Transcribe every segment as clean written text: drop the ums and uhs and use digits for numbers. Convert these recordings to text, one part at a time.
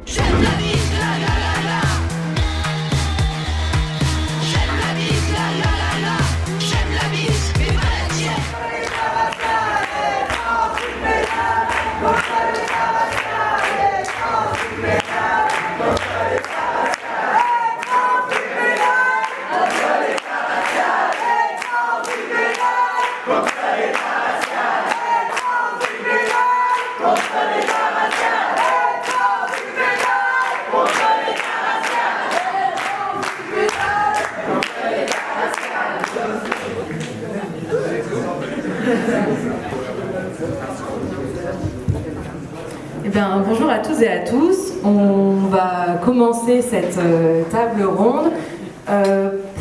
J'aime la vie, la la la la. J'aime la vie, la la la la. J'aime la vie, mais pas la tienne. Eh bien, bonjour à tous et à tous. On va commencer cette table ronde.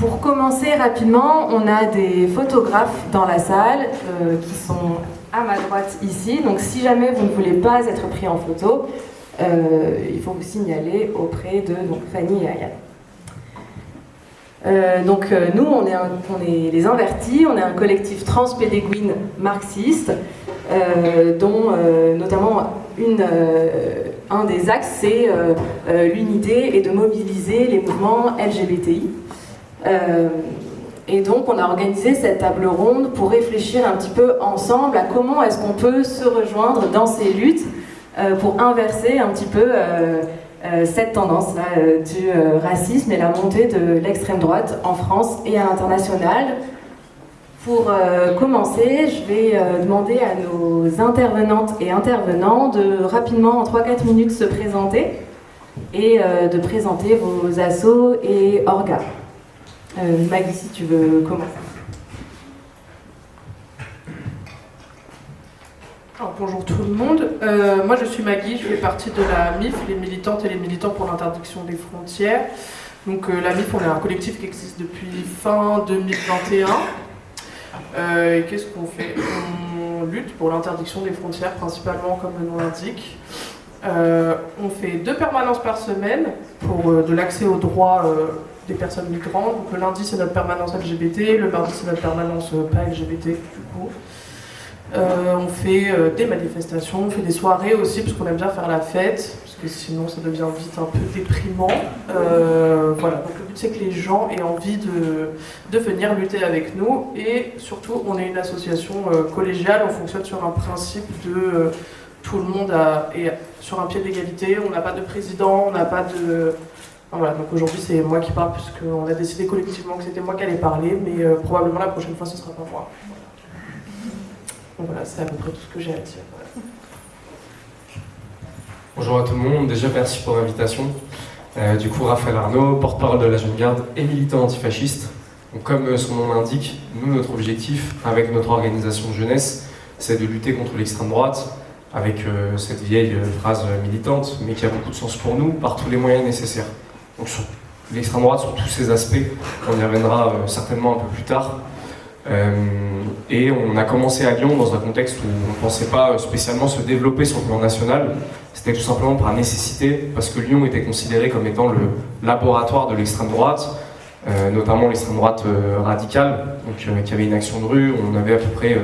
Pour commencer rapidement, on a des photographes dans la salle qui sont à ma droite ici. Donc si jamais vous ne voulez pas être pris en photo, il faut vous signaler auprès de Fanny et Ayane. Nous, on est les Invertis, on est un collectif transpédéguine marxiste, dont notamment un des axes, c'est l'unité et de mobiliser les mouvements LGBTI. Et donc on a organisé cette table ronde pour réfléchir un petit peu ensemble à comment est-ce qu'on peut se rejoindre dans ces luttes pour inverser un petit peu cette tendance-là du racisme et la montée de l'extrême droite en France et à l'international. Pour commencer, je vais demander à nos intervenantes et intervenants de rapidement, en 3-4 minutes, se présenter et de présenter vos assos et orgas. Maggie, si tu veux commencer. Alors, bonjour tout le monde, moi je suis Maggie, je fais partie de la MIF, les militantes et les militants pour l'interdiction des frontières. Donc la MIF, on est un collectif qui existe depuis fin 2021. Et qu'est-ce qu'on fait? On lutte pour l'interdiction des frontières, principalement comme le nom l'indique. On fait 2 permanences par semaine pour de l'accès aux droits des personnes migrantes. Donc le lundi c'est notre permanence LGBT, le mardi c'est notre permanence pas LGBT du coup. On fait des manifestations, on fait des soirées aussi parce qu'on aime bien faire la fête, parce que sinon ça devient vite un peu déprimant. Voilà, donc le but c'est que les gens aient envie de venir lutter avec nous, et surtout on est une association collégiale, on fonctionne sur un principe de tout le monde est sur un pied d'égalité, on n'a pas de président, on n'a pas de... Voilà, donc aujourd'hui c'est moi qui parle puisqu'on a décidé collectivement que c'était moi qui allais parler, mais probablement la prochaine fois ce sera pas moi. Donc voilà, c'est à peu près tout ce que j'ai à dire. Voilà. Bonjour à tout le monde, déjà merci pour l'invitation. Du coup, Raphaël Arnaud, porte-parole de la Jeune Garde et militant antifasciste. Donc, comme son nom l'indique, nous, notre objectif avec notre organisation de jeunesse, c'est de lutter contre l'extrême droite, avec cette vieille phrase militante, mais qui a beaucoup de sens pour nous, par tous les moyens nécessaires. Donc sur l'extrême droite, sur tous ces aspects, on y reviendra certainement un peu plus tard. Et on a commencé à Lyon dans un contexte où on ne pensait pas spécialement se développer sur le plan national. C'était tout simplement par nécessité, parce que Lyon était considéré comme étant le laboratoire de l'extrême droite, notamment l'extrême droite radicale, donc, qui avait une action de rue. On avait à peu près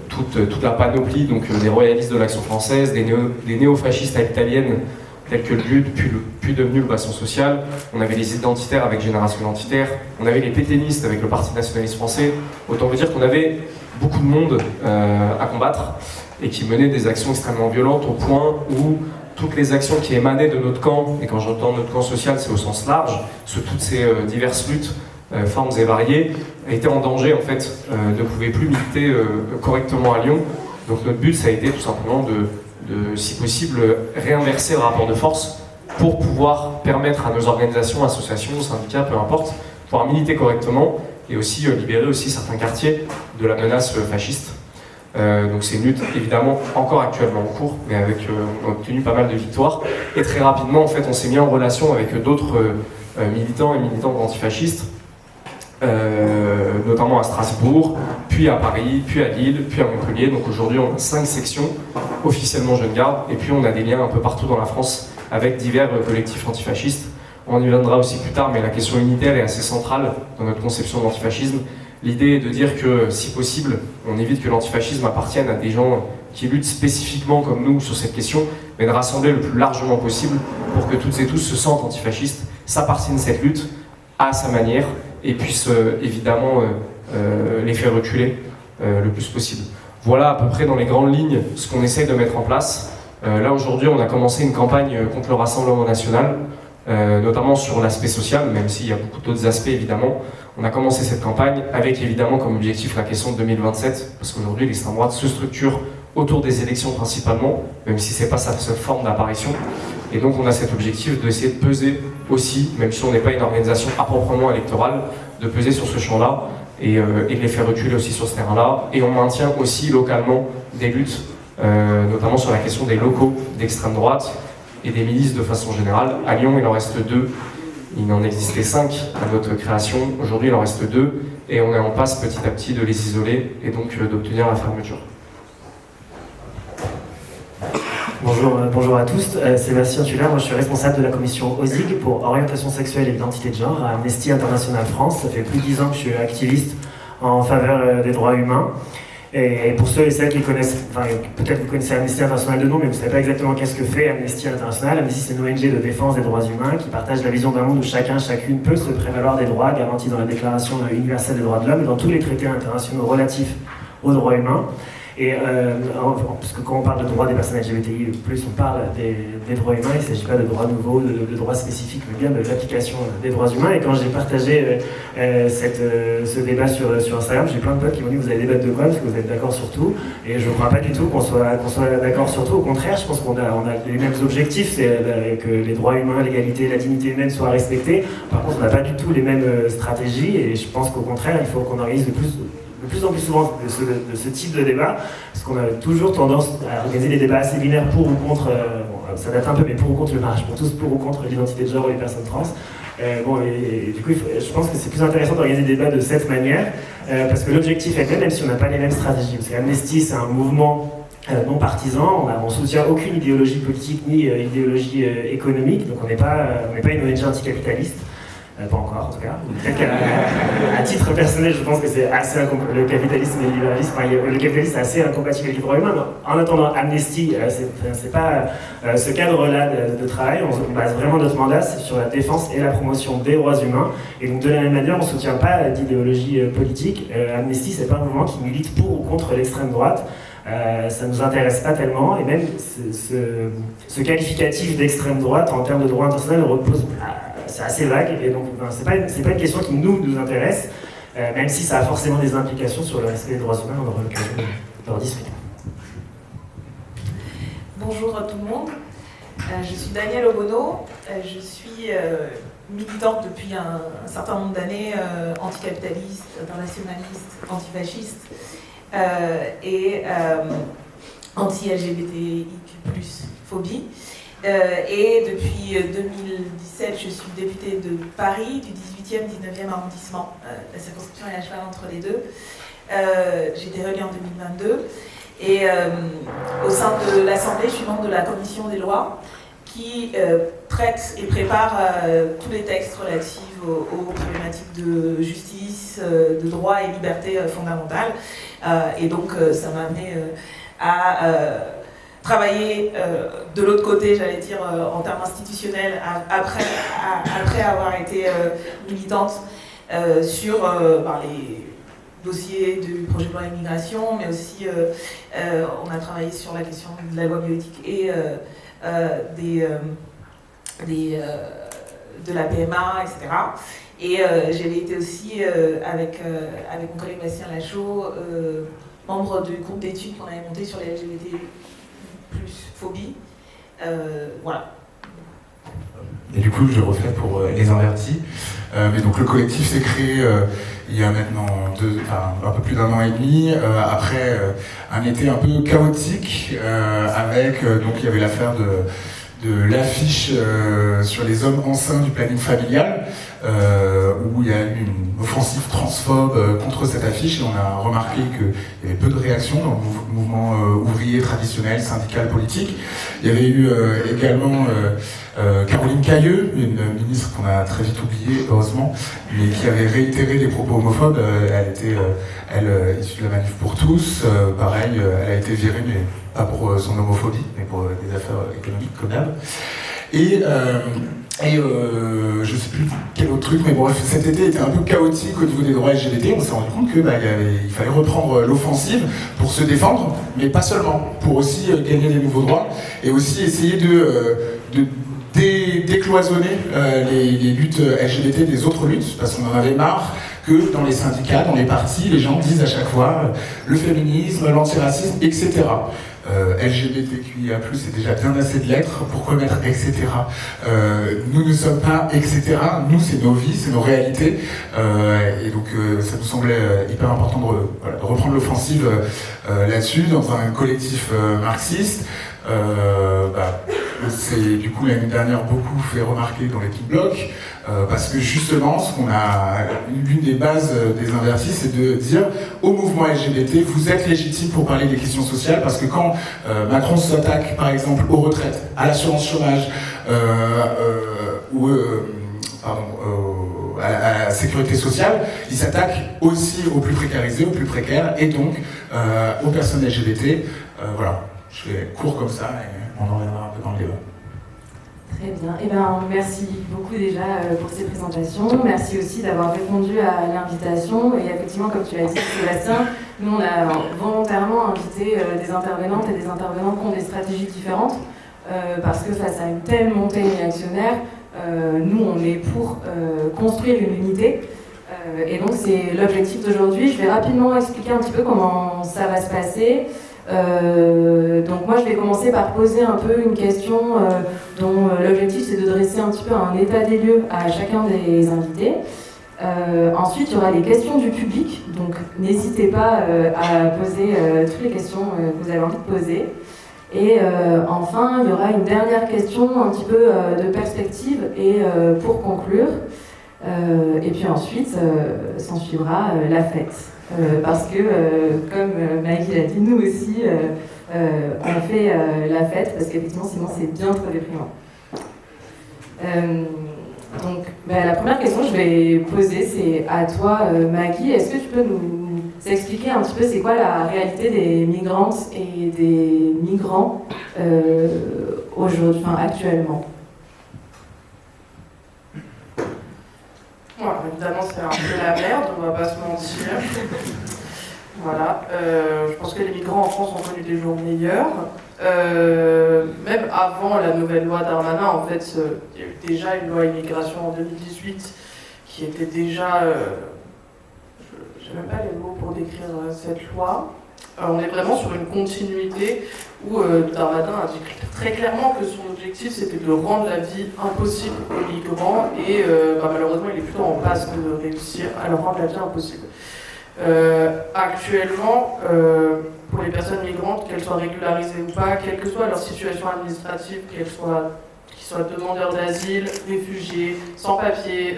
toute la panoplie, donc des royalistes de l'Action française, des néofascistes à l'italienne, tels que le LUD, puis devenu le Bastion social. On avait les identitaires avec Génération Identitaire, on avait les pétainistes avec le Parti nationaliste français. Autant vous dire qu'on avait beaucoup de monde à combattre et qui menait des actions extrêmement violentes au point où toutes les actions qui émanaient de notre camp, et quand j'entends notre camp social, c'est au sens large, sur toutes ces diverses luttes, formes et variées, étaient en danger en fait, ne pouvaient plus militer correctement à Lyon. Donc notre but, ça a été tout simplement de si possible, réinverser le rapport de force pour pouvoir permettre à nos organisations, associations, syndicats, peu importe, pouvoir militer correctement et aussi libérer aussi certains quartiers de la menace fasciste. Donc c'est une lutte évidemment encore actuellement en cours, mais on a obtenu pas mal de victoires. Et très rapidement, en fait, on s'est mis en relation avec d'autres militants et militantes antifascistes, notamment à Strasbourg, puis à Paris, puis à Lille, puis à Montpellier. Donc aujourd'hui, on a 5 sections officiellement Jeune Garde, et puis on a des liens un peu partout dans la France avec divers collectifs antifascistes. On y viendra aussi plus tard, mais la question unitaire est assez centrale dans notre conception de l'antifascisme. L'idée est de dire que, si possible, on évite que l'antifascisme appartienne à des gens qui luttent spécifiquement comme nous sur cette question, mais de rassembler le plus largement possible pour que toutes et tous se sentent antifascistes, s'appartiennent cette lutte à sa manière et puissent évidemment les faire reculer le plus possible. Voilà à peu près dans les grandes lignes ce qu'on essaie de mettre en place. Là aujourd'hui on a commencé une campagne contre le Rassemblement national, notamment sur l'aspect social, même s'il y a beaucoup d'autres aspects évidemment. On a commencé cette campagne avec évidemment comme objectif la question de 2027, parce qu'aujourd'hui l'extrême droite se structure autour des élections principalement, même si c'est pas sa seule forme d'apparition. Et donc on a cet objectif d'essayer de peser aussi, même si on n'est pas une organisation à proprement électorale, de peser sur ce champ-là et de les faire reculer aussi sur ce terrain-là. Et on maintient aussi localement des luttes, notamment sur la question des locaux d'extrême droite et des milices de façon générale. À Lyon, il en reste 2. Il en existait 5 à notre création. Aujourd'hui, il en reste 2. Et on est en passe petit à petit de les isoler et donc d'obtenir la fermeture. Bonjour à tous, Sébastien Tuller, moi je suis responsable de la commission OSIG pour orientation sexuelle et identité de genre à Amnesty International France. Ça fait plus de 10 ans que je suis activiste en faveur des droits humains. Et pour ceux et celles qui connaissent, enfin peut-être vous connaissez Amnesty International de nom, mais vous ne savez pas exactement qu'est-ce que fait Amnesty International. Amnesty c'est une ONG de défense des droits humains qui partage la vision d'un monde où chacun, chacune peut se prévaloir des droits garantis dans la Déclaration universelle des droits de l'homme et dans tous les traités internationaux relatifs aux droits humains. Et parce que quand on parle de droits des personnes LGBTI, plus on parle des droits humains, il ne s'agit pas de droits nouveaux, de droits spécifiques, mais bien de l'application des droits humains. Et quand j'ai partagé ce débat sur Instagram, j'ai plein de potes qui m'ont dit vous allez débattre de quoi parce que vous êtes d'accord sur tout. Et je ne crois pas du tout qu'on soit d'accord sur tout. Au contraire, je pense qu'on a les mêmes objectifs, c'est que les droits humains, l'égalité, la dignité humaine soient respectés. Par contre, on n'a pas du tout les mêmes stratégies. Et je pense qu'au contraire, il faut qu'on organise de plus en plus souvent de ce type de débat, parce qu'on a toujours tendance à organiser des débats assez binaires pour ou contre, ça date un peu, mais pour ou contre le mariage pour tous, pour ou contre l'identité de genre ou les personnes trans. Et du coup, je pense que c'est plus intéressant d'organiser des débats de cette manière, parce que l'objectif est le même si on n'a pas les mêmes stratégies. Parce qu'Amnesty, c'est un mouvement non partisan, on soutient aucune idéologie politique ni idéologie économique, donc on n'est pas une ONG anticapitaliste. Pas encore en tout cas. Peut-être qu'à titre personnel, je pense que c'est assez le capitalisme et le libéralisme. Le capitalisme est assez incompatible avec les droits humains. En attendant, Amnesty, c'est pas ce cadre-là de travail. On base vraiment notre mandat sur la défense et la promotion des droits humains. Et donc de la même manière, on ne soutient pas d'idéologie politique. Amnesty, c'est pas un mouvement qui milite pour ou contre l'extrême droite. Ça ne nous intéresse pas tellement. Et même ce qualificatif d'extrême droite en termes de droit international repose. C'est assez vague, et donc c'est pas une question qui nous intéresse, même si ça a forcément des implications sur le respect des droits humains, on aura l'occasion d'en discuter. Bonjour à tout le monde, je suis Danielle Obono, je suis militante depuis un certain nombre d'années, anticapitaliste, internationaliste, antifasciste et anti-LGBTIQ+, phobie. Et depuis 2017, je suis députée de Paris, du 18e, 19e arrondissement. La circonscription est à cheval entre les deux. J'ai été réélue en 2022. Et au sein de l'Assemblée, je suis membre de la commission des lois qui traite et prépare tous les textes relatifs aux problématiques de justice, de droits et libertés fondamentales. Et donc, ça m'a amené à travailler de l'autre côté, j'allais dire, en termes institutionnels, après avoir été militante sur les dossiers du projet de loi immigration, mais aussi on a travaillé sur la question de la loi bioéthique et de la PMA, etc. Et j'avais été aussi, avec mon collègue Bastien Lachaud, membre du groupe d'études qu'on avait monté sur les LGBT+, phobie. Voilà. Et du coup, je refais pour les invertis. Mais donc le collectif s'est créé il y a maintenant un peu plus d'1 an et demi, après un été un peu chaotique, avec donc il y avait l'affaire de l'affiche sur les hommes enceints du planning familial, où il y a eu une offensive transphobe contre cette affiche et on a remarqué qu'il y avait peu de réactions dans le mouvement ouvrier traditionnel, syndical, politique. Il y avait eu également Caroline Cayeux, une ministre qu'on a très vite oubliée, heureusement, mais qui avait réitéré des propos homophobes. Elle était, issue de la Manif pour tous. Pareil, elle a été virée, mais pas pour son homophobie, mais pour des affaires économiques comme d'hab. Et je sais plus quel autre truc, mais bref, cet été était un peu chaotique au niveau des droits LGBT. On s'est rendu compte qu'il fallait reprendre l'offensive pour se défendre, mais pas seulement, pour aussi gagner des nouveaux droits et aussi essayer de décloisonner les luttes LGBT des autres luttes, parce qu'on en avait marre que dans les syndicats, dans les partis, les gens disent à chaque fois le féminisme, l'antiracisme, etc. LGBTQIA+, c'est déjà bien assez de lettres, pourquoi mettre etc. Nous ne sommes pas etc. Nous, c'est nos vies, c'est nos réalités, et donc ça nous semblait hyper important de reprendre l'offensive là-dessus, dans un collectif marxiste. C'est du coup l'année dernière beaucoup fait remarquer dans les Pink Blocs, parce que justement, l'une des bases des Invertis, c'est de dire au mouvement LGBT, vous êtes légitime pour parler des questions sociales, parce que quand Macron s'attaque par exemple aux retraites, à l'assurance chômage, ou à la sécurité sociale, il s'attaque aussi aux plus précarisés, aux plus précaires, et donc aux personnes LGBT. Voilà, je fais court comme ça, et on en reviendra un peu dans le débat. Très bien. Eh ben, merci beaucoup déjà pour ces présentations. Merci aussi d'avoir répondu à l'invitation. Et effectivement, comme tu l'as dit, Sébastien, nous, on a volontairement invité des intervenantes et des intervenants qui ont des stratégies différentes, parce que face à une telle montée réactionnaire, nous, on est pour construire une unité. Et donc, c'est l'objectif d'aujourd'hui. Je vais rapidement expliquer un petit peu comment ça va se passer. Donc moi je vais commencer par poser un peu une question dont l'objectif c'est de dresser un petit peu un état des lieux à chacun des invités. Ensuite il y aura les questions du public, donc n'hésitez pas à poser toutes les questions que vous avez envie de poser. Et enfin il y aura une dernière question un petit peu de perspective et pour conclure. Et puis ensuite s'en suivra la fête. Parce que, comme Maggie l'a dit, nous aussi, on fait la fête, parce qu'effectivement, sinon, c'est bien trop déprimant. Donc, la première question que je vais poser, c'est à toi, Maggie. Est-ce que tu peux nous expliquer un petit peu c'est quoi la réalité des migrantes et des migrants aujourd'hui, actuellement? Voilà, évidemment, c'est un peu la merde, on va pas se mentir. Voilà, je pense que les migrants en France ont connu des jours meilleurs. Même avant la nouvelle loi Darmanin, en fait, il y a eu déjà une loi immigration en 2018 qui était déjà... je n'ai même pas les mots pour décrire cette loi. On est vraiment sur une continuité où Darmanin a dit très clairement que son objectif c'était de rendre la vie impossible aux migrants et malheureusement il est plutôt en passe de réussir à leur rendre la vie impossible. Actuellement, pour les personnes migrantes, qu'elles soient régularisées ou pas, quelle que soit leur situation administrative, qu'ils soient demandeurs d'asile, réfugiés, sans papier,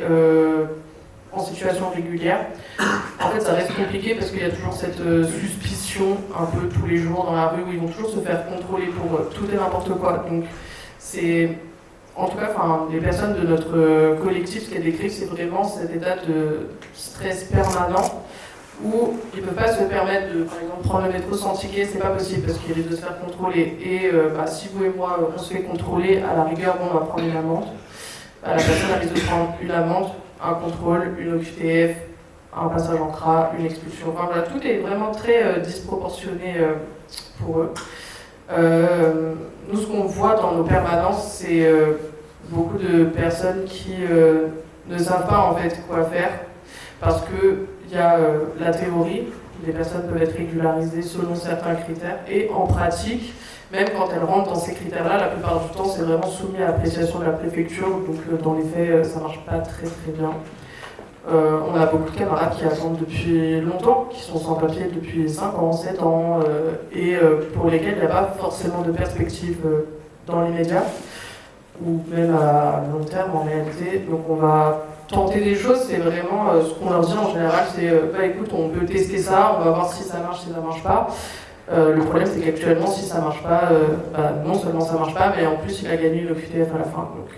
en situation régulière. En fait, ça reste compliqué parce qu'il y a toujours cette suspicion un peu tous les jours dans la rue où ils vont toujours se faire contrôler pour tout et n'importe quoi. Donc, c'est... En tout cas, les personnes de notre collectif, ce qu'elles décrivent, c'est vraiment cet état de stress permanent où ils ne peuvent pas se permettre de, par exemple, prendre le métro sans ticket, c'est pas possible parce qu'ils risquent de se faire contrôler. Et si vous et moi, on se fait contrôler, à la rigueur, on va prendre une amende. La personne risque de prendre une amende, un contrôle, une OQTF, un passage en CRA, une expulsion. Enfin voilà, tout est vraiment très disproportionné pour eux. Nous, ce qu'on voit dans nos permanences, c'est beaucoup de personnes qui ne savent pas en fait quoi faire parce qu'il y a la théorie, les personnes peuvent être régularisées selon certains critères, et en pratique, même quand elles rentrent dans ces critères-là, la plupart du temps, c'est vraiment soumis à l'appréciation de la préfecture, donc dans les faits, ça marche pas très très bien. On a beaucoup de camarades qui attendent depuis longtemps, qui sont sans papier depuis 5 ans, 7 ans, et pour lesquels il n'y a pas forcément de perspective dans l'immédiat, ou même à long terme en réalité. Donc on va tenter des choses, c'est vraiment ce qu'on leur dit en général, c'est bah écoute, on peut tester ça, on va voir si ça marche, si ça marche pas. Le problème, c'est qu'actuellement, si ça marche pas, bah, non seulement ça marche pas, mais en plus, il a gagné le QTF à la fin. Donc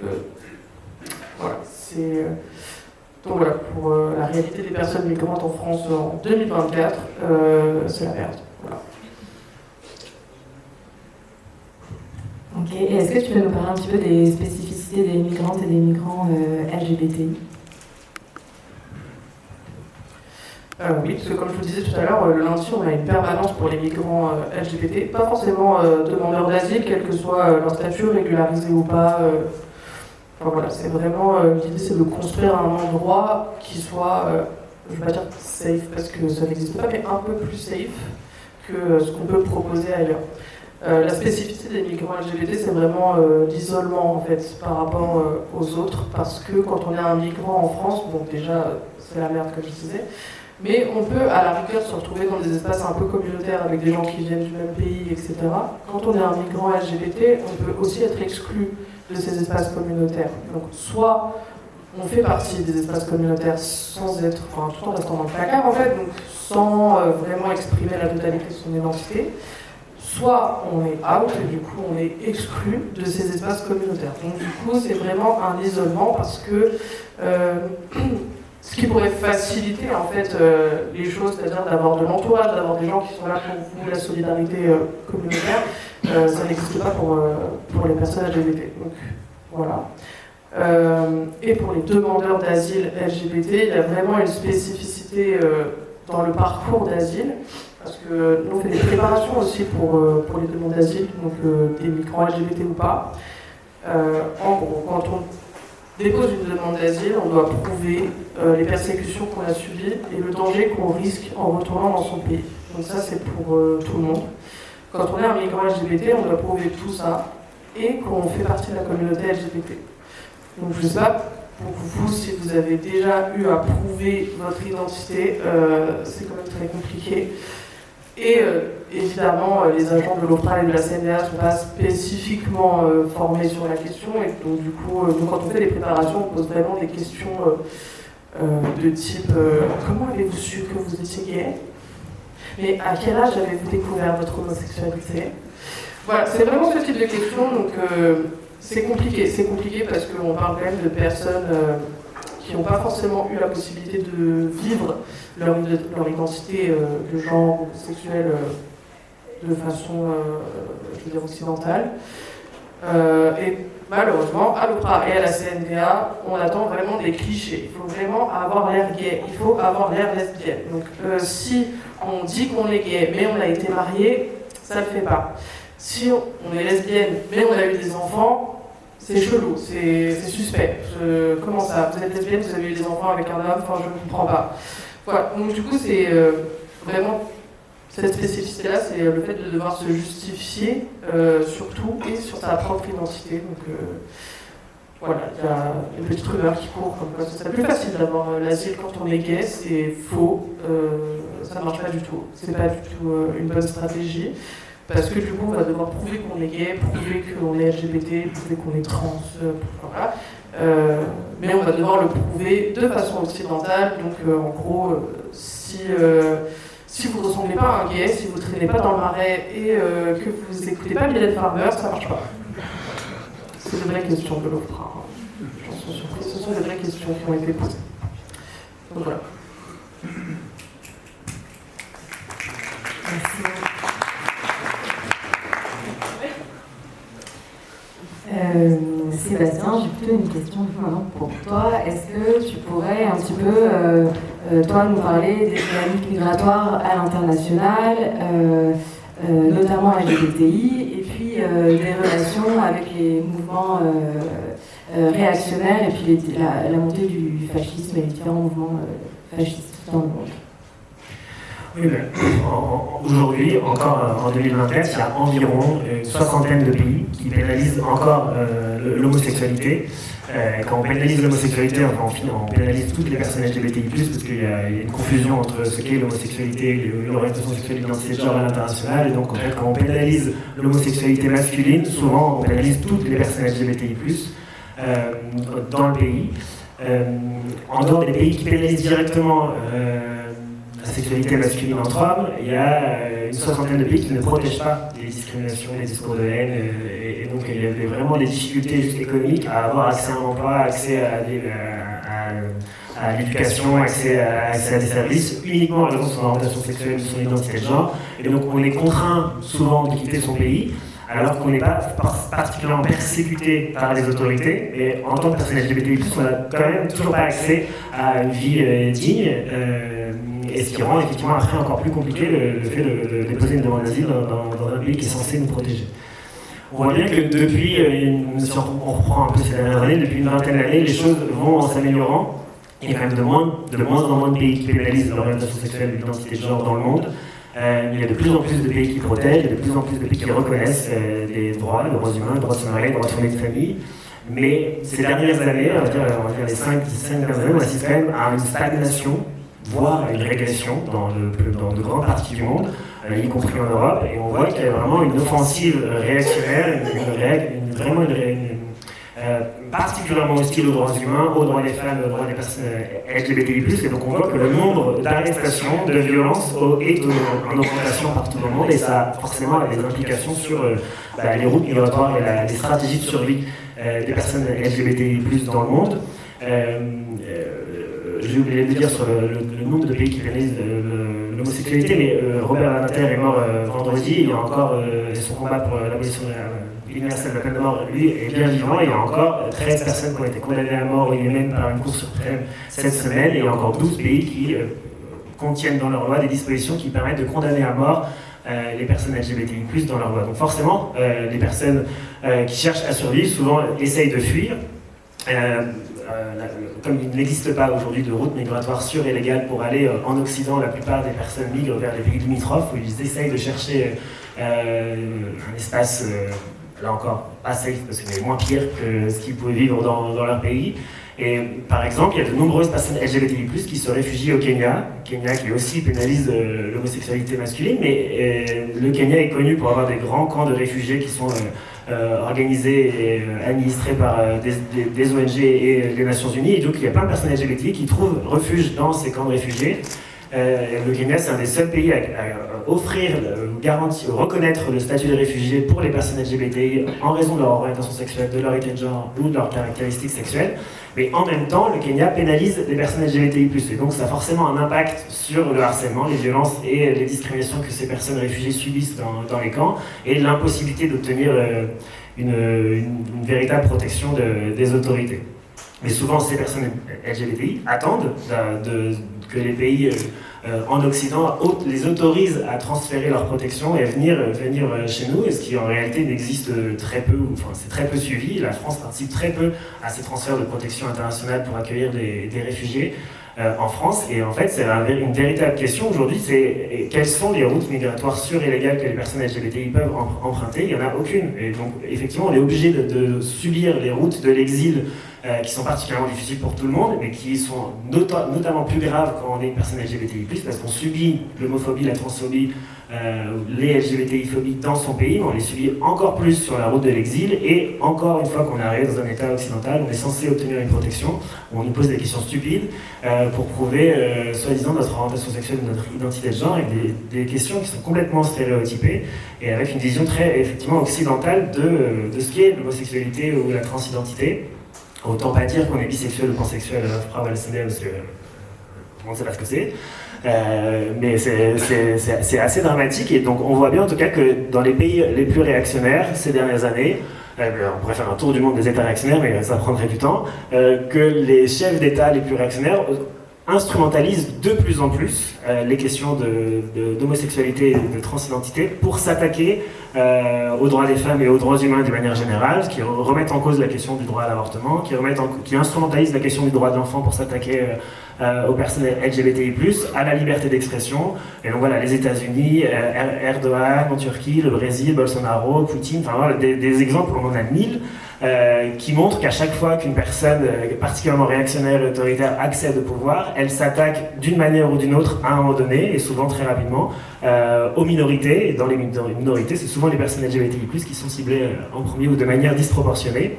voilà, c'est... Donc voilà, pour la réalité des personnes migrantes en France en 2024, c'est la merde. Voilà. Ok, et est-ce que tu peux nous parler un petit peu des spécificités des migrantes et des migrants LGBTI? Oui, parce que comme je vous disais tout à l'heure, le lundi, on a une permanence pour les migrants LGBT, pas forcément demandeurs d'asile, quel que soit leur statut, régularisé ou pas. Enfin voilà, c'est vraiment, l'idée c'est de construire un endroit qui soit, je ne vais pas dire safe parce que ça n'existe pas, mais un peu plus safe que ce qu'on peut proposer ailleurs. La spécificité des migrants LGBT, c'est vraiment l'isolement en fait par rapport aux autres, parce que quand on est un migrant en France, bon déjà c'est la merde comme je disais, mais on peut à la rigueur se retrouver dans des espaces un peu communautaires avec des gens qui viennent du même pays, etc. Quand on est un migrant LGBT, on peut aussi être exclu de ces espaces communautaires. Donc soit on fait partie des espaces communautaires sans être, enfin tout en restant dans le placard en fait, donc sans vraiment exprimer la totalité de son identité, soit on est out et du coup on est exclu de ces espaces communautaires. Donc du coup c'est vraiment un isolement parce que ce qui pourrait faciliter en fait les choses, c'est-à-dire d'avoir de l'entourage, d'avoir des gens qui sont là pour vous, la solidarité communautaire, ça n'existe pas pour les personnes LGBT. Donc voilà. Et pour les demandeurs d'asile LGBT, il y a vraiment une spécificité dans le parcours d'asile, parce que nous on fait des préparations aussi pour les demandes d'asile, donc des migrants LGBT ou pas. En gros, quand on dépose une demande d'asile, on doit prouver les persécutions qu'on a subies et le danger qu'on risque en retournant dans son pays. Donc ça c'est pour tout le monde. Quand on est un migrant LGBT, on doit prouver tout ça et qu'on fait partie de la communauté LGBT. Donc je ne sais pas pour vous si vous avez déjà eu à prouver votre identité, c'est quand même très compliqué. Et évidemment, les agents de l'OFPRA et de la CNDA ne sont pas spécifiquement formés sur la question. Et donc du coup, quand on fait des préparations, on pose vraiment des questions de type comment avez-vous su que vous étiez gay? Mais à quel âge avez-vous découvert votre homosexualité? Voilà, c'est vraiment ce type de questions. Donc c'est compliqué parce qu'on parle quand même de personnes qui n'ont pas forcément eu la possibilité de vivre leur identité de genre sexuel de façon, je veux dire, occidentale. Et malheureusement, à l'OPRA et à la CNDA, on attend vraiment des clichés. Il faut vraiment avoir l'air gay, il faut avoir l'air lesbienne. Donc si on dit qu'on est gay, mais on a été marié, ça ne le fait pas. Si on est lesbienne, mais on a eu des enfants, c'est chelou, c'est suspect. Comment ça? Vous êtes lesbienne, vous avez eu des enfants avec un homme, enfin je ne comprends pas. Voilà, donc du coup c'est vraiment cette spécificité-là, c'est le fait de devoir se justifier surtout et sur sa propre identité. Donc voilà, il y a une petite rumeur qui court comme quoi c'est plus facile d'avoir l'asile quand on est gay, c'est faux, ça ne marche pas du tout, c'est pas du tout une bonne stratégie. Parce que du coup, on va devoir prouver qu'on est gay, prouver qu'on est LGBT, prouver qu'on est trans, voilà. Mais on va devoir le prouver de façon occidentale. Donc, en gros, si vous ne ressemblez pas à un gay, si vous ne traînez pas dans le marais et que vous n'écoutez pas Mylène Farmer, ça ne marche pas. C'est des vraies questions de l'OFPRA. J'en suis surprise, ce sont des vraies questions qui ont été posées. Donc voilà. Merci. Sébastien, j'ai plutôt une question maintenant pour toi. Est-ce que tu pourrais un petit peu, toi, nous parler des dynamiques migratoires à l'international, notamment LGBTI, et puis des relations avec les mouvements réactionnaires et puis la montée du fascisme et les différents mouvements fascistes dans le monde? Oui, aujourd'hui, encore en 2024, il y a environ une soixantaine de pays qui pénalisent encore l'homosexualité. Quand on pénalise l'homosexualité, on pénalise toutes les personnes LGBTI+, parce qu'il y a une confusion entre ce qu'est l'homosexualité et l'orientation sexuelle et l'identité de genre à l'international. Et donc, en fait, quand on pénalise l'homosexualité masculine, souvent, on pénalise toutes les personnes LGBTI+, dans le pays. En dehors des pays qui pénalisent directement la sexualité masculine entre hommes, il y a une soixantaine de pays qui ne protègent pas des discriminations, des discours de haine, et donc il y avait vraiment des difficultés juste économiques à avoir accès à un emploi, accès à l'éducation, accès à des services, uniquement en raison de son orientation sexuelle, de son identité de genre. Et donc on est contraint souvent de quitter son pays, alors qu'on n'est pas particulièrement persécuté par les autorités. Et en tant que personne LGBTI+, on n'a quand même toujours pas accès à une vie digne, et ce qui rend effectivement après encore plus compliqué le fait de déposer une demande d'asile dans un pays qui est censé nous protéger. On voit bien que depuis, si on reprend un peu ces dernières années, depuis une vingtaine d'années, les choses vont en s'améliorant. Il y a quand même de moins en moins de pays qui pénalisent l'orientation sexuelle et l'identité de genre dans le monde. Il y a de plus en plus de pays qui protègent, il y a de plus en plus de pays qui reconnaissent les droits humains, les droits de se marier, les droits de fonder une famille. Mais ces dernières années, on va dire les 5 dernières années, on assiste quand même à une stagnation, voire à une régression dans de grandes parties du monde, y compris en Europe. Et on voit qu'il y a vraiment une offensive réactionnaire, particulièrement hostile aux droits humains, aux droits des femmes, aux droits des personnes LGBTI+. Et donc on voit que le nombre d'arrestations, de violences est en augmentation partout dans le monde, et ça forcément a des implications sur les routes migratoires et les stratégies de survie des personnes LGBTI+ dans le monde. J'ai oublié de dire sur le nombre de pays qui pénalisent l'homosexualité, mais Robert Badinter est mort vendredi. Il y a encore son combat pour l'abolition universelle de la peine de mort, lui, est bien vivant. Il y a encore 13 personnes qui ont été condamnées à mort au Yémen par une Cour suprême cette semaine, et il y a encore 12 pays qui contiennent dans leur loi des dispositions qui permettent de condamner à mort les personnes LGBTI+ dans leur loi. Donc forcément, les personnes qui cherchent à survivre souvent essayent de fuir. Comme il n'existe pas aujourd'hui de route migratoire sûre et légale pour aller en Occident, la plupart des personnes migrent vers les pays limitrophes où ils essayent de chercher un espace, là encore, pas safe parce que c'est moins pire que ce qu'ils pouvaient vivre dans leur pays. Et par exemple, il y a de nombreuses personnes LGBTI+, qui se réfugient au Kenya qui aussi pénalise l'homosexualité masculine, mais le Kenya est connu pour avoir des grands camps de réfugiés qui sont organisés et administrés par des ONG et les Nations Unies, et donc il y a plein de personnes LGBTI qui trouvent refuge dans ces camps de réfugiés. Le Kenya, c'est un des seuls pays à offrir, garantir, reconnaître le statut de réfugié pour les personnes LGBTI en raison de leur orientation sexuelle, de leur identité de genre ou de leurs caractéristiques sexuelles. Mais en même temps, le Kenya pénalise les personnes LGBTI+. Et donc ça a forcément un impact sur le harcèlement, les violences et les discriminations que ces personnes réfugiées subissent dans les camps, et l'impossibilité d'obtenir une véritable protection des autorités. Mais souvent, ces personnes LGBTI attendent que les pays en Occident les autorisent à transférer leur protection et à venir chez nous, et ce qui en réalité n'existe très peu, enfin c'est très peu suivi. La France participe très peu à ces transferts de protection internationale pour accueillir des réfugiés en France. Et en fait, c'est une véritable question aujourd'hui, c'est quelles sont les routes migratoires sûres et légales que les personnes LGBTI peuvent emprunter. Il n'y en a aucune. Et donc, effectivement, on est obligé de subir les routes de l'exil qui sont particulièrement difficiles pour tout le monde, mais qui sont notamment plus graves quand on est une personne LGBTI+, parce qu'on subit l'homophobie, la transphobie, les LGBTI-phobies dans son pays, mais on les subit encore plus sur la route de l'exil, et encore une fois qu'on arrive dans un état occidental, on est censé obtenir une protection, on nous pose des questions stupides pour prouver, soi-disant, notre orientation sexuelle, notre identité de genre, avec des questions qui sont complètement stéréotypées, et avec une vision très, effectivement, occidentale de ce qu'est l'homosexualité ou la transidentité. Autant pas dire qu'on est bisexuel ou pansexuel, Frau Walsender, parce que on ne sait pas ce que c'est. Mais c'est assez dramatique, et donc on voit bien en tout cas que dans les pays les plus réactionnaires ces dernières années, on pourrait faire un tour du monde des États réactionnaires, mais ça prendrait du temps, que les chefs d'État les plus réactionnaires instrumentalisent de plus en plus les questions d'homosexualité et de transidentité pour s'attaquer aux droits des femmes et aux droits humains de manière générale, qui remettent en cause la question du droit à l'avortement, qui instrumentalisent la question du droit de l'enfant pour s'attaquer aux personnes LGBTI+, à la liberté d'expression. Et donc voilà, les États-Unis, Erdogan en Turquie, le Brésil, Bolsonaro, Poutine, enfin voilà, des exemples, on en a 1000, qui montrent qu'à chaque fois qu'une personne particulièrement réactionnaire et autoritaire accède au pouvoir, elle s'attaque d'une manière ou d'une autre à un moment donné, et souvent très rapidement, aux minorités. Et dans les minorités, c'est souvent les personnes LGBTI+, qui sont ciblées en premier ou de manière disproportionnée.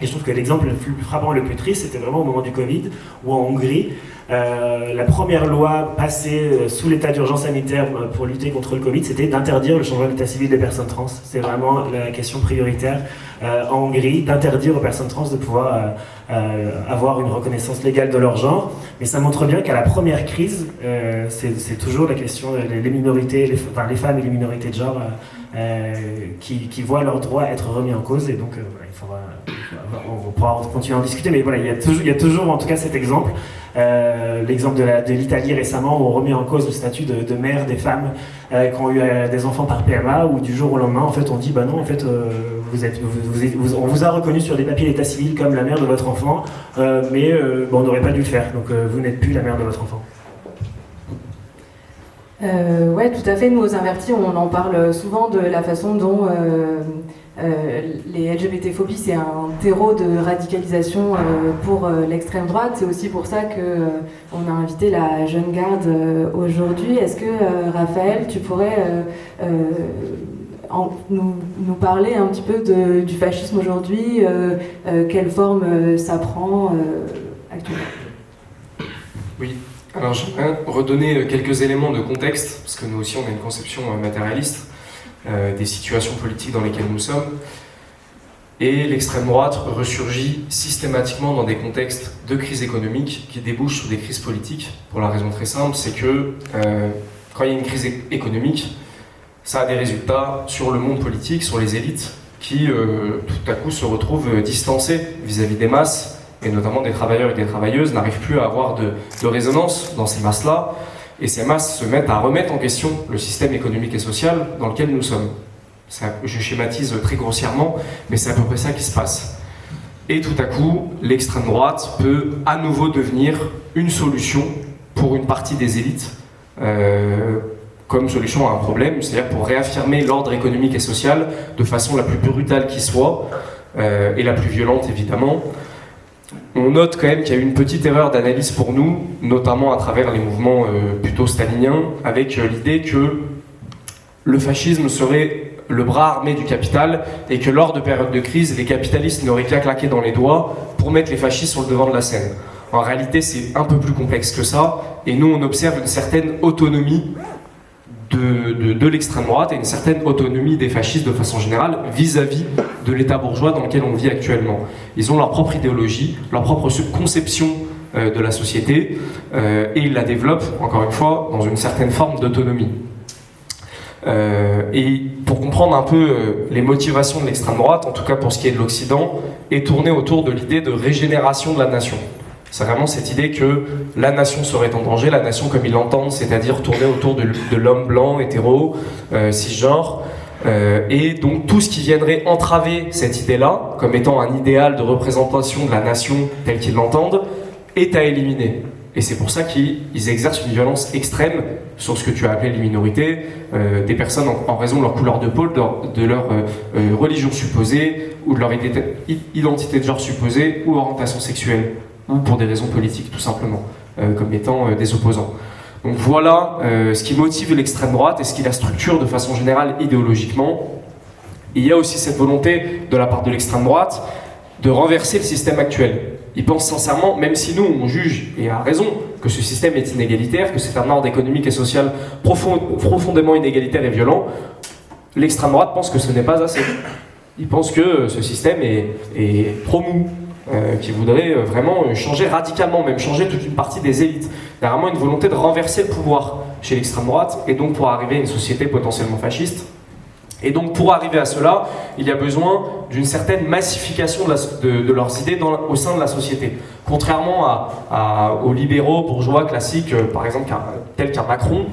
Et je trouve que l'exemple le plus frappant, le plus triste, c'était vraiment au moment du Covid, où en Hongrie, la première loi passée sous l'état d'urgence sanitaire pour lutter contre le Covid, c'était d'interdire le changement d'état civil des personnes trans. C'est vraiment la question prioritaire en Hongrie, d'interdire aux personnes trans de pouvoir avoir une reconnaissance légale de leur genre. Mais ça montre bien qu'à la première crise, c'est toujours la question des minorités, les femmes et les minorités de genre qui voient leurs droits être remis en cause. Et donc, voilà, on pourra continuer à en discuter, mais voilà, il y a toujours en tout cas cet exemple. L'exemple de l'Italie récemment où on remet en cause le statut de mère des femmes qui ont eu des enfants par PMA, où du jour au lendemain en fait on dit bah non en fait on vous a reconnu sur des papiers d'état civil comme la mère de votre enfant, mais on n'aurait pas dû le faire, donc vous n'êtes plus la mère de votre enfant. Ouais, tout à fait. Nous, aux Invertis, on en parle souvent de la façon dont les LGBT-phobies, c'est un terreau de radicalisation pour l'extrême droite. C'est aussi pour ça qu'on a invité la Jeune Garde aujourd'hui. Est-ce que, Raphaël, tu pourrais nous parler un petit peu du fascisme aujourd'hui, quelle forme ça prend actuellement? Oui. Alors, j'aimerais redonner quelques éléments de contexte, parce que nous aussi, on a une conception matérialiste des situations politiques dans lesquelles nous sommes. Et l'extrême droite ressurgit systématiquement dans des contextes de crise économique qui débouchent sur des crises politiques, pour la raison très simple, c'est que quand il y a une crise économique, ça a des résultats sur le monde politique, sur les élites, qui tout à coup se retrouvent distancées vis-à-vis des masses, et notamment des travailleurs et des travailleuses, n'arrivent plus à avoir de résonance dans ces masses-là, et ces masses se mettent à remettre en question le système économique et social dans lequel nous sommes. Je schématise très grossièrement, mais c'est à peu près ça qui se passe. Et tout à coup, l'extrême droite peut à nouveau devenir une solution pour une partie des élites, comme solution à un problème, c'est-à-dire pour réaffirmer l'ordre économique et social de façon la plus brutale qui soit, et la plus violente évidemment. On note quand même qu'il y a eu une petite erreur d'analyse pour nous, notamment à travers les mouvements plutôt staliniens, avec l'idée que le fascisme serait le bras armé du capital et que lors de périodes de crise, les capitalistes n'auraient qu'à claquer dans les doigts pour mettre les fascistes sur le devant de la scène. En réalité, c'est un peu plus complexe que ça, et nous on observe une certaine autonomie de l'extrême droite et une certaine autonomie des fascistes de façon générale vis-à-vis de l'état bourgeois dans lequel on vit actuellement. Ils ont leur propre idéologie, leur propre conception de la société, et ils la développent, encore une fois, dans une certaine forme d'autonomie. Et pour comprendre un peu les motivations de l'extrême droite, en tout cas pour ce qui est de l'Occident, est tourné autour de l'idée de régénération de la nation. C'est vraiment cette idée que la nation serait en danger, la nation comme ils l'entendent, c'est-à-dire tourner autour de l'homme blanc, hétéro, cisgenre, et donc tout ce qui viendrait entraver cette idée-là, comme étant un idéal de représentation de la nation telle qu'ils l'entendent, est à éliminer. Et c'est pour ça qu'ils exercent une violence extrême sur ce que tu as appelé les minorités, des personnes en raison de leur couleur de peau, de leur religion supposée, ou de leur identité de genre supposée, ou orientation sexuelle, ou pour des raisons politiques tout simplement, comme étant des opposants. Donc voilà ce qui motive l'extrême droite et ce qui la structure de façon générale idéologiquement. Il y a aussi cette volonté de la part de l'extrême droite de renverser le système actuel. Ils pensent sincèrement, même si nous on juge, et à raison, que ce système est inégalitaire, que c'est un ordre économique et social profondément inégalitaire et violent, l'extrême droite pense que ce n'est pas assez. Ils pensent que ce système est trop mou, qui voudrait vraiment changer radicalement, même changer toute une partie des élites. Il y a vraiment une volonté de renverser le pouvoir chez l'extrême droite, et donc pour arriver à une société potentiellement fasciste. Et donc pour arriver à cela, il y a besoin d'une certaine massification de leurs idées au sein de la société. Contrairement aux libéraux bourgeois classiques, par exemple tels qu'un Macron,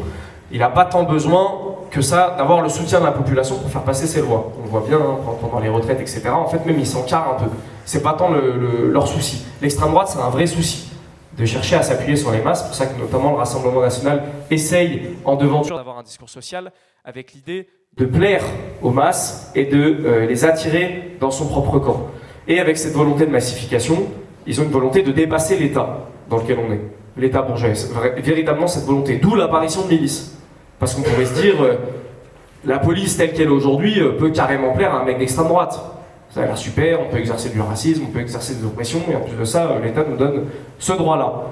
il n'a pas tant besoin que ça d'avoir le soutien de la population pour faire passer ses lois. On le voit bien pendant les retraites, etc. En fait, même ils s'encarrent un peu. C'est pas tant leur souci. L'extrême droite, c'est un vrai souci de chercher à s'appuyer sur les masses. C'est pour ça que notamment le Rassemblement national essaye en devanture d'avoir un discours social avec l'idée de plaire aux masses et de les attirer dans son propre camp. Et avec cette volonté de massification, ils ont une volonté de dépasser l'État dans lequel on est, l'État bourgeois. Véritablement cette volonté, d'où l'apparition de milices. Parce qu'on pourrait se dire, la police telle qu'elle est aujourd'hui peut carrément plaire à un mec d'extrême droite. ça a l'air super, on peut exercer du racisme, on peut exercer des oppressions, et en plus de ça, l'État nous donne ce droit-là.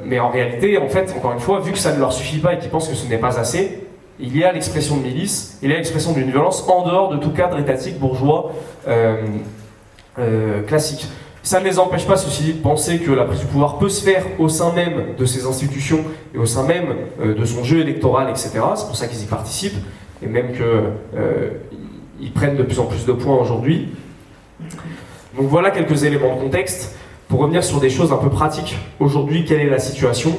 Mais en réalité, en fait, encore une fois, vu que ça ne leur suffit pas et qu'ils pensent que ce n'est pas assez, il y a l'expression de milice, il y a l'expression d'une violence en dehors de tout cadre étatique bourgeois classique. Ça ne les empêche pas, ceci dit, de penser que la prise du pouvoir peut se faire au sein même de ces institutions et au sein même de son jeu électoral, etc. C'est pour ça qu'ils y participent, et même qu'ils prennent de plus en plus de points aujourd'hui. Donc voilà quelques éléments de contexte. Pour revenir sur des choses un peu pratiques, aujourd'hui, quelle est la situation ?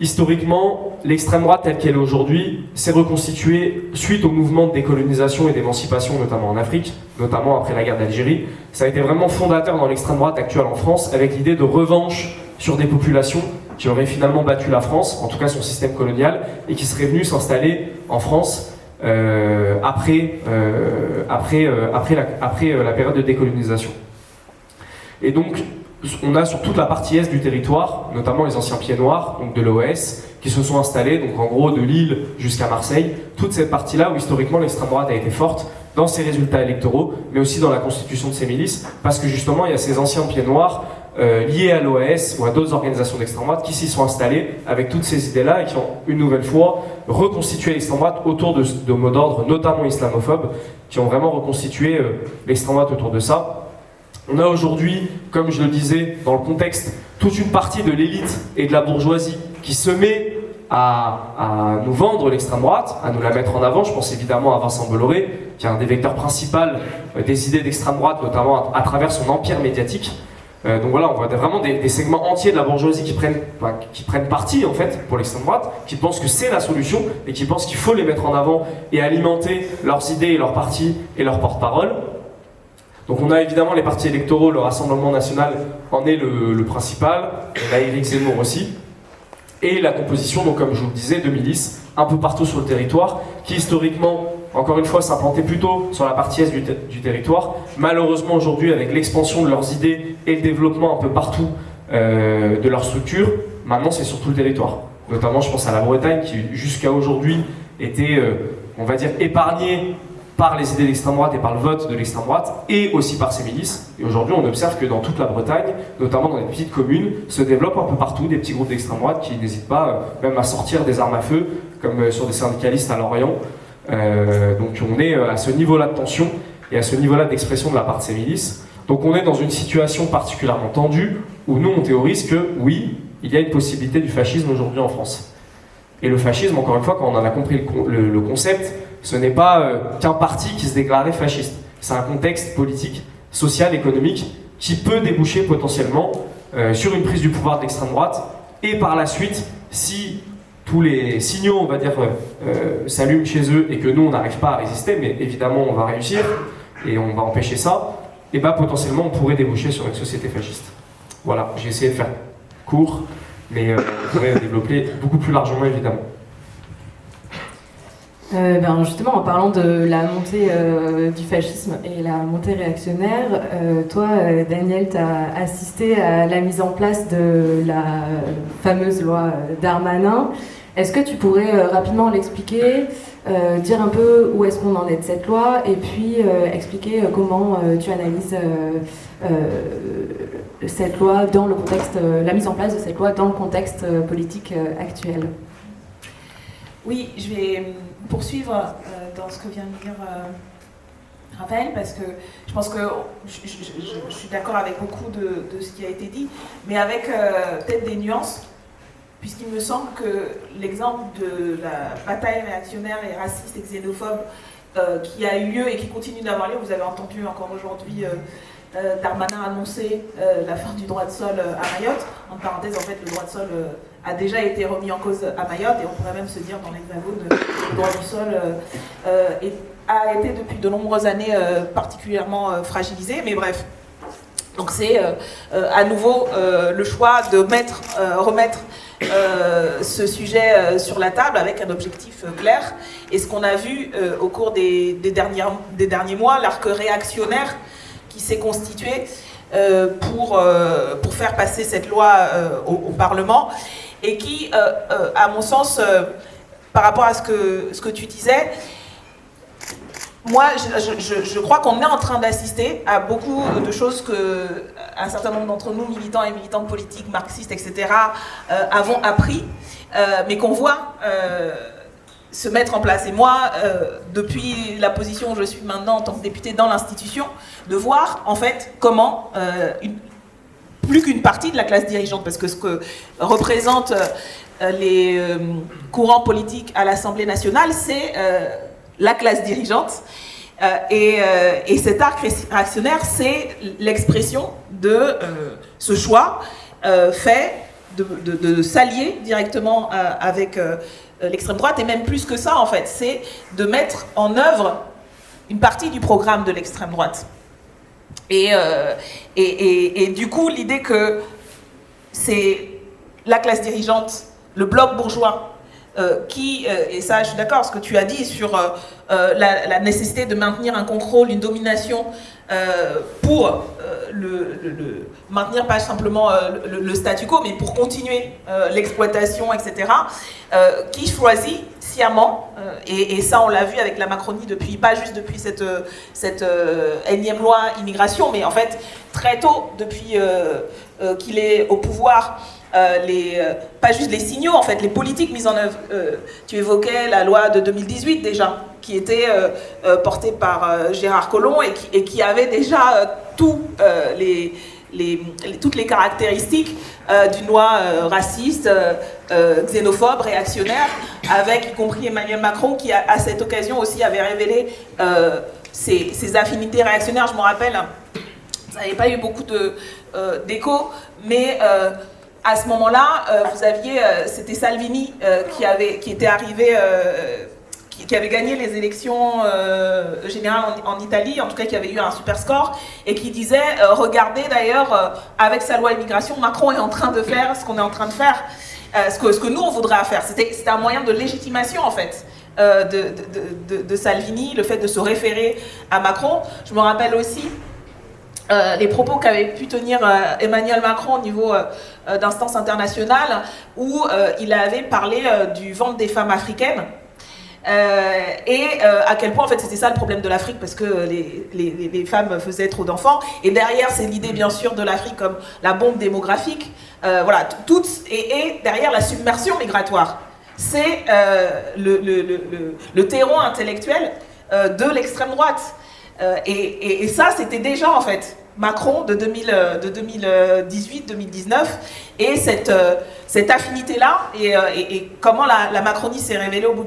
Historiquement, l'extrême droite telle qu'elle est aujourd'hui s'est reconstituée suite au mouvement de décolonisation et d'émancipation, notamment en Afrique, notamment après la guerre d'Algérie. Ça a été vraiment fondateur dans l'extrême droite actuelle en France, avec l'idée de revanche sur des populations qui auraient finalement battu la France, en tout cas son système colonial, et qui seraient venues s'installer en France après la période de décolonisation. Et donc, on a sur toute la partie est du territoire, notamment les anciens pieds noirs, donc de l'OS, qui se sont installés, donc en gros de Lille jusqu'à Marseille, toute cette partie-là où historiquement l'extrême droite a été forte dans ses résultats électoraux, mais aussi dans la constitution de ses milices, parce que justement il y a ces anciens pieds noirs liés à l'OS ou à d'autres organisations d'extrême droite qui s'y sont installés avec toutes ces idées-là et qui ont une nouvelle fois reconstitué l'extrême droite autour de mots d'ordre, notamment islamophobes, qui ont vraiment reconstitué l'extrême droite autour de ça. On a aujourd'hui, comme je le disais, dans le contexte, toute une partie de l'élite et de la bourgeoisie qui se met à nous vendre l'extrême droite, à nous la mettre en avant. Je pense évidemment à Vincent Bolloré, qui est un des vecteurs principaux des idées d'extrême droite, notamment à travers son empire médiatique. Donc voilà, on voit vraiment des segments entiers de la bourgeoisie qui prennent parti en fait pour l'extrême droite, qui pensent que c'est la solution et qui pensent qu'il faut les mettre en avant et alimenter leurs idées et leurs partis et leurs porte-parole. Donc on a évidemment les partis électoraux, le Rassemblement National en est le principal, on a Éric Zemmour aussi, et la composition, donc comme je vous le disais, de milices un peu partout sur le territoire, qui historiquement, encore une fois, s'implantaient plutôt sur la partie est du territoire. Malheureusement aujourd'hui, avec l'expansion de leurs idées et le développement un peu partout de leurs structures, maintenant c'est sur tout le territoire. Notamment je pense à la Bretagne qui jusqu'à aujourd'hui était, on va dire, épargnée par les idées d'extrême droite et par le vote de l'extrême droite, et aussi par ses milices. Et aujourd'hui, on observe que dans toute la Bretagne, notamment dans les petites communes, se développent un peu partout des petits groupes d'extrême droite qui n'hésitent pas même à sortir des armes à feu, comme sur des syndicalistes à Lorient. Donc on est à ce niveau-là de tension et à ce niveau-là d'expression de la part de ces milices. Donc on est dans une situation particulièrement tendue, où nous, on théorise que, oui, il y a une possibilité du fascisme aujourd'hui en France. Et le fascisme, encore une fois, quand on en a compris le concept, ce n'est pas qu'un parti qui se déclarait fasciste. C'est un contexte politique, social, économique, qui peut déboucher potentiellement sur une prise du pouvoir de l'extrême droite. Et par la suite, si tous les signaux, on va dire, s'allument chez eux et que nous, on n'arrive pas à résister, mais évidemment, on va réussir et on va empêcher ça, et bien potentiellement, on pourrait déboucher sur une société fasciste. Voilà, j'ai essayé de faire court, mais on pourrait développer beaucoup plus largement, évidemment. Justement, en parlant de la montée du fascisme et la montée réactionnaire, toi, Daniel, tu as assisté à la mise en place de la fameuse loi Darmanin. Est-ce que tu pourrais rapidement l'expliquer, dire un peu où est-ce qu'on en est de cette loi, et puis expliquer comment tu analyses cette loi dans le contexte, la mise en place de cette loi dans le contexte politique actuel? Oui, je vais poursuivre dans ce que vient de dire Raphaël, parce que je pense que je suis d'accord avec beaucoup de ce qui a été dit, mais avec peut-être des nuances, puisqu'il me semble que l'exemple de la bataille réactionnaire et raciste et xénophobe qui a eu lieu et qui continue d'avoir lieu, vous avez entendu encore aujourd'hui Darmanin annoncer la fin du droit de sol à Mayotte. En parenthèse, en fait, le droit de sol a déjà été remis en cause à Mayotte, et on pourrait même se dire dans l'Hexagone, le droit du sol a été depuis de nombreuses années particulièrement fragilisé, mais bref. Donc c'est à nouveau le choix de remettre ce sujet sur la table avec un objectif clair. Et ce qu'on a vu au cours des derniers mois, l'arc réactionnaire qui s'est constitué pour faire passer cette loi au Parlement, et qui, à mon sens, par rapport à ce que tu disais, moi, je crois qu'on est en train d'assister à beaucoup de choses que un certain nombre d'entre nous, militants et militantes politiques, marxistes, etc., avons appris, mais qu'on voit se mettre en place. Et moi, depuis la position où je suis maintenant en tant que députée dans l'institution, de voir en fait comment plus qu'une partie de la classe dirigeante, parce que ce que représentent les courants politiques à l'Assemblée nationale, c'est la classe dirigeante. Et cet arc réactionnaire, c'est l'expression de ce choix fait de s'allier directement avec l'extrême droite, et même plus que ça en fait, c'est de mettre en œuvre une partie du programme de l'extrême droite. Et du coup, l'idée que c'est la classe dirigeante, le bloc bourgeois, et ça je suis d'accord, ce que tu as dit sur la nécessité de maintenir un contrôle, une domination pour maintenir pas simplement le statu quo, mais pour continuer l'exploitation, etc., qui choisit sciemment, et ça on l'a vu avec la Macronie depuis, pas juste depuis cette énième loi immigration, mais en fait très tôt, depuis qu'il est au pouvoir, pas juste les signaux, en fait, les politiques mises en œuvre. Tu évoquais la loi de 2018 déjà, qui était portée par Gérard Collomb et qui avait déjà toutes les caractéristiques d'une loi raciste, xénophobe, réactionnaire, avec y compris Emmanuel Macron qui à cette occasion aussi avait révélé ses affinités réactionnaires. Je me rappelle, ça n'avait pas eu beaucoup d'écho, mais à ce moment-là, vous aviez, c'était Salvini qui était arrivé, qui avait gagné les élections générales en Italie, en tout cas qui avait eu un super score, et qui disait, regardez d'ailleurs, avec sa loi immigration, Macron est en train de faire ce qu'on est en train de faire, ce que nous on voudrait faire. C'était un moyen de légitimation en fait. De Salvini, le fait de se référer à Macron. Je me rappelle aussi les propos qu'avait pu tenir Emmanuel Macron au niveau d'instances internationales où il avait parlé du ventre des femmes africaines et à quel point en fait c'était ça le problème de l'Afrique, parce que les femmes faisaient trop d'enfants, et derrière c'est l'idée bien sûr de l'Afrique comme la bombe démographique, voilà, et derrière la submersion migratoire. C'est le terreau intellectuel de l'extrême droite. Et ça, c'était déjà en fait Macron de 2018-2019, et cette affinité-là, et comment la Macronie s'est révélée au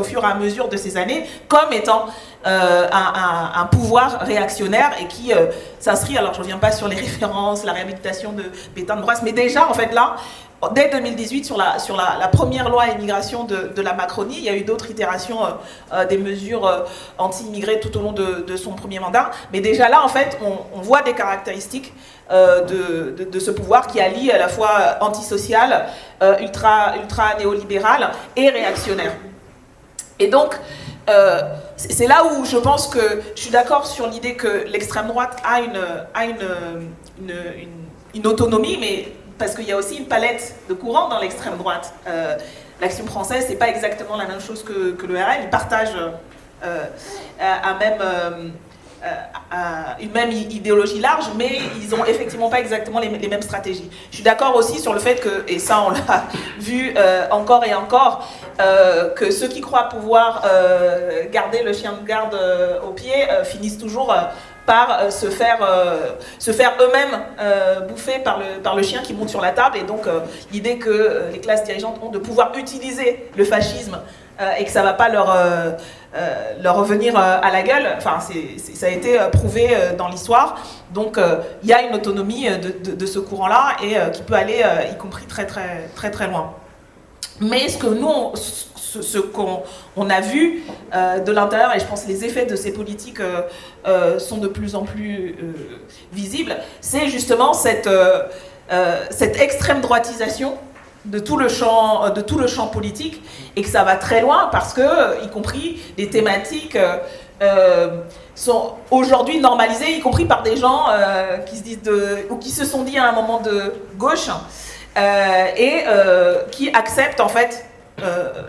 fur et à mesure de ces années comme étant un pouvoir réactionnaire, et qui s'inscrit, alors je ne reviens pas sur les références, la réhabilitation de Pétain de Brest, mais déjà en fait là, dès 2018, sur la première loi immigration de la Macronie, il y a eu d'autres itérations des mesures anti-immigrées tout au long de son premier mandat. Mais déjà là, en fait, on voit des caractéristiques de ce pouvoir qui allie à la fois antisocial, ultra néolibéral et réactionnaire. Et donc, c'est là où je pense que je suis d'accord sur l'idée que l'extrême droite a une autonomie, mais parce qu'il y a aussi une palette de courants dans l'extrême droite. L'Action française, c'est pas exactement la même chose que le RN. Ils partagent une même idéologie large, mais ils n'ont effectivement pas exactement les mêmes stratégies. Je suis d'accord aussi sur le fait que, et ça on l'a vu encore et encore, que ceux qui croient pouvoir garder le chien de garde au pied finissent toujours par se faire eux-mêmes bouffer par le chien qui monte sur la table. Et donc l'idée que les classes dirigeantes ont de pouvoir utiliser le fascisme et que ça ne va pas leur revenir à la gueule, enfin, ça a été prouvé dans l'histoire. Donc il y a une autonomie de ce courant-là, et qui peut aller y compris très loin. Mais ce que nous, ce qu'on a vu de l'intérieur, et je pense que les effets de ces politiques sont de plus en plus visibles, c'est justement cette extrême droitisation de tout le champ politique, et que ça va très loin parce que, y compris, les thématiques sont aujourd'hui normalisées, y compris par des gens qui se disent ou qui se sont dit à un moment de gauche, et qui acceptent en fait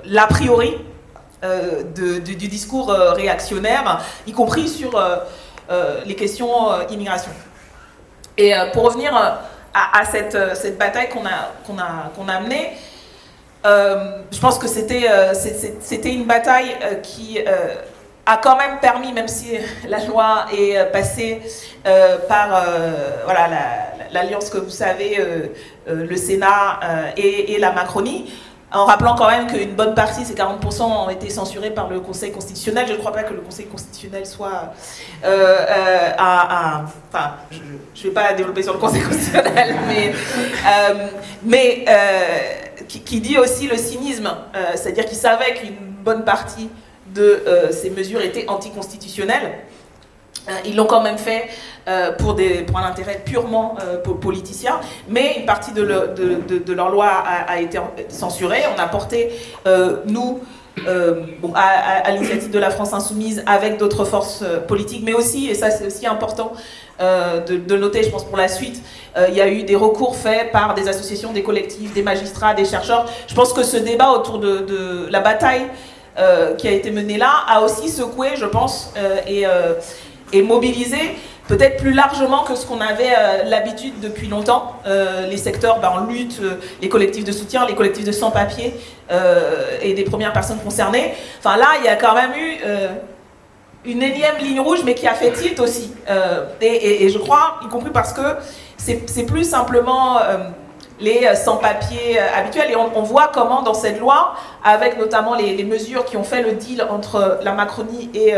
l'a priori du discours réactionnaire, y compris sur les questions immigration. Et pour revenir à cette bataille qu'on a menée, je pense que c'était une bataille qui a quand même permis, même si la loi est passée par voilà, l'alliance que vous savez, le Sénat et la Macronie, en rappelant quand même qu'une bonne partie, ces 40%, ont été censurés par le Conseil constitutionnel. Je ne crois pas que le Conseil constitutionnel soit enfin, je ne vais pas développer sur le Conseil constitutionnel, mais qui dit aussi le cynisme, c'est-à-dire qu'il savait qu'une bonne partie de ces mesures étaient anticonstitutionnelles. Ils l'ont quand même fait pour un intérêt purement politicien, mais une partie de leur loi a été censurée. On a porté, nous, à l'initiative de la France Insoumise, avec d'autres forces politiques, mais aussi, et ça c'est aussi important de noter, je pense pour la suite, il y a eu des recours faits par des associations, des collectifs, des magistrats, des chercheurs. Je pense que ce débat autour de la bataille qui a été menée là a aussi secoué, je pense, et mobilisé peut-être plus largement que ce qu'on avait l'habitude depuis longtemps. Les secteurs en lutte, les collectifs de soutien, les collectifs de sans-papiers et des premières personnes concernées. Enfin là, il y a quand même eu une énième ligne rouge, mais qui a fait tilt aussi. Et je crois, y compris parce que c'est plus simplement les sans-papiers habituels. Et on voit comment dans cette loi, avec notamment les mesures qui ont fait le deal entre la Macronie et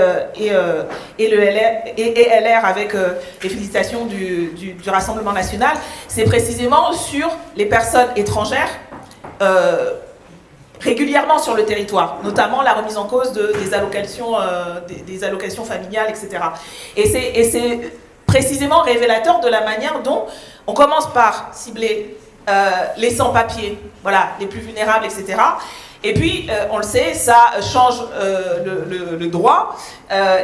LR avec les félicitations du Rassemblement national, c'est précisément sur les personnes étrangères régulièrement sur le territoire, notamment la remise en cause des allocations familiales, etc. Et c'est précisément révélateur de la manière dont on commence par cibler les sans-papiers, voilà, les plus vulnérables, etc. Et puis, on le sait, ça change le droit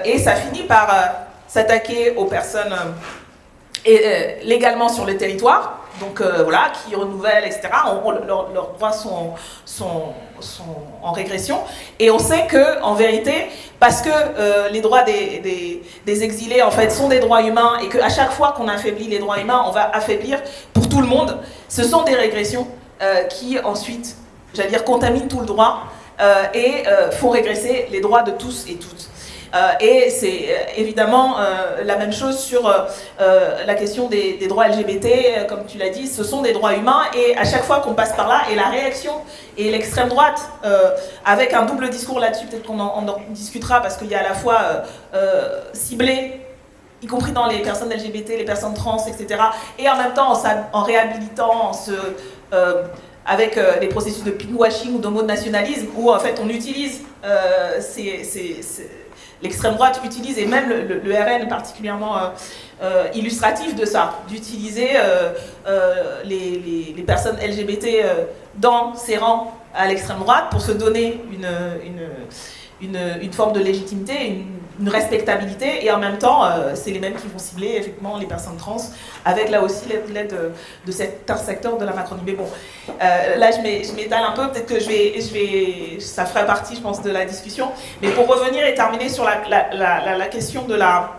et ça finit par s'attaquer aux personnes légalement sur le territoire, donc voilà, qui renouvellent, etc. Leurs droits sont en régression. Et on sait qu'en vérité, parce que les droits des exilés, en fait, sont des droits humains, et qu'à chaque fois qu'on affaiblit les droits humains, on va affaiblir pour tout le monde, ce sont des régressions qui ensuite, j'allais dire, contaminent tout le droit et font régresser les droits de tous et toutes. Et c'est évidemment la même chose sur la question des droits LGBT, comme tu l'as dit, ce sont des droits humains, et à chaque fois qu'on passe par là, et la réaction, et l'extrême droite, avec un double discours là-dessus, peut-être qu'on en discutera, parce qu'il y a à la fois ciblé, y compris dans les personnes LGBT, les personnes trans, etc., et en même temps en réhabilitant, avec les processus de pinkwashing ou de mot de nationalisme, où en fait on utilise l'extrême droite utilise, et même le RN est particulièrement illustratif de ça, d'utiliser les personnes LGBT dans ses rangs à l'extrême droite pour se donner une forme de légitimité, une respectabilité, et en même temps, c'est les mêmes qui vont cibler effectivement les personnes trans, avec là aussi l'aide de cet secteur de la Macronie. Mais bon, là je m'étale un peu, peut-être que ça fera partie, je pense, de la discussion. Mais pour revenir et terminer sur la question de la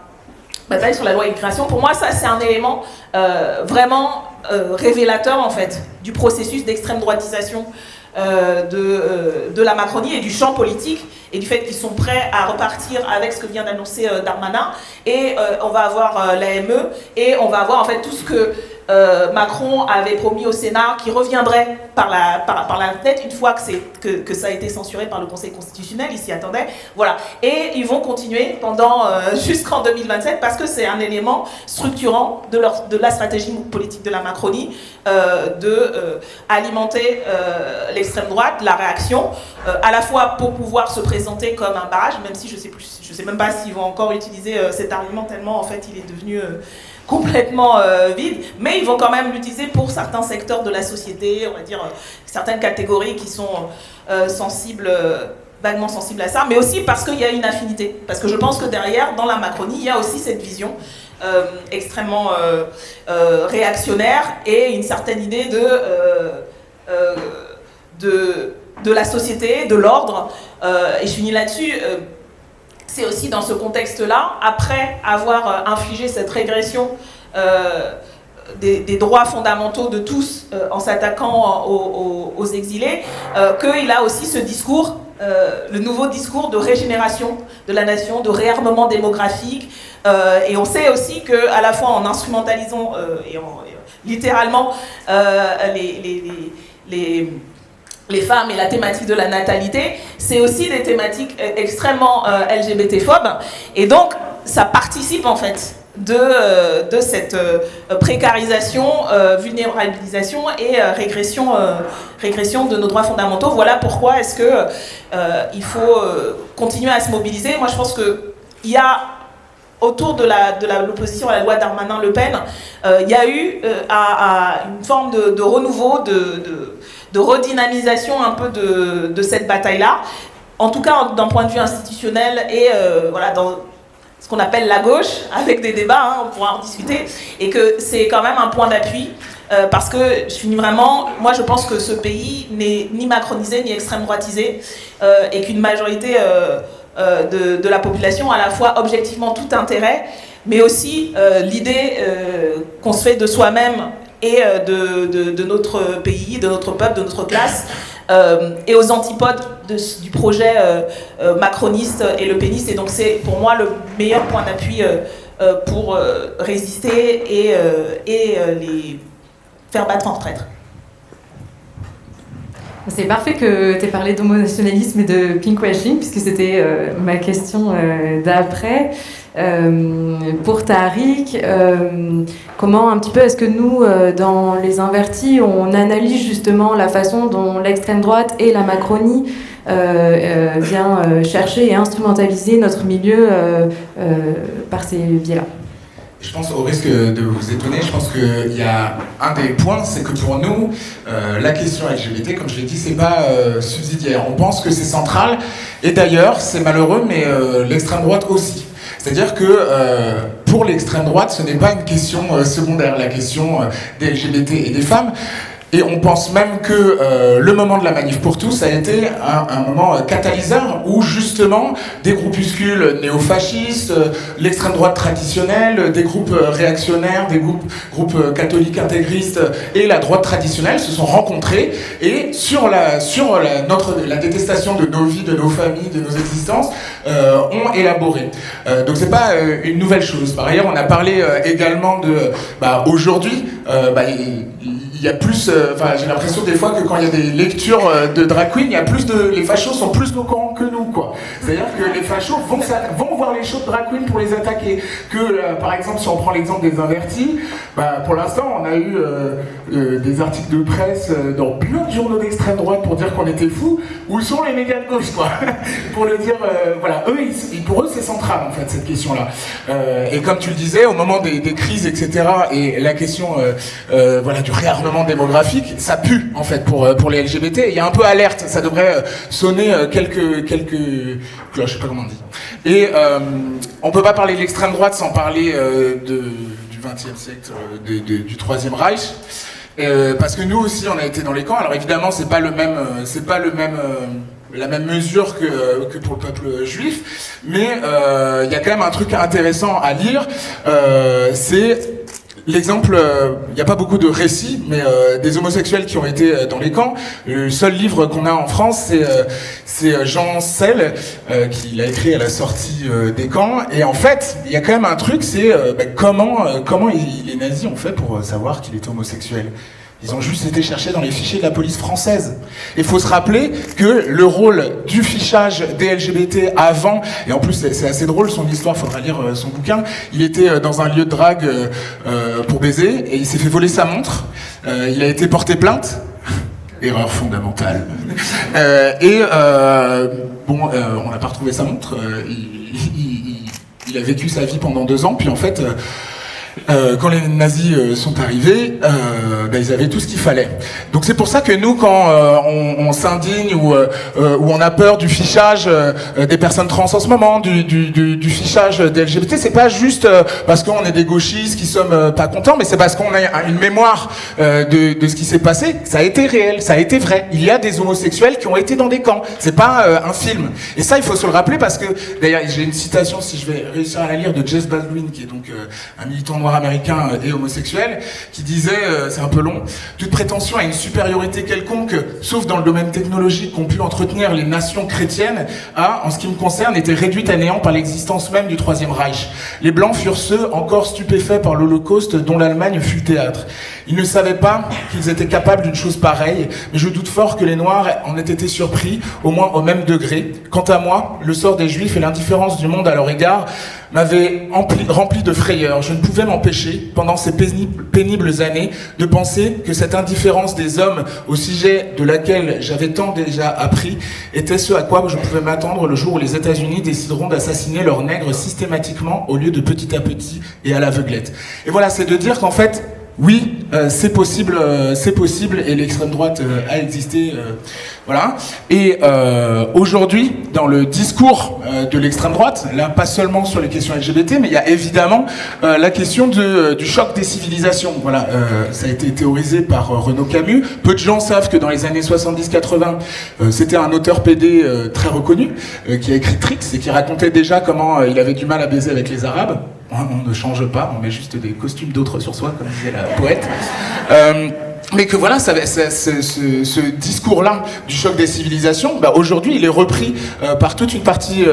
bataille sur la loi immigration, pour moi, ça c'est un élément vraiment révélateur en fait du processus d'extrême droitisation de la Macronie et du champ politique, et du fait qu'ils sont prêts à repartir avec ce que vient d'annoncer Darmanin, et on va avoir l'AME, et on va avoir en fait tout ce que Macron avait promis au Sénat, qui reviendrait par la fenêtre une fois que ça a été censuré par le Conseil constitutionnel. Ils s'y attendaient, voilà. Et ils vont continuer jusqu'en 2027, parce que c'est un élément structurant de la stratégie politique de la Macronie, alimenter l'extrême droite, la réaction, à la fois pour pouvoir se présenter comme un barrage, même si je sais même pas s'ils vont encore utiliser cet argument, tellement en fait il est devenu complètement vide, mais ils vont quand même l'utiliser pour certains secteurs de la société, on va dire certaines catégories qui sont vaguement sensibles à ça, mais aussi parce qu'il y a une affinité, parce que je pense que derrière, dans la Macronie, il y a aussi cette vision extrêmement réactionnaire, et une certaine idée la société, de l'ordre. Et je finis là-dessus. C'est aussi dans ce contexte-là, après avoir infligé cette régression des droits fondamentaux de tous en s'attaquant aux exilés, qu'il a aussi ce discours, le nouveau discours de régénération de la nation, de réarmement démographique. Et on sait aussi qu'à la fois en instrumentalisant littéralement les femmes et la thématique de la natalité, c'est aussi des thématiques extrêmement LGBT-phobes. Et donc, ça participe en fait de cette précarisation, vulnérabilisation et régression de nos droits fondamentaux. Voilà pourquoi est-ce que il faut continuer à se mobiliser. Moi, je pense qu'il y a autour de l'opposition à la loi Darmanin-Le Pen, il y a eu une forme de renouveau, de redynamisation un peu de cette bataille-là, en tout cas d'un point de vue institutionnel et voilà, dans ce qu'on appelle la gauche, avec des débats, on pourra en discuter, et que c'est quand même un point d'appui, parce que je finis vraiment, moi je pense que ce pays n'est ni macronisé ni extrême droitisé, et qu'une majorité de la population a à la fois objectivement tout intérêt, mais aussi l'idée qu'on se fait de soi-même et de notre pays, de notre peuple, de notre classe, et aux antipodes du projet macroniste et le péniste. Et donc c'est pour moi le meilleur point d'appui pour résister et les faire battre en retraite. C'est parfait que tu aies parlé d'homonationalisme et de pinkwashing, puisque c'était ma question d'après. Pour Tariq, comment un petit peu est-ce que nous, dans Les Invertis, on analyse justement la façon dont l'extrême droite et la Macronie vient chercher et instrumentaliser notre milieu par ces biais-là? Je pense, au risque de vous étonner, je pense qu'il y a un des points, c'est que pour nous, la question LGBT, comme je l'ai dit, c'est pas subsidiaire. On pense que c'est central, et d'ailleurs, c'est malheureux, mais l'extrême droite aussi. C'est-à-dire que pour l'extrême droite, ce n'est pas une question secondaire, la question des LGBT et des femmes. Et on pense même que le moment de la manif pour tous a été un moment catalyseur où justement des groupuscules néofascistes, l'extrême droite traditionnelle, des groupes réactionnaires, des groupes catholiques intégristes et la droite traditionnelle se sont rencontrés et sur la détestation de nos vies, de nos familles, de nos existences, ont élaboré. Donc c'est pas une nouvelle chose. Par ailleurs, on a parlé également de aujourd'hui, il y a plus, j'ai l'impression des fois que quand il y a des lectures de drag queen, les fachos sont plus au courant que nous, quoi. C'est-à-dire que les fachos vont voir les shows de drag queen pour les attaquer. Que, par exemple, si on prend l'exemple des Invertis, pour l'instant, on a eu des articles de presse dans plein de journaux d'extrême droite pour dire qu'on était fous. Où sont les médias de gauche, quoi? Pour le dire, voilà, pour eux, c'est central, en fait, cette question-là. Et comme tu le disais, au moment des crises, etc., et la question, du réarmement démographique, ça pue en fait pour les LGBT. Il y a un peu alerte, ça devrait sonner quelques cloches, je sais pas comment on dit. Et on peut pas parler de l'extrême droite sans parler du XXe siècle, du Troisième Reich, parce que nous aussi on a été dans les camps. Alors évidemment c'est pas la même mesure que pour le peuple juif, mais il y a quand même un truc intéressant à lire, c'est l'exemple, il n'y a pas beaucoup de récits, mais des homosexuels qui ont été dans les camps. Le seul livre qu'on a en France, c'est Jean Selle, qui l'a écrit à la sortie des camps. Et en fait, il y a quand même un truc, c'est comment les nazis ont fait pour savoir qu'il était homosexuel. Ils ont juste été cherchés dans les fichiers de la police française. Il faut se rappeler que le rôle du fichage des LGBT avant, et en plus c'est assez drôle son histoire, faudra lire son bouquin, il était dans un lieu de drague pour baiser, et il s'est fait voler sa montre, il a été porté plainte, erreur fondamentale, on n'a pas retrouvé sa montre, il a vécu sa vie pendant 2 ans, puis en fait... quand les nazis sont arrivés, ils avaient tout ce qu'il fallait. Donc c'est pour ça que nous, quand on s'indigne ou on a peur du fichage des personnes trans en ce moment, du fichage des LGBT, c'est pas juste parce qu'on est des gauchistes qui sommes pas contents, mais c'est parce qu'on a une mémoire de ce qui s'est passé. Ça a été réel, ça a été vrai. Il y a des homosexuels qui ont été dans des camps. C'est pas un film. Et ça, il faut se le rappeler parce que, d'ailleurs, j'ai une citation, si je vais réussir à la lire, de Jess Baldwin, qui est donc un militant noir américain et homosexuel, qui disait, c'est un peu long, toute prétention à une supériorité quelconque, sauf dans le domaine technologique qu'ont pu entretenir les nations chrétiennes, a, en ce qui me concerne, été réduite à néant par l'existence même du Troisième Reich. Les Blancs furent ceux encore stupéfaits par l'Holocauste dont l'Allemagne fut le théâtre. Ils ne savaient pas qu'ils étaient capables d'une chose pareille, mais je doute fort que les Noirs en aient été surpris, au moins au même degré. Quant à moi, le sort des Juifs et l'indifférence du monde à leur égard m'avaient rempli de frayeur. Je ne pouvais m'empêcher, pendant ces pénibles années, de penser que cette indifférence des hommes au sujet de laquelle j'avais tant déjà appris était ce à quoi je pouvais m'attendre le jour où les États-Unis décideront d'assassiner leurs nègres systématiquement au lieu de petit à petit et à l'aveuglette. Et voilà, c'est de dire qu'en fait, oui, c'est possible, et l'extrême droite a existé, voilà. Et aujourd'hui, dans le discours de l'extrême droite, là, pas seulement sur les questions LGBT, mais il y a évidemment la question du choc des civilisations. Voilà, ça a été théorisé par Renaud Camus. Peu de gens savent que dans les années 70-80, c'était un auteur PD très reconnu, qui a écrit Trix et qui racontait déjà comment il avait du mal à baiser avec les Arabes. On ne change pas, on met juste des costumes d'autres sur soi, comme disait la poète. Mais que voilà, ce discours-là du choc des civilisations, aujourd'hui, il est repris par toute une partie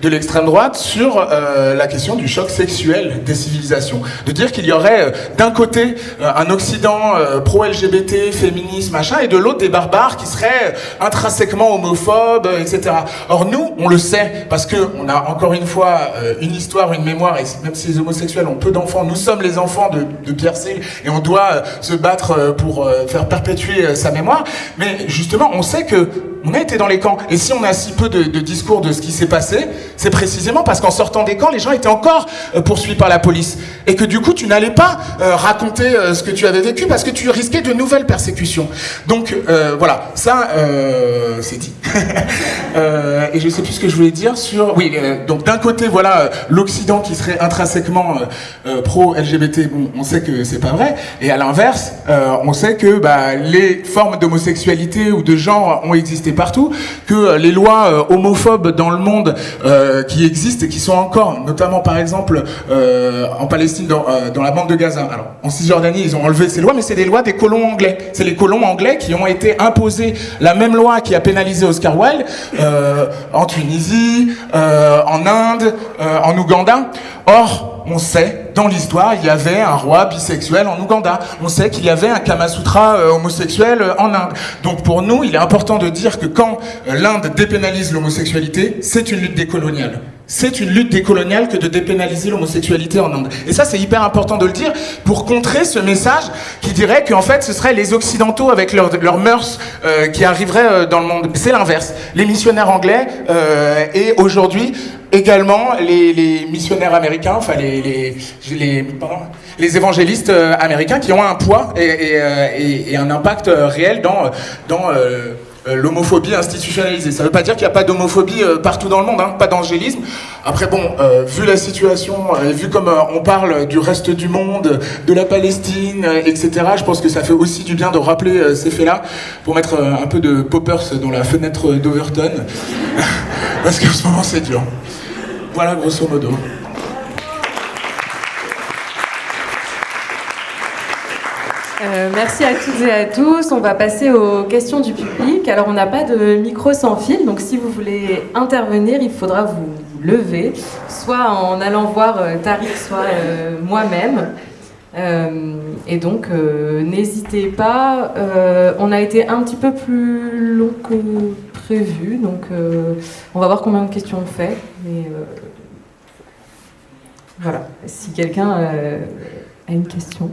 de l'extrême droite sur la question du choc sexuel des civilisations. De dire qu'il y aurait d'un côté un Occident pro-LGBT, féministe, machin, et de l'autre des barbares qui seraient intrinsèquement homophobes, etc. Or nous, on le sait, parce qu'on a encore une fois une histoire, une mémoire, et même si les homosexuels ont peu d'enfants, nous sommes les enfants de Pierre Cille, et on doit se battre pour faire perpétuer sa mémoire, mais justement on sait que on a été dans les camps, et si on a si peu de discours de ce qui s'est passé, c'est précisément parce qu'en sortant des camps, les gens étaient encore poursuivis par la police, et que du coup tu n'allais pas raconter ce que tu avais vécu, parce que tu risquais de nouvelles persécutions. Donc voilà, ça c'est dit. Et je sais plus ce que je voulais dire sur... Oui, donc d'un côté, voilà, l'Occident qui serait intrinsèquement pro-LGBT, bon, on sait que c'est pas vrai, et à l'inverse, on sait que les formes d'homosexualité ou de genre ont existé partout, que les lois homophobes dans le monde qui existent et qui sont encore, notamment par exemple en Palestine, dans la bande de Gaza. Alors, en Cisjordanie, ils ont enlevé ces lois, mais c'est des lois des colons anglais. C'est les colons anglais qui ont été imposés la même loi qui a pénalisé Oscar Wilde en Tunisie, en Inde, en Ouganda. Or, on sait, dans l'histoire, il y avait un roi bisexuel en Ouganda. On sait qu'il y avait un Kama Sutra homosexuel en Inde. Donc pour nous, il est important de dire que quand l'Inde dépénalise l'homosexualité, c'est une lutte décoloniale. C'est une lutte décoloniale que de dépénaliser l'homosexualité en Inde. Et ça, c'est hyper important de le dire pour contrer ce message qui dirait qu'en fait, ce seraient les Occidentaux avec leurs mœurs qui arriveraient dans le monde. C'est l'inverse. Les missionnaires anglais et aujourd'hui également les missionnaires américains, enfin les évangélistes américains qui ont un poids et un impact réel dans l'homophobie institutionnalisée. Ça ne veut pas dire qu'il n'y a pas d'homophobie partout dans le monde, hein, pas d'angélisme. Après bon, vu la situation, et vu comme on parle du reste du monde, de la Palestine, etc., je pense que ça fait aussi du bien de rappeler ces faits-là, pour mettre un peu de poppers dans la fenêtre d'Overton, parce qu'en ce moment c'est dur. Voilà grosso modo. Merci à toutes et à tous. On va passer aux questions du public. Alors, on n'a pas de micro sans fil, donc si vous voulez intervenir, il faudra vous lever, soit en allant voir Tariq, soit moi-même. Et donc, n'hésitez pas. On a été un petit peu plus long que prévu, donc on va voir combien de questions on fait. Mais voilà, si quelqu'un a une question.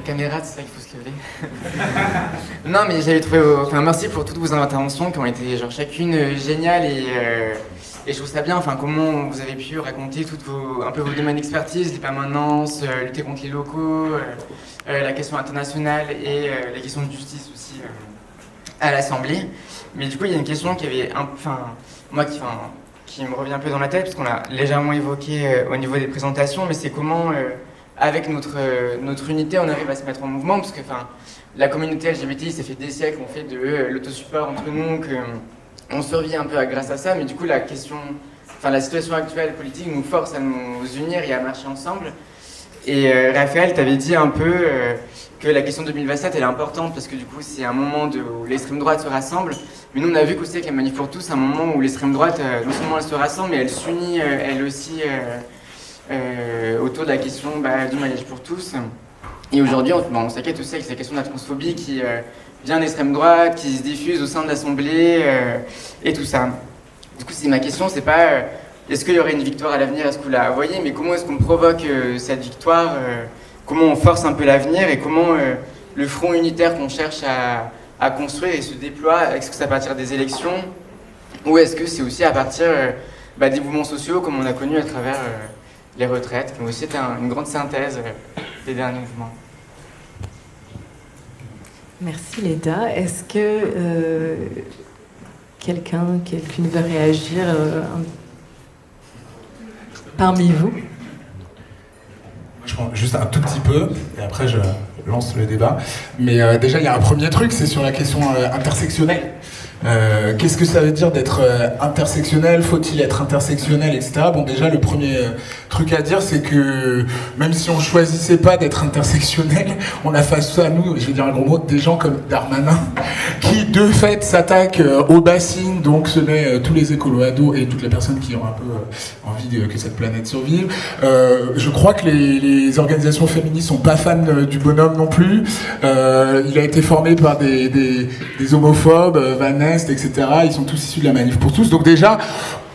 caméras, c'est ça qu'il faut se lever. Non, mais j'avais trouvé... Enfin, merci pour toutes vos interventions qui ont été genre chacune géniales et je trouve ça bien, enfin, comment vous avez pu raconter un peu vos domaines d'expertise, les permanences, lutter contre les locaux, la question internationale et la question de justice aussi à l'Assemblée. Mais du coup, il y a une question qui avait qui me revient un peu dans la tête, parce qu'on l'a légèrement évoqué au niveau des présentations, mais c'est comment, avec notre unité, on arrive à se mettre en mouvement, parce que la communauté LGBTI, ça fait des siècles, on fait de l'autosupport entre nous, qu'on survit un peu grâce à ça, mais du coup, la situation actuelle politique nous force à nous unir et à marcher ensemble. Et Raphaël, tu avais dit un peu que la question de 2027, elle est importante, parce que du coup, c'est un moment où l'extrême droite se rassemble. Mais nous, on a vu qu'aussi avec la Manif pour tous, un moment où l'extrême droite, non seulement elle se rassemble, mais elle s'unit elle aussi autour de la question du mariage pour tous. Et aujourd'hui, on s'inquiète aussi avec cette question de la transphobie qui vient d'extrême droite, qui se diffuse au sein de l'Assemblée et tout ça. Du coup, ma question, c'est pas est-ce qu'il y aurait une victoire à l'avenir, est-ce que vous la voyez, mais comment est-ce qu'on provoque cette victoire, comment on force un peu l'avenir et comment le front unitaire qu'on cherche à construire et se déploie, est-ce que c'est à partir des élections ou est-ce que c'est aussi à partir des mouvements sociaux comme on a connu à travers les retraites, qui ont aussi été une grande synthèse des derniers mouvements. Merci Leda. Est-ce que quelqu'une veut réagir parmi vous? Je prends juste un tout petit peu, et après je lance le débat. Mais déjà, il y a un premier truc, c'est sur la question intersectionnelle. Qu'est-ce que ça veut dire d'être intersectionnel? Faut-il être intersectionnel, etc. Bon, déjà, le premier truc à dire, c'est que même si on choisissait pas d'être intersectionnel, on a face à nous, je vais dire un gros mot, des gens comme Darmanin, qui de fait s'attaquent aux bassines, donc ce n'est tous les écolo-ados et toutes les personnes qui ont un peu envie que cette planète survive. Je crois que les organisations féministes sont pas fans du bonhomme non plus. Il a été formé par des homophobes, Van Est, etc. Ils sont tous issus de la Manif pour tous. Donc déjà,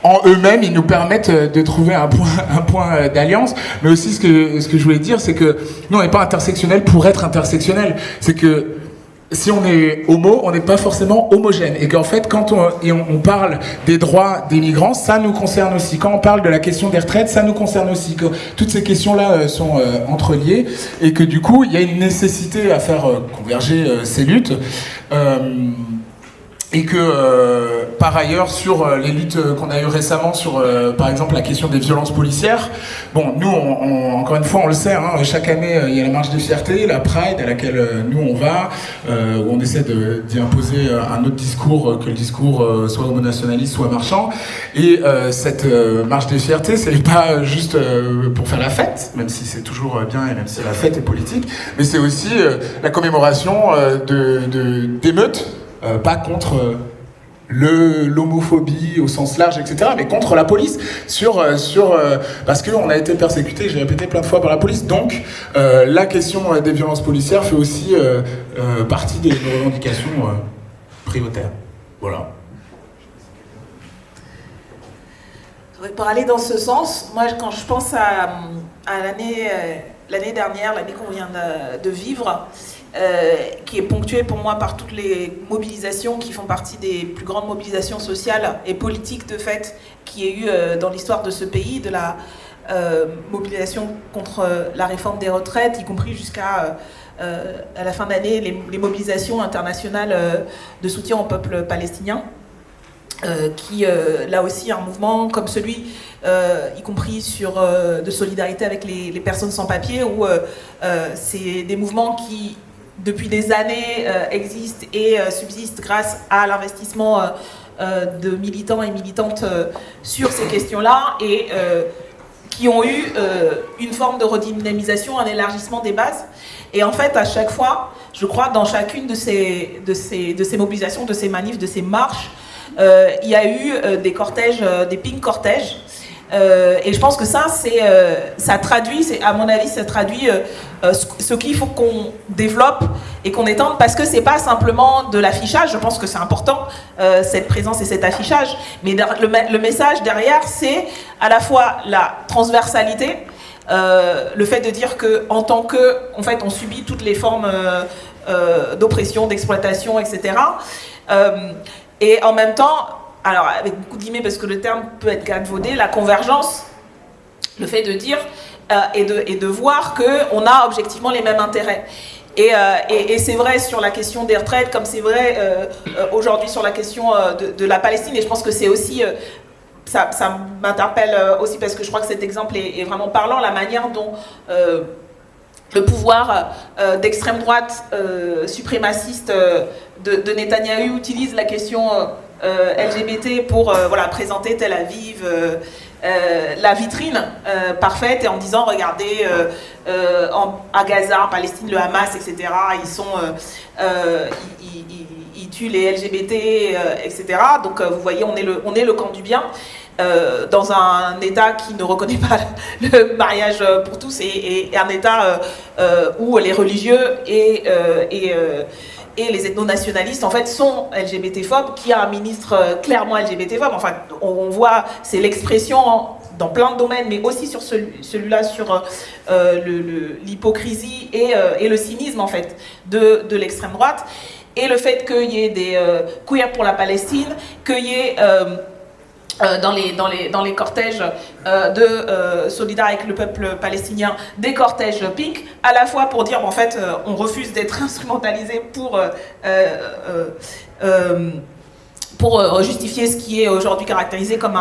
en eux-mêmes, ils nous permettent de trouver un point d'alliance. Mais aussi, ce que je voulais dire, c'est que nous, on n'est pas intersectionnel pour être intersectionnel. C'est que si on est homo, on n'est pas forcément homogène. Et qu'en fait, quand on parle des droits des migrants, ça nous concerne aussi. Quand on parle de la question des retraites, ça nous concerne aussi. Que toutes ces questions-là sont entreliées. Et que du coup, il y a une nécessité à faire converger ces luttes. Et que, par ailleurs, sur les luttes qu'on a eues récemment sur, par exemple, la question des violences policières, bon, nous, encore une fois, on le sait, hein, chaque année, il y a la marche des fiertés, la Pride, à laquelle nous, on va, où on essaie d'y imposer un autre discours, que le discours soit homonationaliste, soit marchand. Et cette marche des fiertés, c'est pas juste pour faire la fête, même si c'est toujours bien et même si la fête est politique, mais c'est aussi la commémoration d'émeutes, pas contre l'homophobie au sens large, etc., mais contre la police, parce qu'on a été persécuté, j'ai répété plein de fois, par la police. Donc, la question des violences policières fait aussi partie des revendications prioritaires. Voilà. Pour aller dans ce sens, moi, quand je pense à l'année dernière, l'année qu'on vient de vivre, qui est ponctuée pour moi par toutes les mobilisations qui font partie des plus grandes mobilisations sociales et politiques de fait qu'il y a eu dans l'histoire de ce pays, de la mobilisation contre la réforme des retraites, y compris jusqu'à à la fin d'année les mobilisations internationales de soutien au peuple palestinien. Qui, là aussi, un mouvement comme celui, y compris de solidarité avec les personnes sans papier, où c'est des mouvements qui, depuis des années, existent et subsistent grâce à l'investissement de militants et militantes sur ces questions-là, et qui ont eu une forme de redynamisation, un élargissement des bases. Et en fait, à chaque fois, je crois, dans chacune de ces mobilisations, de ces manifs, de ces marches, il y a eu des cortèges, des pink cortèges, et je pense que ça traduit, à mon avis, ça traduit ce qu'il faut qu'on développe et qu'on étende, parce que c'est pas simplement de l'affichage. Je pense que c'est important, cette présence et cet affichage, mais le message derrière, c'est à la fois la transversalité, le fait de dire que en tant que, en fait, on subit toutes les formes d'oppression, d'exploitation, etc. Et en même temps, alors avec beaucoup de guillemets parce que le terme peut être galvaudé, la convergence, le fait de dire et de voir qu'on a objectivement les mêmes intérêts. Et c'est vrai sur la question des retraites, comme c'est vrai aujourd'hui sur la question de la Palestine, et je pense que c'est aussi... ça m'interpelle aussi parce que je crois que cet exemple est vraiment parlant, la manière dont le pouvoir d'extrême droite suprémaciste de Netanyahou utilise la question LGBT pour présenter Tel Aviv la vitrine parfaite, et en disant regardez à Gaza, en Palestine, le Hamas, etc. Ils tuent les LGBT, etc. Donc vous voyez, on est le camp du bien. Dans un État qui ne reconnaît pas le mariage pour tous, et un État où les religieux et les ethno-nationalistes en fait sont LGBT-phobes, qui a un ministre clairement LGBT-phobe. Enfin, on voit, c'est l'expression dans plein de domaines, mais aussi sur celui-là, sur l'hypocrisie et le cynisme en fait de l'extrême droite. Et le fait qu'il y ait des queers pour la Palestine, qu'il y ait dans les cortèges de solidaires avec le peuple palestinien, des cortèges pink, à la fois pour dire en fait on refuse d'être instrumentalisé pour justifier ce qui est aujourd'hui caractérisé comme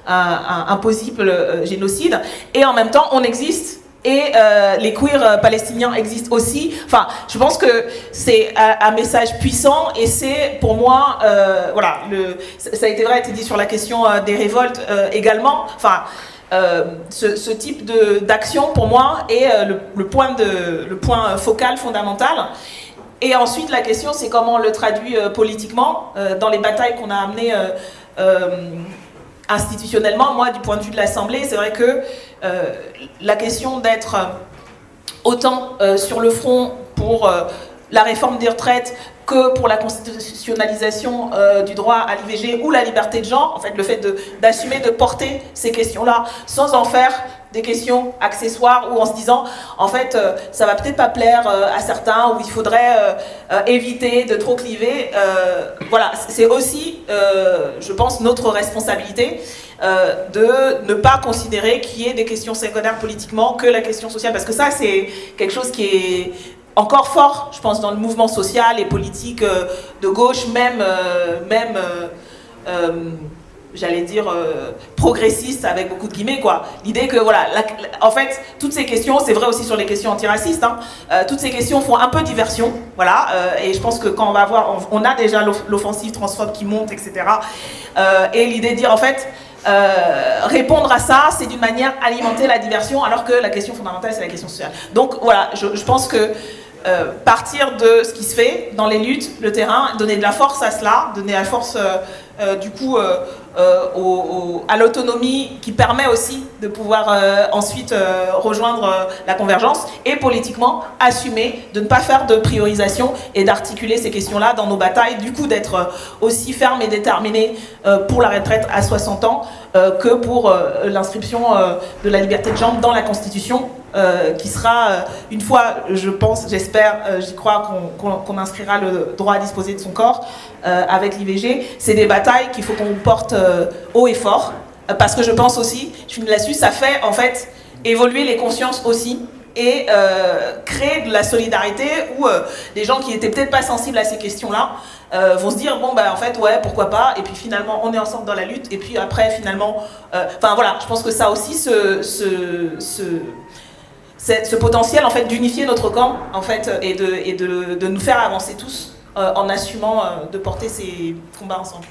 un possible génocide, et en même temps on existe. Et les queers palestiniens existent aussi. Enfin, je pense que c'est un message puissant, et c'est pour moi, ça a été dit sur la question des révoltes également. Enfin, ce type d'action pour moi est le point focal fondamental. Et ensuite, la question, c'est comment on le traduit politiquement dans les batailles qu'on a amenées institutionnellement. Moi, du point de vue de l'Assemblée, c'est vrai que la question d'être autant sur le front pour la réforme des retraites que pour la constitutionnalisation du droit à l'IVG ou la liberté de genre, en fait, le fait d'assumer de porter ces questions-là sans en faire des questions accessoires, ou en se disant en fait ça va peut-être pas plaire à certains, ou il faudrait éviter de trop cliver. Voilà, c'est aussi je pense notre responsabilité de ne pas considérer qu'il y ait des questions secondaires politiquement que la question sociale, parce que ça c'est quelque chose qui est encore fort, je pense, dans le mouvement social et politique de gauche, même j'allais dire progressiste avec beaucoup de guillemets, quoi. L'idée que voilà, en fait, toutes ces questions, c'est vrai aussi sur les questions antiracistes, hein, toutes ces questions font un peu diversion, voilà, et je pense que quand on va voir, on a déjà l'offensive transphobe qui monte, etc. Et l'idée de dire en fait, répondre à ça, c'est d'une manière alimenter la diversion, alors que la question fondamentale, c'est la question sociale. Donc voilà, je pense que partir de ce qui se fait dans les luttes, le terrain, donner de la force à cela, donner la force du coup à l'autonomie qui permet aussi de pouvoir ensuite rejoindre la convergence, et politiquement assumer de ne pas faire de priorisation et d'articuler ces questions-là dans nos batailles, du coup d'être aussi ferme et déterminé pour la retraite à 60 ans que pour l'inscription de la liberté de genre dans la Constitution, qui sera, une fois, je pense, j'espère, j'y crois, qu'on inscrira le droit à disposer de son corps avec l'IVG. C'est des batailles qu'il faut qu'on porte haut et fort, parce que je pense aussi, je finis là-dessus, ça fait en fait évoluer les consciences aussi, et créer de la solidarité où des gens qui étaient peut-être pas sensibles à ces questions-là vont se dire bon bah en fait ouais, pourquoi pas, et puis finalement on est ensemble dans la lutte, et puis après finalement enfin voilà, je pense que ça aussi ce potentiel en fait d'unifier notre camp en fait, et de nous faire avancer tous en assumant de porter ces combats ensemble.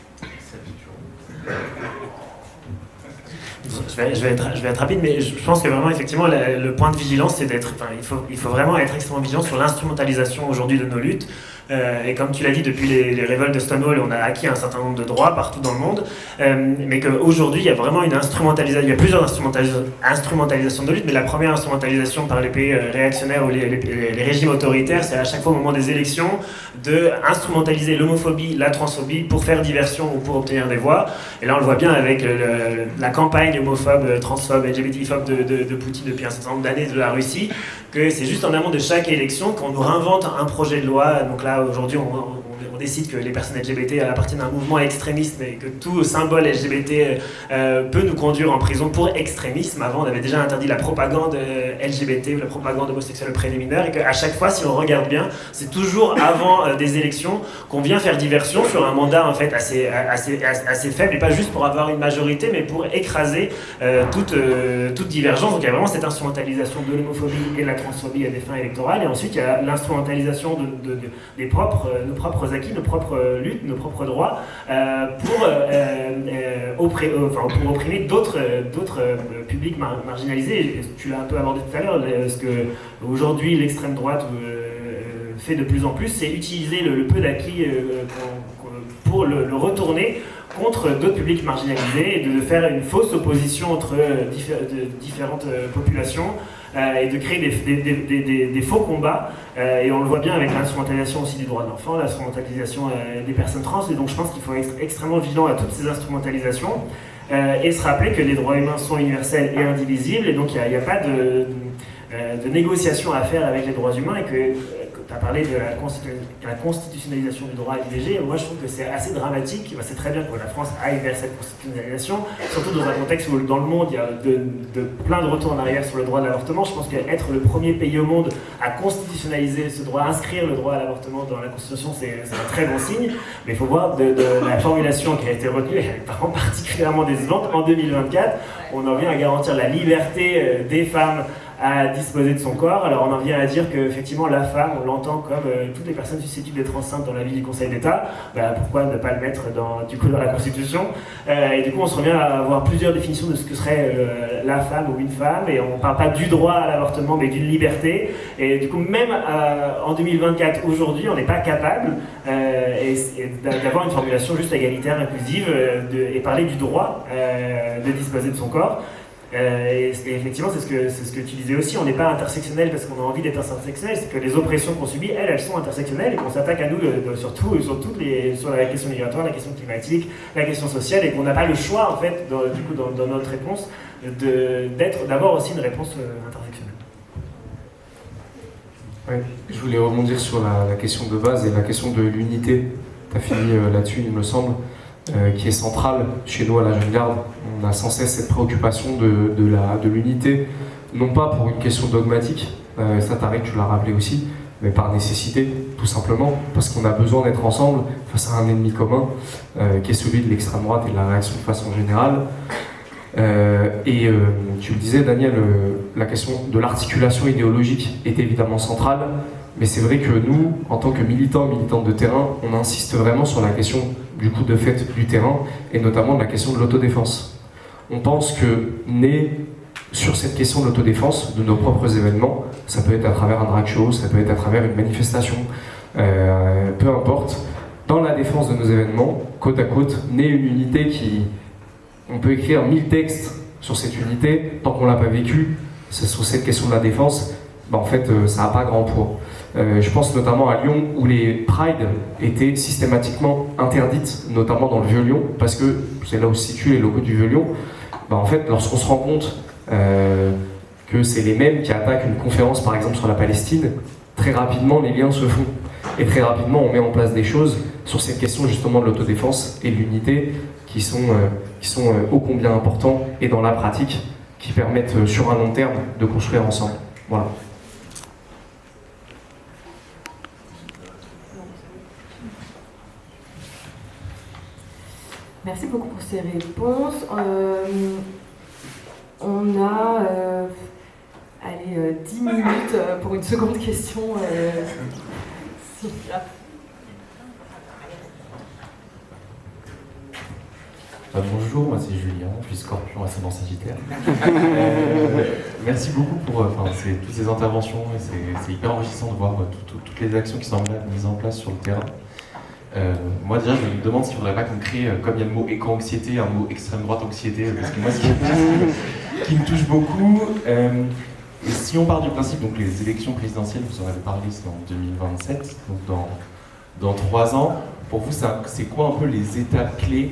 Je vais être rapide, mais je pense que vraiment, effectivement, le point de vigilance, c'est d'être. Enfin, il faut vraiment être extrêmement vigilant sur l'instrumentalisation aujourd'hui de nos luttes Et comme tu l'as dit, depuis les révoltes de Stonewall, on a acquis un certain nombre de droits partout dans le monde, mais qu'aujourd'hui, il y a vraiment une instrumentalisation, il y a plusieurs instrumentalisations de lutte, mais la première instrumentalisation par les pays réactionnaires ou les régimes autoritaires, c'est à chaque fois au moment des élections de instrumentaliser l'homophobie, la transphobie pour faire diversion ou pour obtenir des voix. Et là, on le voit bien avec la campagne homophobe, transphobe, LGBTphobe de Poutine depuis un certain nombre d'années de la Russie, que c'est juste en amont de chaque élection qu'on nous réinvente un projet de loi. Donc là, aujourd'hui, on décide que les personnes LGBT appartiennent à un mouvement extrémiste et que tout symbole LGBT peut nous conduire en prison pour extrémisme. Avant, on avait déjà interdit la propagande LGBT ou la propagande homosexuelle préliminaire, et qu'à chaque fois, si on regarde bien, c'est toujours avant des élections qu'on vient faire diversion sur un mandat en fait assez faible, et pas juste pour avoir une majorité, mais pour écraser toute divergence. Donc il y a vraiment cette instrumentalisation de l'homophobie et de la transphobie à des fins électorales, et ensuite il y a l'instrumentalisation des nos propres acquis, nos propres luttes, nos propres droits pour opprimer d'autres publics marginalisés. Et tu l'as un peu abordé tout à l'heure, ce que aujourd'hui l'extrême droite fait de plus en plus, c'est utiliser le peu d'acquis pour le retourner contre d'autres publics marginalisés, et de faire une fausse opposition entre différentes populations, et de créer des faux combats. Et on le voit bien avec l'instrumentalisation aussi du droit de l'enfant, l'instrumentalisation des personnes trans. Et donc je pense qu'il faut être extrêmement vigilant à toutes ces instrumentalisations, et se rappeler que les droits humains sont universels et indivisibles, et donc il n'y a pas de négociation à faire avec les droits humains, et que tu as parlé de la constitutionnalisation du droit à l'IVG. Moi, je trouve que c'est assez dramatique. C'est très bien que la France aille vers cette constitutionnalisation, surtout dans un contexte où, dans le monde, il y a plein de retours en arrière sur le droit de l'avortement. Je pense qu'être le premier pays au monde à constitutionnaliser ce droit, à inscrire le droit à l'avortement dans la Constitution, c'est un très bon signe. Mais il faut voir de la formulation qui a été retenue, elle est vraiment particulièrement décevante. En 2024, on en vient à garantir la liberté des femmes à disposer de son corps. Alors on en vient à dire qu'effectivement la femme, on l'entend comme toutes les personnes susceptibles d'être enceintes dans la vie du Conseil d'État. Pourquoi ne pas le mettre dans la Constitution, et du coup on se revient à avoir plusieurs définitions de ce que serait la femme ou une femme, et on ne parle pas du droit à l'avortement mais d'une liberté. Et du coup même en 2024, aujourd'hui, on n'est pas capable d'avoir une formulation juste égalitaire, inclusive, et parler du droit de disposer de son corps. Et effectivement, c'est ce que tu disais aussi, on n'est pas intersectionnel parce qu'on a envie d'être intersectionnel, c'est que les oppressions qu'on subit, elles sont intersectionnelles, et qu'on s'attaque à nous sur la question migratoire, la question climatique, la question sociale, et qu'on n'a pas le choix, en fait, dans notre réponse, d'avoir aussi une réponse intersectionnelle. Ouais, je voulais rebondir sur la question de base et la question de l'unité. Tu as fini là-dessus, il me semble. Qui est centrale chez nous à la Jeune Garde. On a sans cesse cette préoccupation de l'unité, non pas pour une question dogmatique, ça Tariq, tu l'as rappelé aussi, mais par nécessité, tout simplement, parce qu'on a besoin d'être ensemble face à un ennemi commun, qui est celui de l'extrême droite et de la réaction de façon générale. Tu le disais, Daniel, la question de l'articulation idéologique est évidemment centrale, mais c'est vrai que nous, en tant que militantes de terrain, on insiste vraiment sur la question du coup de fait du terrain, et notamment de la question de l'autodéfense. On pense que sur cette question de l'autodéfense, de nos propres événements, ça peut être à travers un drag show, ça peut être à travers une manifestation, peu importe, dans la défense de nos événements, côte à côte, naît une unité on peut écrire 1000 textes sur cette unité, tant qu'on ne l'a pas vécue, sur cette question de la défense, en fait, ça n'a pas grand poids. Je pense notamment à Lyon, où les prides étaient systématiquement interdites, notamment dans le Vieux-Lyon, parce que c'est là où se situent les locaux du Vieux-Lyon. En fait, lorsqu'on se rend compte que c'est les mêmes qui attaquent une conférence, par exemple, sur la Palestine, très rapidement, les liens se font. Et très rapidement, on met en place des choses sur cette question, justement, de l'autodéfense et de l'unité, qui sont ô combien importants, et dans la pratique, qui permettent, sur un long terme, de construire ensemble. Voilà. Merci beaucoup pour ces réponses. On a 10 minutes pour une seconde question. Bonjour, moi c'est Julien, je suis Scorpion ascendant Sagittaire. Merci beaucoup pour toutes ces interventions et c'est hyper enrichissant de voir toutes les actions qui sont mises en place sur le terrain. Moi déjà je me demande s'il ne faudrait pas qu'on crée, comme il y a le mot éco-anxiété, un mot extrême droite anxiété, parce que moi c'est quelque chose qui me touche beaucoup. Et si on part du principe, donc les élections présidentielles, vous en avez parlé, c'est en 2027, donc dans 3 ans, pour vous c'est quoi un peu les étapes clés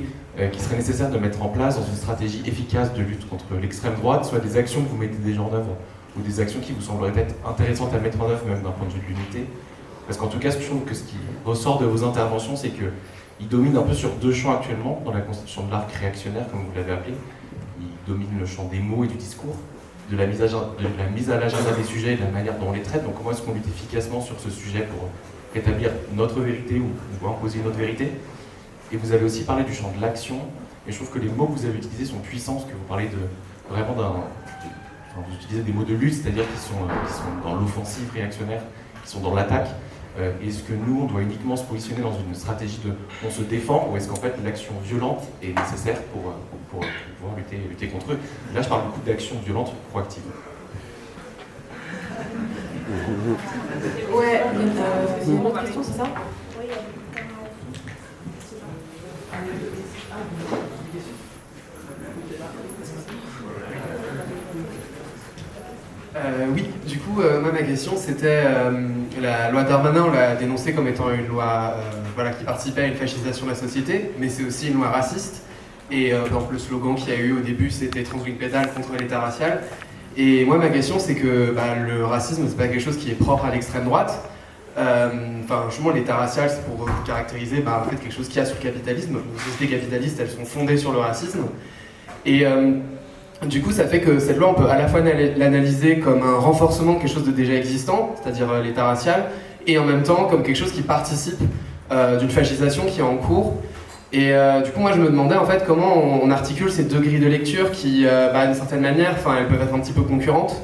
qui serait nécessaire de mettre en place dans une stratégie efficace de lutte contre l'extrême droite, soit des actions que vous mettez déjà en œuvre, ou des actions qui vous sembleraient être intéressantes à mettre en œuvre, même d'un point de vue de l'unité. Parce qu'en tout cas, je trouve que ce qui ressort de vos interventions, c'est qu'ils dominent un peu sur 2 champs actuellement, dans la constitution de l'arc réactionnaire, comme vous l'avez appelé. Ils dominent le champ des mots et du discours, de la mise à l'agenda des sujets et de la manière dont on les traite. Donc comment est-ce qu'on lutte efficacement sur ce sujet pour rétablir notre vérité ou imposer une autre vérité? Et vous avez aussi parlé du champ de l'action, et je trouve que les mots que vous avez utilisés sont puissants, parce que vous parlez vous utilisez des mots de lutte, c'est-à-dire qui sont dans l'offensive réactionnaire, qui sont dans l'attaque. Est-ce que nous, on doit uniquement se positionner dans une stratégie de on se défend, ou est-ce qu'en fait l'action violente est nécessaire pour pouvoir lutter contre eux? Là, je parle beaucoup d'action violente proactive. Ouais, il y a une autre question, c'est ça? Oui, du coup, moi ma question c'était la loi Darmanin, on l'a dénoncée comme étant une loi qui participait à une fascisation de la société, mais c'est aussi une loi raciste. Et donc le slogan qu'il y a eu au début c'était Transwing-Pédale contre l'État racial. Et moi ma question c'est que le racisme c'est pas quelque chose qui est propre à l'extrême droite. Justement l'État racial c'est pour caractériser en fait, quelque chose qu'il y a sur le capitalisme. Les sociétés capitalistes elles sont fondées sur le racisme. Et du coup, ça fait que cette loi, on peut à la fois l'analyser comme un renforcement de quelque chose de déjà existant, c'est-à-dire l'État racial, et en même temps comme quelque chose qui participe d'une fascisation qui est en cours. Et du coup, moi, je me demandais en fait comment on articule ces 2 grilles de lecture qui, d'une certaine manière, elles peuvent être un petit peu concurrentes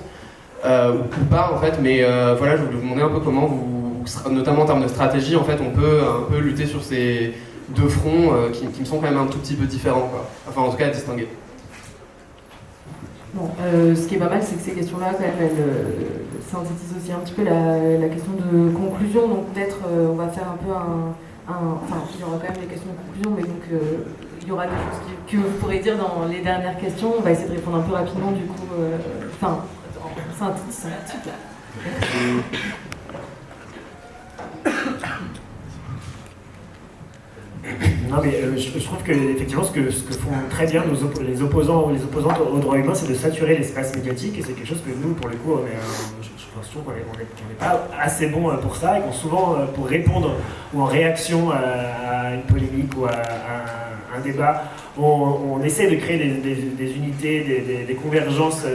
ou pas en fait. Mais voilà, je voulais vous demander un peu comment vous, notamment en termes de stratégie, en fait, on peut un peu lutter sur ces 2 fronts qui me semblent quand même un tout petit peu différents, quoi. Enfin, en tout cas, à distinguer. Bon, ce qui est pas mal, c'est que ces questions-là, quand même, elles synthétisent aussi un petit peu la question de conclusion. Donc peut-être, on va faire un peu il y aura quand même des questions de conclusion, mais donc il y aura des choses que vous pourrez dire dans les dernières questions. On va essayer de répondre un peu rapidement, du coup, en synthétisant. Non mais je trouve que effectivement ce que font très bien les opposants ou les opposantes aux droits humains, c'est de saturer l'espace médiatique, et c'est quelque chose que nous, pour le coup, je trouve qu'on n'est pas assez bon pour ça, et qu'on souvent, pour répondre ou en réaction à une polémique ou à un débat, on essaie de créer des unités, des convergences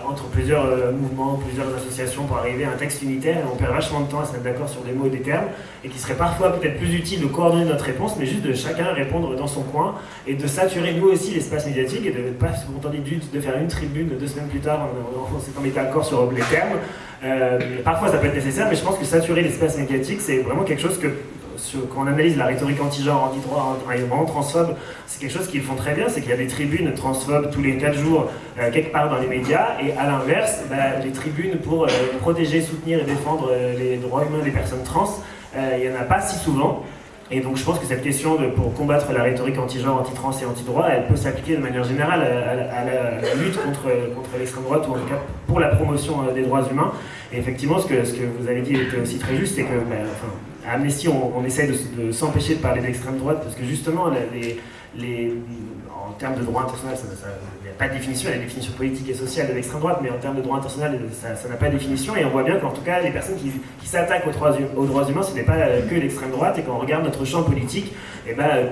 entre plusieurs mouvements, plusieurs associations pour arriver à un texte unitaire, et on perd vachement de temps à se mettre d'accord sur des mots et des termes, et qui serait parfois peut-être plus utile de coordonner notre réponse, mais juste de chacun répondre dans son coin, et de saturer nous aussi l'espace médiatique, et de ne pas se contenter de faire une tribune 2 semaines plus tard, on s'est mis d'accord sur les termes. Parfois ça peut être nécessaire, mais je pense que saturer l'espace médiatique, c'est vraiment quelque chose que quand on analyse la rhétorique anti-genre, anti-droit, vraiment transphobe, c'est quelque chose qu'ils font très bien, c'est qu'il y a des tribunes transphobes tous les 4 jours quelque part dans les médias, et à l'inverse, les tribunes pour protéger, soutenir et défendre les droits humains des personnes trans, il n'y en a pas si souvent. Et donc je pense que cette question pour combattre la rhétorique anti-genre, anti-trans et anti-droit, elle peut s'appliquer de manière générale à la lutte contre l'extrême droite, ou en tout cas pour la promotion des droits humains. Et effectivement, ce que vous avez dit était aussi très juste, c'est que à Amnesty, on essaie de s'empêcher de parler d'extrême droite, parce que justement, en termes de droit international, il n'y a pas de définition, il y a une définition politique et sociale de l'extrême droite, mais en termes de droit international, ça n'a pas de définition, et on voit bien qu'en tout cas, les personnes qui s'attaquent aux droits humains, ce n'est pas que l'extrême droite, et quand on regarde notre champ politique,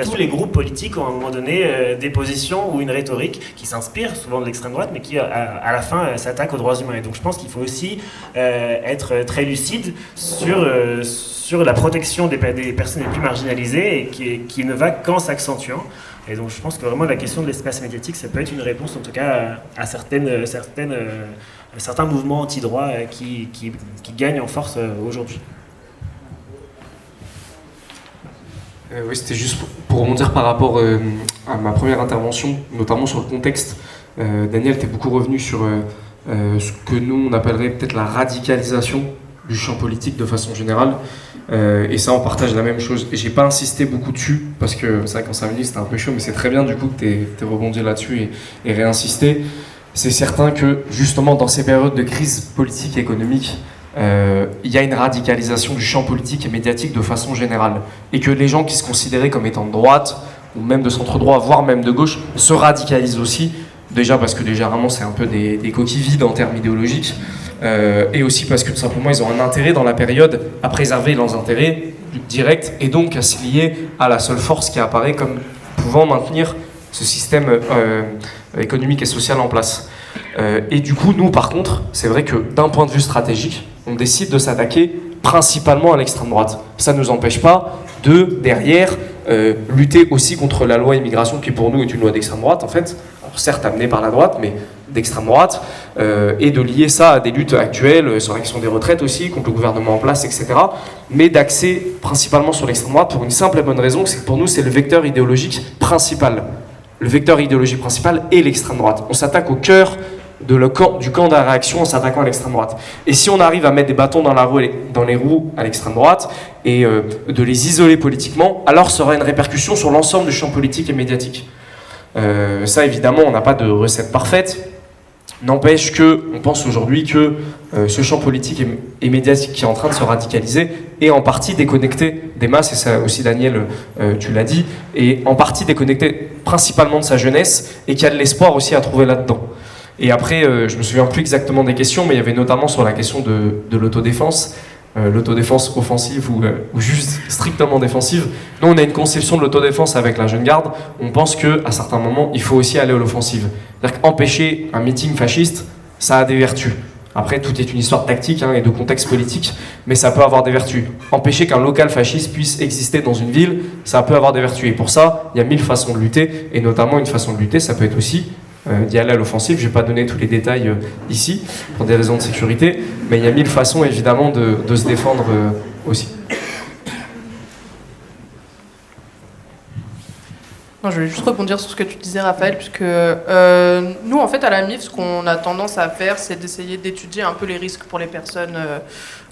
tous les groupes politiques ont à un moment donné des positions ou une rhétorique qui s'inspire souvent de l'extrême droite, mais qui à la fin s'attaquent aux droits humains. Et donc je pense qu'il faut aussi être très lucide sur la protection des personnes les plus marginalisées, et qui ne va qu'en s'accentuant. Et donc je pense que vraiment la question de l'espace médiatique, ça peut être une réponse en tout cas à certains mouvements anti-droit qui gagnent en force aujourd'hui. Oui, c'était juste pour rebondir par rapport à ma première intervention, notamment sur le contexte. Daniel, tu es beaucoup revenu sur ce que nous, on appellerait peut-être la radicalisation du champ politique de façon générale. Et ça, on partage la même chose. Et j'ai pas insisté beaucoup dessus, parce que c'est vrai qu'en 5 minutes, c'était un peu chaud, mais c'est très bien du coup que tu rebondi là-dessus et réinsisté. C'est certain que, justement, dans ces périodes de crise politique et économique, il y a une radicalisation du champ politique et médiatique de façon générale. Et que les gens qui se considéraient comme étant de droite, ou même de centre-droit, voire même de gauche, se radicalisent aussi. Déjà parce que généralement, c'est un peu des coquilles vides en termes idéologiques. Et aussi parce que tout simplement, ils ont un intérêt dans la période à préserver leurs intérêts directs et donc à se lier à la seule force qui apparaît comme pouvant maintenir ce système économique et social en place. Et du coup, nous, par contre, c'est vrai que d'un point de vue stratégique, on décide de s'attaquer principalement à l'extrême droite. Ça ne nous empêche pas de, derrière, lutter aussi contre la loi immigration qui pour nous est une loi d'extrême droite, en fait. Alors, certes amenée par la droite, mais d'extrême droite, et de lier ça à des luttes actuelles sur la question des retraites aussi, contre le gouvernement en place, etc. Mais d'axer principalement sur l'extrême droite pour une simple et bonne raison, c'est que pour nous, c'est le vecteur idéologique principal. Le vecteur idéologique principal est l'extrême droite. On s'attaque au cœur du camp de la réaction en s'attaquant à l'extrême droite. Et si on arrive à mettre des bâtons dans les roues à l'extrême droite et de les isoler politiquement, alors ça aura une répercussion sur l'ensemble du champ politique et médiatique. Ça, évidemment, on n'a pas de recette parfaite. N'empêche qu'on pense aujourd'hui que ce champ politique et médiatique qui est en train de se radicaliser est en partie déconnecté des masses, et ça aussi Daniel, tu l'as dit, et en partie déconnecté principalement de sa jeunesse, et qu'il y a de l'espoir aussi à trouver là-dedans. Et après, je me souviens plus exactement des questions, mais il y avait notamment sur la question de l'autodéfense, l'autodéfense offensive ou juste strictement défensive. Nous, on a une conception de l'autodéfense avec la jeune garde. On pense qu'à certains moments, il faut aussi aller à l'offensive. C'est-à-dire qu'empêcher un meeting fasciste, ça a des vertus. Après, tout est une histoire tactique et de contexte politique, mais ça peut avoir des vertus. Empêcher qu'un local fasciste puisse exister dans une ville, ça peut avoir des vertus. Et pour ça, il y a 1000 façons de lutter, et notamment une façon de lutter, ça peut être aussi d'y aller à l'offensive. Je ne vais pas donner tous les détails ici, pour des raisons de sécurité, mais il y a 1000 façons, évidemment, de se défendre aussi. Non, je vais juste rebondir sur ce que tu disais, Raphaël, puisque nous, en fait, à la MIF, ce qu'on a tendance à faire, c'est d'essayer d'étudier un peu les risques pour les personnes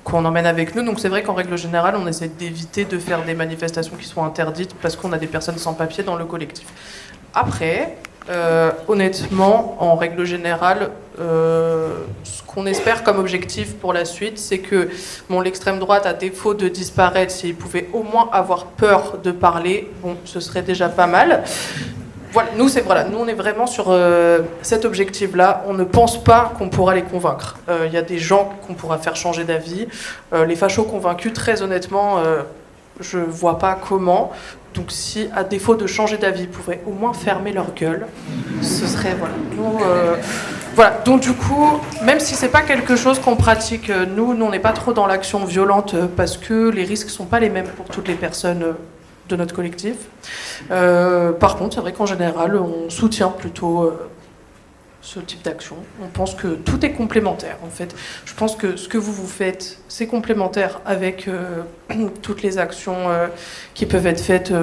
qu'on emmène avec nous. Donc c'est vrai qu'en règle générale, on essaie d'éviter de faire des manifestations qui sont interdites parce qu'on a des personnes sans papier dans le collectif. Après, honnêtement, en règle générale, ce qu'on espère comme objectif pour la suite, c'est que l'extrême droite, à défaut de disparaître, s'ils pouvaient au moins avoir peur de parler, ce serait déjà pas mal. Voilà, nous, on est vraiment sur cet objectif-là. On ne pense pas qu'on pourra les convaincre. Il y a des gens qu'on pourra faire changer d'avis. Les fachos convaincus, très honnêtement, je vois pas comment. Donc si, à défaut de changer d'avis, ils pouvaient au moins fermer leur gueule, ce serait, voilà. Donc du coup, même si c'est pas quelque chose qu'on pratique, nous on n'est pas trop dans l'action violente parce que les risques sont pas les mêmes pour toutes les personnes de notre collectif. Par contre, c'est vrai qu'en général, on soutient plutôt ce type d'action. On pense que tout est complémentaire, en fait. Je pense que ce que vous faites, c'est complémentaire avec toutes les actions qui peuvent être faites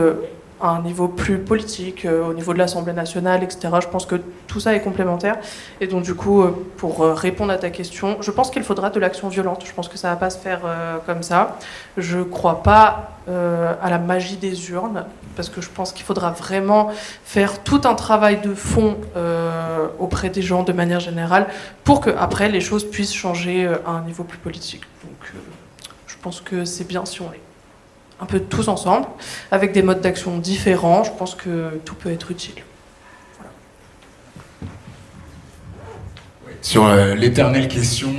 à un niveau plus politique, au niveau de l'Assemblée nationale, etc. Je pense que tout ça est complémentaire. Et donc, du coup, pour répondre à ta question, je pense qu'il faudra de l'action violente. Je pense que ça ne va pas se faire comme ça. Je ne crois pas à la magie des urnes, parce que je pense qu'il faudra vraiment faire tout un travail de fond auprès des gens de manière générale pour que après les choses puissent changer à un niveau plus politique. Donc, je pense que c'est bien si on est un peu tous ensemble, avec des modes d'action différents. Je pense que tout peut être utile. Voilà. Sur l'éternelle question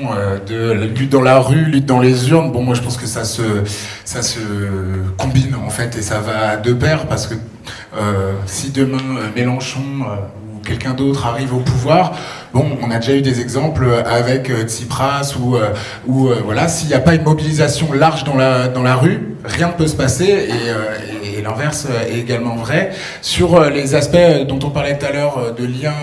de la lutte dans la rue, lutte dans les urnes, moi je pense que ça se combine en fait et ça va de pair parce que si demain Mélenchon ou quelqu'un d'autre arrive au pouvoir, on a déjà eu des exemples avec Tsipras ou voilà, s'il n'y a pas une mobilisation large dans la rue, rien ne peut se passer et et l'inverse est également vrai. Sur les aspects dont on parlait tout à l'heure, de liens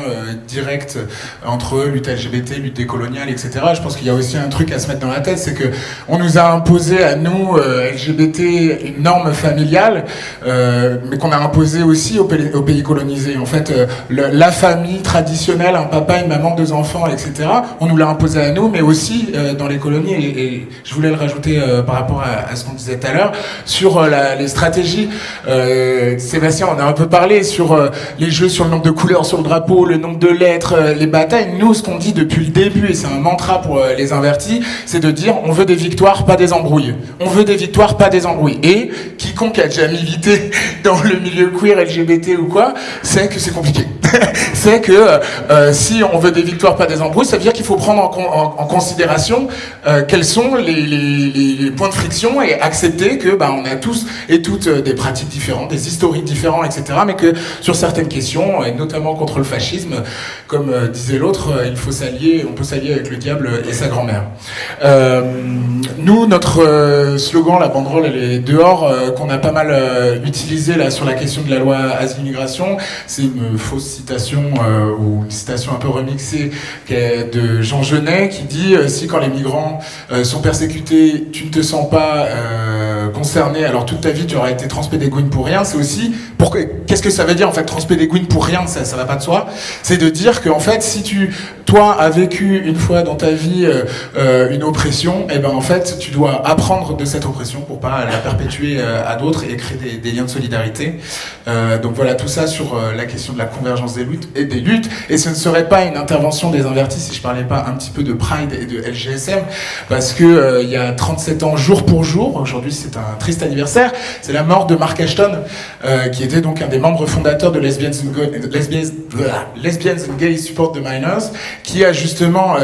directs entre lutte LGBT, lutte décoloniale, etc., je pense qu'il y a aussi un truc à se mettre dans la tête, c'est que on nous a imposé à nous, LGBT, une norme familiale, mais qu'on a imposé aussi aux pays colonisés. En fait, la famille traditionnelle, un papa, une maman, 2 enfants, etc., on nous l'a imposé à nous, mais aussi dans les colonies, et je voulais le rajouter par rapport à ce qu'on disait tout à l'heure, sur les stratégies. Sébastien, on a un peu parlé sur les jeux, sur le nombre de couleurs sur le drapeau, le nombre de lettres, les batailles. Nous, ce qu'on dit depuis le début, et c'est un mantra pour les invertis, c'est de dire on veut des victoires, pas des embrouilles. On veut des victoires, pas des embrouilles. Et quiconque a déjà milité dans le milieu queer, LGBT ou quoi, sait que c'est compliqué. C'est que si on veut des victoires, pas des embrouilles, ça veut dire qu'il faut prendre en considération quels sont les points de friction et accepter que on a tous et toutes des pratiques différentes, des historiques différents, etc. Mais que sur certaines questions, et notamment contre le fascisme, comme disait l'autre, on peut s'allier avec le diable et sa grand-mère. Nous, notre slogan, la banderole, elle est dehors, qu'on a pas mal utilisé là sur la question de la loi Asile-Immigration. C'est une fausse citation ou une citation un peu remixée de Jean Genet qui dit si quand les migrants sont persécutés, tu ne te sens pas concerné, alors toute ta vie tu auras été transpédéguine pour rien. C'est aussi qu'est-ce que ça veut dire en fait transpédéguine pour rien, ça va pas de soi. C'est de dire que en fait si toi as vécu une fois dans ta vie une oppression, et en fait tu dois apprendre de cette oppression pour pas la perpétuer à d'autres et créer des liens de solidarité. Donc voilà, tout ça sur la question de la convergence des luttes. Et ce ne serait pas une intervention des invertis si je parlais pas un petit peu de Pride et de LGSM, parce que il y a 37 ans jour pour jour, aujourd'hui c'est un triste anniversaire, c'est la mort de Mark Ashton, qui était donc un des membres fondateurs de Lesbians and Gay Support the Minors, qui a justement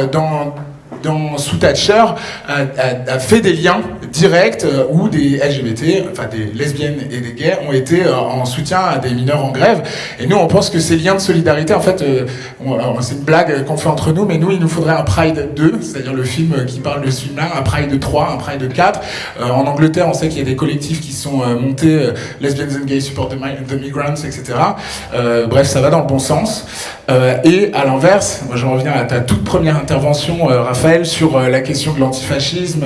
sous Thatcher a fait des liens directs où des LGBT, enfin des lesbiennes et des gays ont été en soutien à des mineurs en grève. Et nous on pense que ces liens de solidarité, en fait, c'est une blague qu'on fait entre nous, mais nous il nous faudrait un Pride 2, c'est-à-dire le film qui parle de ce film-là, un Pride 3, un Pride 4. En Angleterre on sait qu'il y a des collectifs qui sont montés, Lesbians and Gay Support the Migrants, etc. Bref, ça va dans le bon sens. Et à l'inverse, moi je reviens à ta toute première intervention, Raphaël, sur la question de l'antifascisme,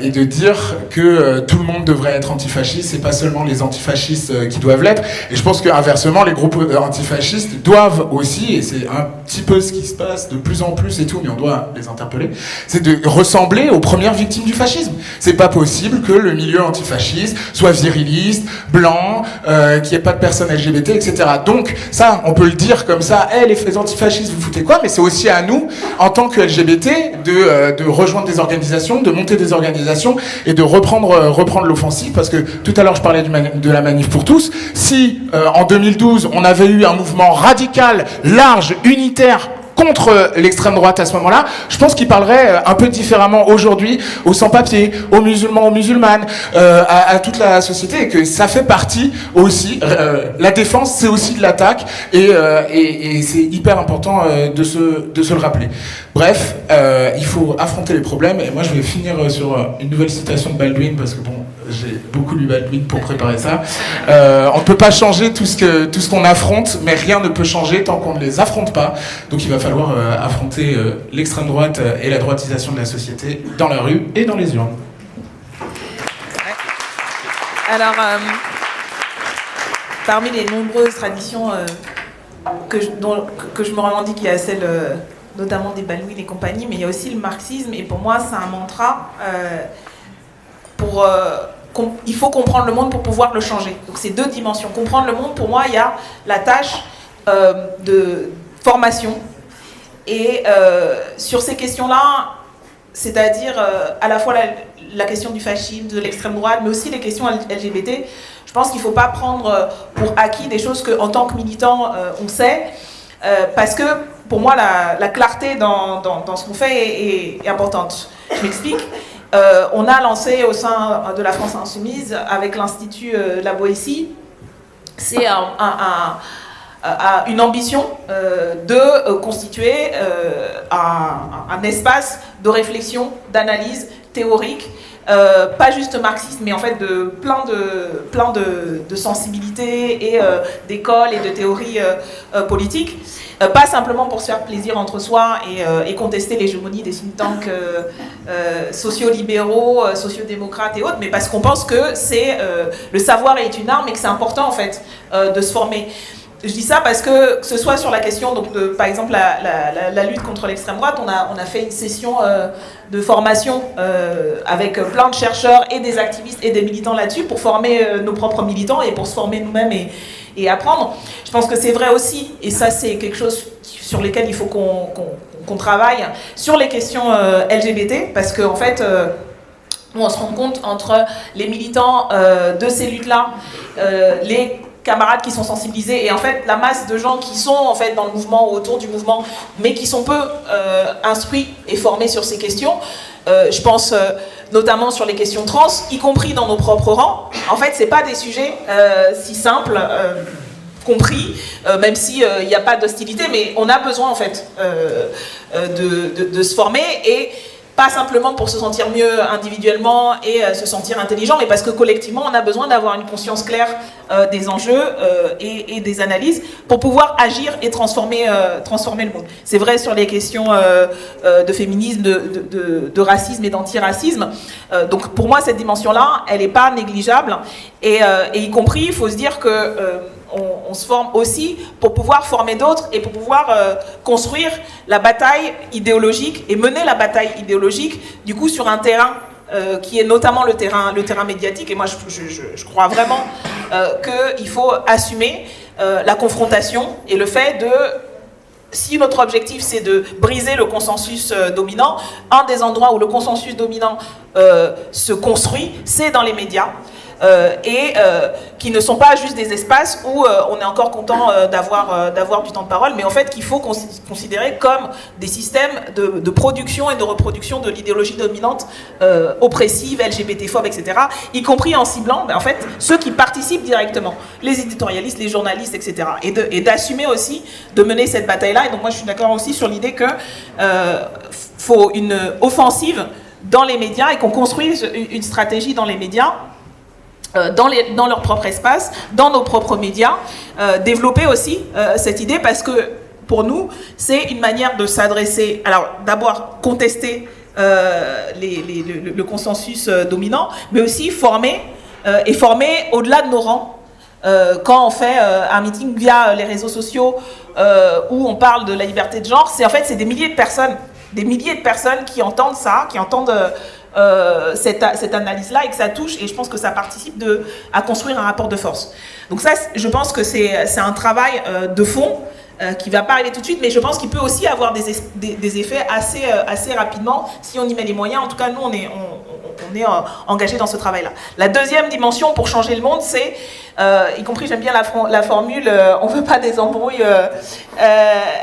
et de dire que tout le monde devrait être antifasciste, c'est pas seulement les antifascistes qui doivent l'être. Et je pense qu'inversement, les groupes antifascistes doivent aussi, et c'est un petit peu ce qui se passe de plus en plus et tout, mais on doit les interpeller, c'est de ressembler aux premières victimes du fascisme. C'est pas possible que le milieu antifasciste soit viriliste, blanc, qu'il n'y ait pas de personnes LGBT, etc. Donc ça, on peut le dire comme ça, les antifascistes, vous foutez quoi? Mais c'est aussi à nous, en tant que LGBT, de rejoindre des organisations, de monter des organisations et de reprendre l'offensive, parce que tout à l'heure je parlais de la manif pour tous. Si en 2012 on avait eu un mouvement radical, large, unitaire contre l'extrême droite à ce moment-là, je pense qu'il parlerait un peu différemment aujourd'hui aux sans-papiers, aux musulmans, aux musulmanes, à toute la société, et que ça fait partie aussi, la défense c'est aussi de l'attaque, et c'est hyper important de se le rappeler. Bref, il faut affronter les problèmes, et moi je vais finir sur une nouvelle citation de Baldwin, parce que bon, j'ai beaucoup lu Baldwin pour préparer ça. On ne peut pas changer tout ce qu'on affronte, mais rien ne peut changer tant qu'on ne les affronte pas. Donc il va falloir affronter l'extrême droite et la droitisation de la société dans la rue et dans les urnes. Alors, parmi les nombreuses traditions que je me revendique, il y a celle notamment des Baldwin et compagnie, mais il y a aussi le marxisme, et pour moi c'est un mantra il faut comprendre le monde pour pouvoir le changer. Donc c'est 2 dimensions. Comprendre le monde, pour moi, il y a la tâche de formation. Et sur ces questions-là, c'est-à-dire à la fois la question du fascisme, de l'extrême droite, mais aussi les questions LGBT, je pense qu'il ne faut pas prendre pour acquis des choses qu'en tant que militant, on sait, parce que pour moi, la clarté dans ce qu'on fait est importante. Je m'explique. On a lancé au sein de la France Insoumise, avec l'Institut La Boétie, c'est a une ambition de constituer un espace de réflexion, d'analyse théorique, pas juste marxiste, mais en fait de plein de sensibilités et d'écoles et de théories politiques. Pas simplement pour se faire plaisir entre soi et contester l'hégémonie des think tanks sociolibéraux, sociodémocrates et autres, mais parce qu'on pense que le savoir est une arme et que c'est important en fait de se former. Je dis ça parce que ce soit sur la question, donc par exemple la lutte contre l'extrême droite, on a fait une session de formation avec plein de chercheurs et des activistes et des militants là-dessus pour former nos propres militants et pour se former nous-mêmes et apprendre. Je pense que c'est vrai aussi, et ça c'est quelque chose sur lequel il faut qu'on travaille, sur les questions LGBT, parce qu'en fait, on se rend compte entre les militants de ces luttes-là, les camarades qui sont sensibilisés et en fait la masse de gens qui sont en fait dans le mouvement ou autour du mouvement mais qui sont peu instruits et formés sur ces questions. Je pense notamment sur les questions trans, y compris dans nos propres rangs. En fait, c'est pas des sujets si simples, compris, même s'il n'y a pas d'hostilité, mais on a besoin en fait de se former et pas simplement pour se sentir mieux individuellement et se sentir intelligent, mais parce que collectivement, on a besoin d'avoir une conscience claire des enjeux et des analyses pour pouvoir agir et transformer le monde. C'est vrai sur les questions de féminisme, de racisme et d'antiracisme. Donc pour moi, cette dimension-là, elle n'est pas négligeable. Et y compris, il faut se dire que on se forme aussi pour pouvoir former d'autres et pour pouvoir construire la bataille idéologique et mener la bataille idéologique du coup sur un terrain qui est notamment le terrain médiatique. Et moi je crois vraiment qu'il faut assumer la confrontation et le fait de, si notre objectif c'est de briser le consensus dominant, un des endroits où le consensus dominant se construit, c'est dans les médias. Qui ne sont pas juste des espaces où on est encore content d'avoir du temps de parole, mais en fait qu'il faut considérer comme des systèmes de production et de reproduction de l'idéologie dominante oppressive, LGBT-phobe, etc., y compris en ciblant en fait, ceux qui participent directement, les éditorialistes, les journalistes, etc., et d'assumer aussi de mener cette bataille-là. Et donc moi je suis d'accord aussi sur l'idée que faut une offensive dans les médias et qu'on construise une stratégie dans les médias, dans leur propre espace, dans nos propres médias, développer aussi cette idée, parce que pour nous, c'est une manière de s'adresser, alors d'abord contester le consensus dominant, mais aussi former au-delà de nos rangs. Quand on fait un meeting via les réseaux sociaux où on parle de la liberté de genre, c'est des milliers de personnes qui entendent ça, qui entendent cette analyse-là et que ça touche, et je pense que ça participe à construire un rapport de force. Donc ça, je pense que c'est un travail de fond qui ne va pas arriver tout de suite, mais je pense qu'il peut aussi avoir des effets assez rapidement si on y met les moyens. En tout cas, nous, on est engagés dans ce travail-là. La deuxième dimension pour changer le monde, c'est, y compris j'aime bien la formule, on ne veut pas des embrouilles,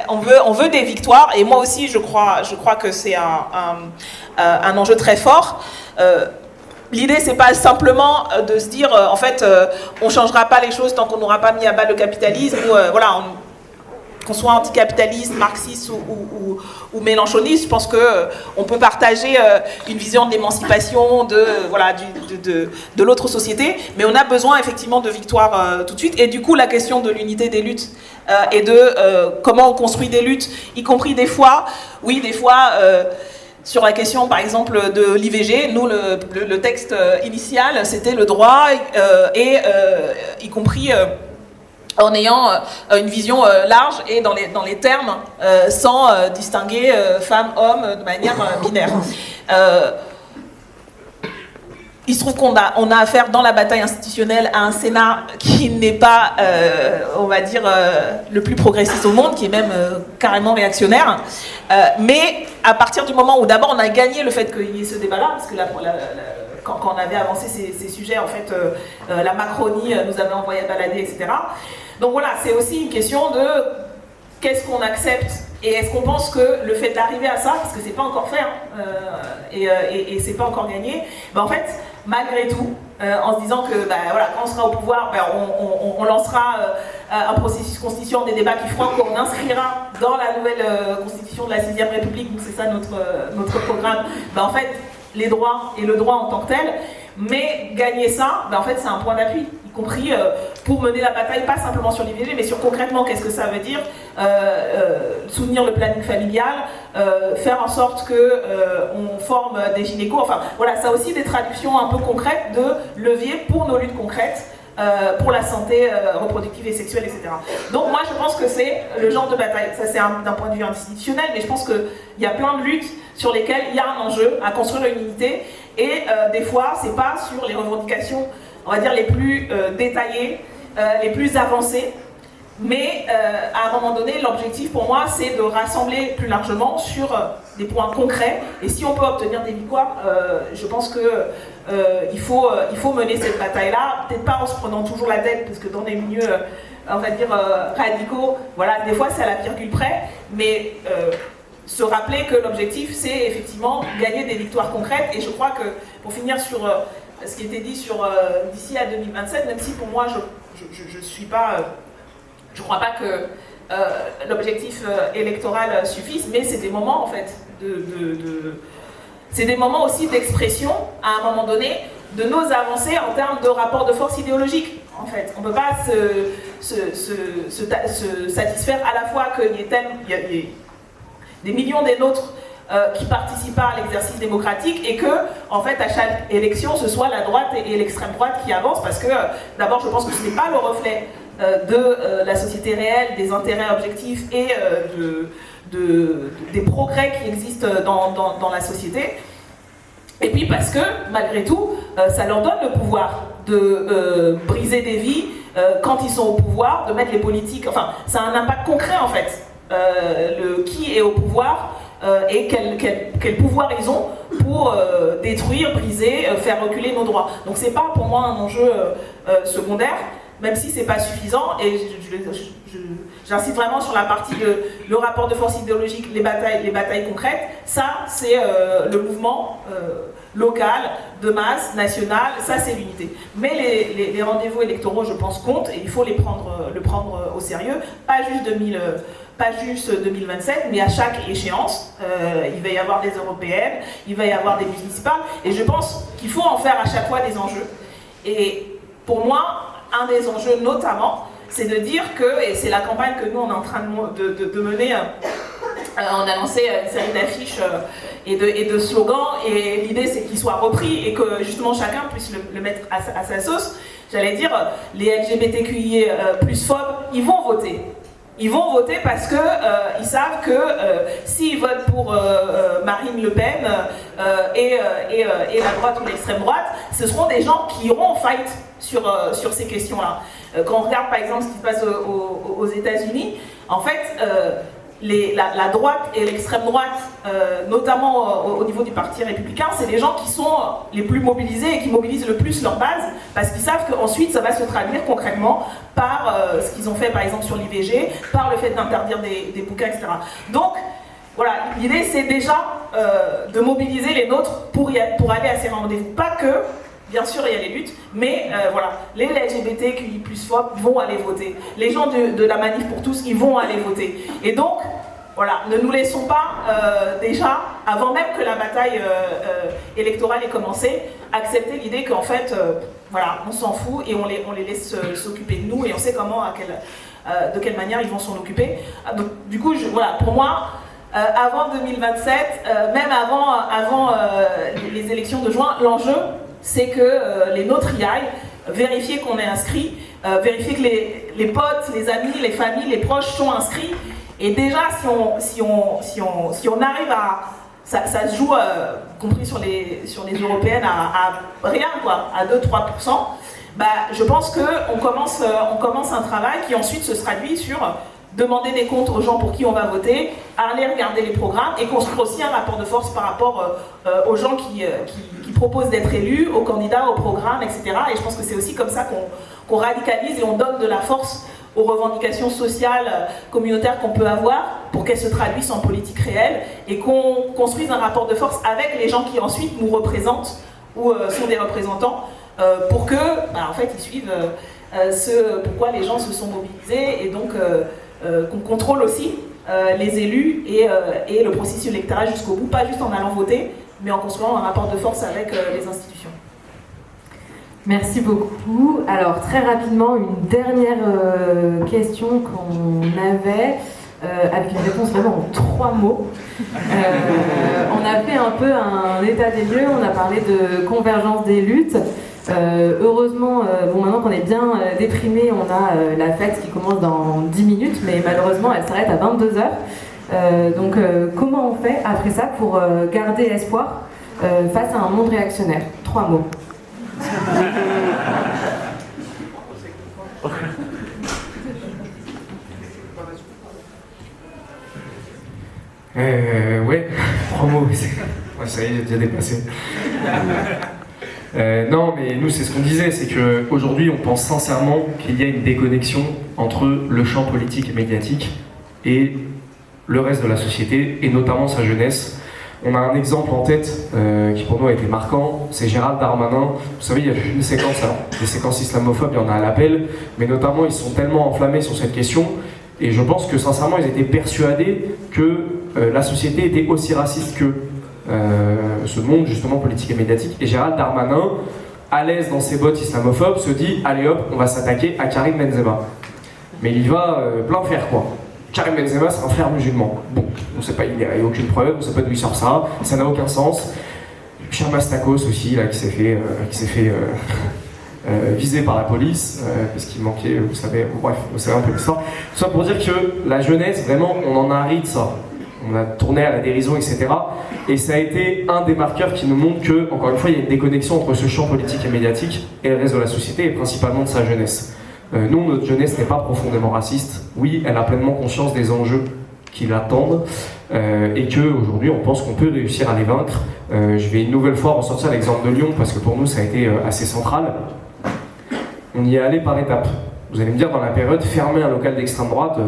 on veut des victoires, et moi aussi je crois que c'est un enjeu très fort. L'idée, c'est pas simplement de se dire, en fait, on changera pas les choses tant qu'on n'aura pas mis à bas le capitalisme, ou qu'on soit anticapitaliste, marxiste ou mélanchoniste. Je pense qu'on peut partager une vision de l'émancipation, de l'autre société, mais on a besoin effectivement de victoires tout de suite. Et du coup, la question de l'unité des luttes et de comment on construit des luttes, y compris des fois, sur la question, par exemple, de l'IVG, nous, le texte initial, c'était le droit, y compris en ayant une vision large et dans les termes, sans distinguer femmes, hommes de manière binaire. Il se trouve qu'on a affaire dans la bataille institutionnelle à un Sénat qui n'est pas, on va dire, le plus progressiste au monde, qui est même carrément réactionnaire. Mais à partir du moment où d'abord on a gagné le fait qu'il y ait ce débat-là, parce que quand on avait avancé ces sujets, en fait, la Macronie nous avait envoyé balader, etc. Donc voilà, c'est aussi une question de qu'est-ce qu'on accepte. Et est-ce qu'on pense que le fait d'arriver à ça, parce que c'est pas encore fait, et c'est pas encore gagné, en fait, malgré tout, en se disant que quand on sera au pouvoir, on lancera un processus constituant, des débats qui feront qu'on inscrira dans la nouvelle constitution de la 6ème République, donc c'est ça notre programme, en fait, les droits et le droit en tant que tel. Mais gagner ça, en fait, c'est un point d'appui, y compris pour mener la bataille, pas simplement sur l'IVG, mais sur concrètement qu'est-ce que ça veut dire, soutenir le planning familial, faire en sorte qu'on forme des gynécos, enfin voilà, ça a aussi des traductions un peu concrètes de leviers pour nos luttes concrètes, pour la santé reproductive et sexuelle, etc. Donc moi je pense que c'est le genre de bataille, ça c'est d'un point de vue institutionnel, mais je pense qu'il y a plein de luttes sur lesquelles il y a un enjeu à construire une unité, et des fois c'est pas sur les revendications, on va dire, les plus détaillées, les plus avancées, mais à un moment donné l'objectif pour moi c'est de rassembler plus largement sur des points concrets, et si on peut obtenir des victoires, je pense que il faut mener cette bataille-là, peut-être pas en se prenant toujours la tête, parce que dans des milieux, on va dire, radicaux, voilà, des fois c'est à la virgule près, mais se rappeler que l'objectif c'est effectivement gagner des victoires concrètes, et je crois que, pour finir sur ce qui était dit sur d'ici à 2027, même si pour moi je suis pas, je crois pas que l'objectif électoral suffise, mais c'est des moments en fait c'est des moments aussi d'expression, à un moment donné, de nos avancées en termes de rapport de force idéologique. En fait, on ne peut pas se satisfaire à la fois qu'il y ait des millions des nôtres qui participent pas à l'exercice démocratique, et que, en fait, à chaque élection, ce soit la droite et l'extrême droite qui avancent, parce que, d'abord, je pense que ce n'est pas le reflet de la société réelle, des intérêts objectifs et des progrès qui existent dans la société. Et puis parce que, malgré tout, ça leur donne le pouvoir de briser des vies quand ils sont au pouvoir, de mettre les politiques... Enfin, ça a un impact concret, en fait. Qui est au pouvoir et quel pouvoir ils ont pour détruire, briser, faire reculer nos droits. Donc c'est pas pour moi un enjeu secondaire, même si c'est pas suffisant, et j'insiste vraiment sur la partie de le rapport de force idéologique, les batailles concrètes. Ça, c'est le mouvement local, de masse, national, ça c'est l'unité. Mais les rendez-vous électoraux, je pense, comptent, et il faut le prendre au sérieux, pas juste 2027, mais à chaque échéance. Il va y avoir des européennes, il va y avoir des municipales, et je pense qu'il faut en faire à chaque fois des enjeux. Et pour moi, un des enjeux notamment, c'est de dire que, et c'est la campagne que nous on est en train de mener, on a lancé une série d'affiches et de slogans, et l'idée c'est qu'ils soient repris et que justement chacun puisse le mettre à sa sauce. J'allais dire, les LGBTQI plus phobes, ils vont voter. Ils vont voter parce que ils savent que s'ils votent pour Marine Le Pen et la droite ou l'extrême droite, ce seront des gens qui iront en fight sur ces questions-là. Quand on regarde par exemple ce qui se passe aux États-Unis, en fait, la droite et l'extrême droite, notamment au niveau du parti républicain, c'est les gens qui sont les plus mobilisés et qui mobilisent le plus leur base, parce qu'ils savent qu'ensuite ça va se traduire concrètement par ce qu'ils ont fait par exemple sur l'IVG, par le fait d'interdire des bouquins, etc. Donc voilà, l'idée c'est déjà de mobiliser les nôtres pour aller à ces rendez-vous. Pas que, bien sûr il y a les luttes, mais voilà, les LGBTQI plus phobes vont aller voter. Les gens de la Manif pour tous, ils vont aller voter. Et donc, voilà, ne nous laissons pas déjà, avant même que la bataille électorale ait commencé, accepter l'idée qu'en fait, voilà, on s'en fout et on les laisse s'occuper de nous, et on sait comment, de quelle manière ils vont s'en occuper. Donc, du coup, voilà, pour moi, avant 2027, même avant les élections de juin, l'enjeu, c'est que les nôtres y aillent, vérifier qu'on est inscrit, vérifier que les potes, les amis, les familles, les proches sont inscrits. Et déjà, si on arrive à... Ça se joue, compris sur les européennes, à rien, quoi, à 2-3%, bah, je pense qu'on commence un travail qui ensuite se traduit sur demander des comptes aux gens pour qui on va voter, aller regarder les programmes et construire aussi un rapport de force par rapport aux gens qui proposent d'être élus, aux candidats, aux programmes, etc. Et je pense que c'est aussi comme ça qu'on radicalise et on donne de la force aux revendications sociales, communautaires qu'on peut avoir pour qu'elles se traduisent en politique réelle et qu'on construise un rapport de force avec les gens qui ensuite nous représentent ou sont des représentants pour que, bah, en fait, ils suivent ce pourquoi les gens se sont mobilisés, et donc qu'on contrôle aussi les élus et le processus électoral jusqu'au bout, pas juste en allant voter, mais en construisant un rapport de force avec les institutions. Merci beaucoup. Alors très rapidement, une dernière question qu'on avait, avec une réponse vraiment en 3 mots. On a fait un peu un état des lieux, on a parlé de convergence des luttes. Heureusement, maintenant qu'on est bien déprimé, on a la fête qui commence dans 10 minutes, mais malheureusement elle s'arrête à 22h. Donc comment on fait après ça pour garder espoir face à un monde réactionnaire? 3 mots. Ouais, 3 mots, ouais, ça y est, j'ai déjà dépassé. Non, mais nous, c'est ce qu'on disait, c'est qu'aujourd'hui, on pense sincèrement qu'il y a une déconnexion entre le champ politique et médiatique et le reste de la société, et notamment sa jeunesse. On a un exemple en tête qui pour nous a été marquant, c'est Gérald Darmanin. Vous savez, il y a une séquence, alors des séquences islamophobes, il y en a à l'appel, mais notamment ils sont tellement enflammés sur cette question, et je pense que sincèrement ils étaient persuadés que la société était aussi raciste que ce monde justement politique et médiatique. Et Gérald Darmanin, à l'aise dans ses bottes islamophobes, se dit allez hop, on va s'attaquer à Karim Benzema. Mais il y va plein fer quoi. Karim Benzema, c'est un frère musulman. Bon, on sait pas, il n'y a aucune preuve, on sait pas d'où il sort ça n'a aucun sens. Pierre Mastakos aussi, là, qui s'est fait visé par la police, parce qu'il manquait, vous savez, bref, vous savez un peu l'histoire. Tout ça pour dire que la jeunesse, vraiment, on en a ri de ça. On a tourné à la dérision, etc. Et ça a été un des marqueurs qui nous montre que, encore une fois, il y a une déconnexion entre ce champ politique et médiatique et le reste de la société, et principalement de sa jeunesse. Nous, notre jeunesse n'est pas profondément raciste. Oui, elle a pleinement conscience des enjeux qui l'attendent et qu'aujourd'hui, on pense qu'on peut réussir à les vaincre. Je vais une nouvelle fois ressortir l'exemple de Lyon parce que pour nous, ça a été assez central. On y est allé par étapes. Vous allez me dire, dans la période, fermer un local d'extrême droite,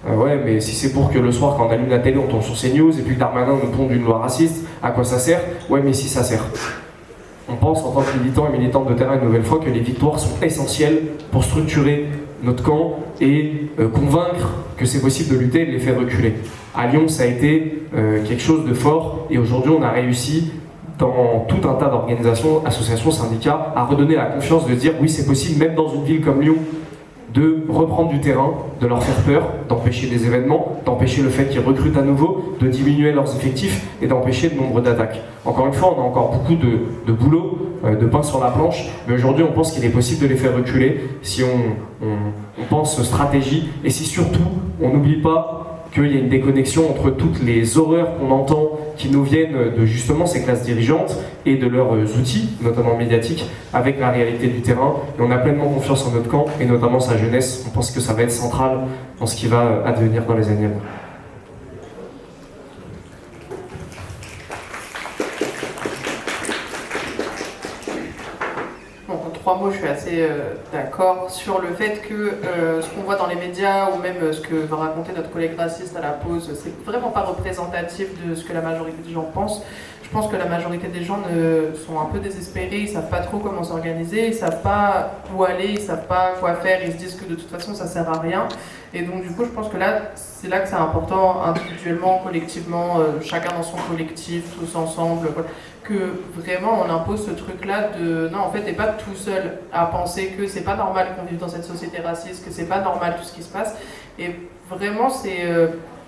ouais, mais si c'est pour que le soir, quand on allume la télé, on tombe sur CNews et puis que Darmanin nous pond une loi raciste, à quoi ça sert? Ouais, mais si ça sert. On pense en tant que militants et militantes de terrain une nouvelle fois que les victoires sont essentielles pour structurer notre camp et convaincre que c'est possible de lutter et de les faire reculer. À Lyon, ça a été quelque chose de fort et aujourd'hui on a réussi dans tout un tas d'organisations, associations, syndicats à redonner la confiance de dire oui c'est possible même dans une ville comme Lyon de reprendre du terrain, de leur faire peur, d'empêcher des événements, d'empêcher le fait qu'ils recrutent à nouveau, de diminuer leurs effectifs et d'empêcher le nombre d'attaques. Encore une fois, on a encore beaucoup de boulot, de pain sur la planche, mais aujourd'hui on pense qu'il est possible de les faire reculer si on pense stratégie et si surtout on n'oublie pas qu'il y a une déconnexion entre toutes les horreurs qu'on entend qui nous viennent de justement ces classes dirigeantes et de leurs outils, notamment médiatiques, avec la réalité du terrain. Et on a pleinement confiance en notre camp et notamment sa jeunesse. On pense que ça va être central dans ce qui va advenir dans les années à venir. Trois mots, je suis assez d'accord sur le fait que ce qu'on voit dans les médias ou même ce que va raconter notre collègue raciste à la pause, c'est vraiment pas représentatif de ce que la majorité des gens pensent. Je pense que la majorité des gens sont un peu désespérés, ils savent pas trop comment s'organiser, ils savent pas où aller, ils savent pas quoi faire, ils se disent que de toute façon ça sert à rien. Et donc du coup je pense que là, c'est là que c'est important, individuellement, collectivement, chacun dans son collectif, tous ensemble, que vraiment on impose ce truc-là de non en fait t'es pas tout seul à penser que c'est pas normal qu'on vive dans cette société raciste, que c'est pas normal tout ce qui se passe. Et vraiment c'est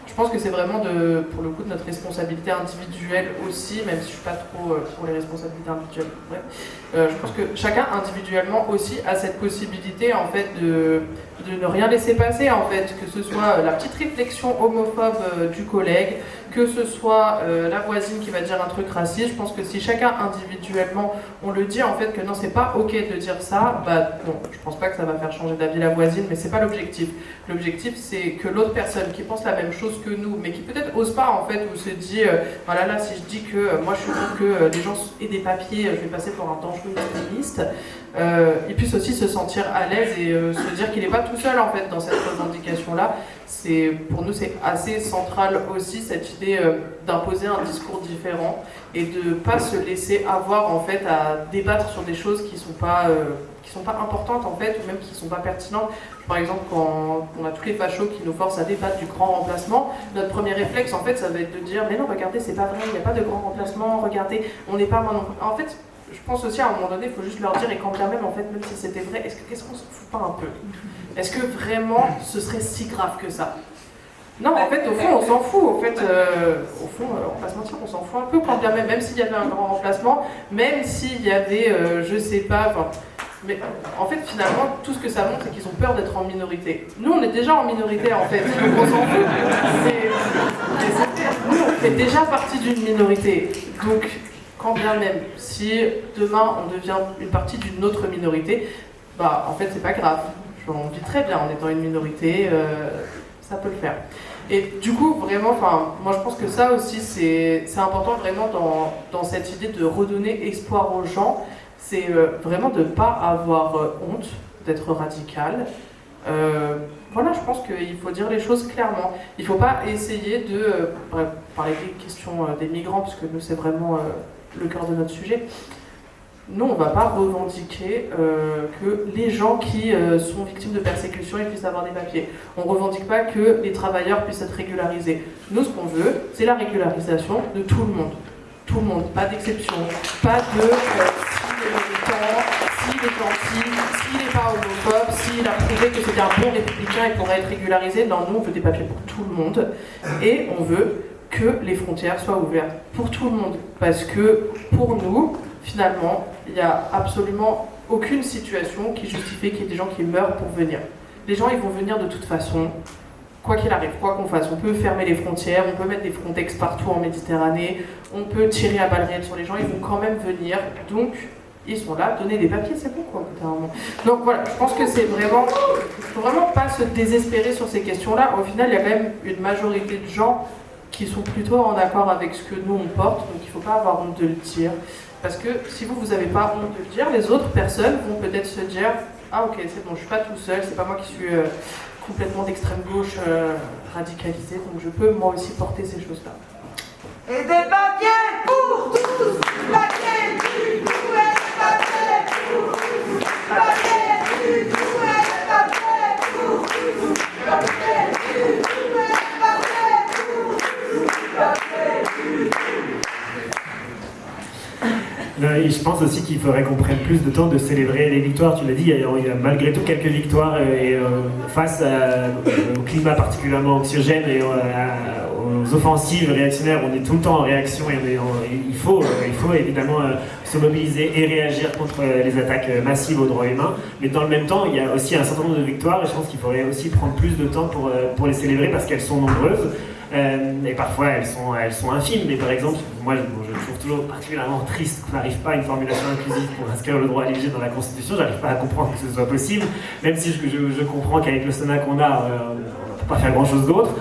je pense que c'est vraiment pour le coup de notre responsabilité individuelle aussi, même si je suis pas trop pour les responsabilités individuelles. Bref. Je pense que chacun individuellement aussi a cette possibilité en fait de ne rien laisser passer en fait, que ce soit la petite réflexion homophobe du collègue, que ce soit la voisine qui va dire un truc raciste. Je pense que si chacun individuellement on le dit en fait que non c'est pas ok de dire ça, bah bon, je pense pas que ça va faire changer d'avis la voisine, mais c'est pas l'objectif. L'objectif c'est que l'autre personne qui pense la même chose que nous, mais qui peut-être ose pas en fait, ou se dit voilà là si je dis que moi je suis pour que les gens aient des papiers, je vais passer pour un dangereux extrémiste, il puisse aussi se sentir à l'aise et se dire qu'il n'est pas tout seul en fait dans cette revendication-là. Pour nous c'est assez central aussi cette idée d'imposer un discours différent et de ne pas se laisser avoir en fait à débattre sur des choses qui sont pas sont pas importantes en fait, ou même qui sont pas pertinentes. Par exemple, quand on a tous les fachos qui nous forcent à débattre du grand remplacement, notre premier réflexe en fait, ça va être de dire mais non, regardez, c'est pas vrai, il n'y a pas de grand remplacement, regardez, on n'est pas vraiment. En fait, je pense aussi à un moment donné, il faut juste leur dire, et quand bien même, en fait, même si c'était vrai, qu'est-ce qu'on s'en fout pas un peu? Est-ce que vraiment ce serait si grave que ça? Non, en fait, au fond, on s'en fout. Au fait, au fond, on va pas se mentir, on s'en fout un peu quand bien même s'il y avait un grand remplacement, même s'il y avait, je sais pas, enfin. Mais en fait, finalement, tout ce que ça montre, c'est qu'ils ont peur d'être en minorité. Nous, on est déjà en minorité, en fait. Donc, on s'en fout. Nous, on fait déjà partie d'une minorité. Donc, quand bien même, si demain, on devient une partie d'une autre minorité, bah, en fait, c'est pas grave. On vit très bien en étant une minorité. Ça peut le faire. Et du coup, vraiment, moi je pense que ça aussi, c'est important vraiment dans cette idée de redonner espoir aux gens. C'est vraiment de ne pas avoir honte d'être radical. Voilà, je pense qu'il faut dire les choses clairement. Il ne faut pas essayer de parler des questions des migrants, parce que nous, c'est vraiment le cœur de notre sujet. Nous, on ne va pas revendiquer que les gens qui sont victimes de persécution puissent avoir des papiers. On ne revendique pas que les travailleurs puissent être régularisés. Nous, ce qu'on veut, c'est la régularisation de tout le monde. Tout le monde, pas d'exception. Pas de s'il est militant, s'il est gentil, s'il n'est pas homophobe, s'il a prouvé que c'était un bon républicain, il pourrait être régularisé. Non, nous, on veut des papiers pour tout le monde. Et on veut que les frontières soient ouvertes pour tout le monde. Parce que, pour nous, finalement, il n'y a absolument aucune situation qui justifie qu'il y ait des gens qui meurent pour venir. Les gens, ils vont venir de toute façon, quoi qu'il arrive, quoi qu'on fasse. On peut fermer les frontières, on peut mettre des Frontex partout en Méditerranée, on peut tirer à balles réelles sur les gens, ils vont quand même venir. Donc, ils sont là, donner des papiers, c'est bon, quoi, au bout d'un moment. Donc voilà, je pense que c'est vraiment... Il ne faut vraiment pas se désespérer sur ces questions-là. Au final, il y a quand même une majorité de gens qui sont plutôt en accord avec ce que nous, on porte, donc il ne faut pas avoir honte de le dire. Parce que si vous n'avez pas honte de le dire, les autres personnes vont peut-être se dire « Ah ok, c'est bon, je suis pas tout seul, c'est pas moi qui suis complètement d'extrême gauche radicalisé, donc je peux moi aussi porter ces choses-là. » Et des papiers pour tous, papiers du tout et papiers pour tous, papiers du tout et papiers pour tous, papiers du tout et papiers pour tous, papiers du tout. Je pense aussi qu'il faudrait qu'on prenne plus de temps de célébrer les victoires. Tu l'as dit, il y a malgré tout quelques victoires face au climat particulièrement anxiogène et aux offensives réactionnaires. On est tout le temps en réaction et il faut évidemment se mobiliser et réagir contre les attaques massives aux droits humains. Mais dans le même temps, il y a aussi un certain nombre de victoires et je pense qu'il faudrait aussi prendre plus de temps pour les célébrer parce qu'elles sont nombreuses. Et parfois elles sont infimes, mais par exemple, moi je trouve toujours particulièrement triste qu'on n'arrive pas à une formulation inclusive pour inscrire le droit à l'IVG dans la Constitution. J'arrive pas à comprendre que ce soit possible, même si je comprends qu'avec le Sénat qu'on a, on ne peut pas faire grand chose d'autre.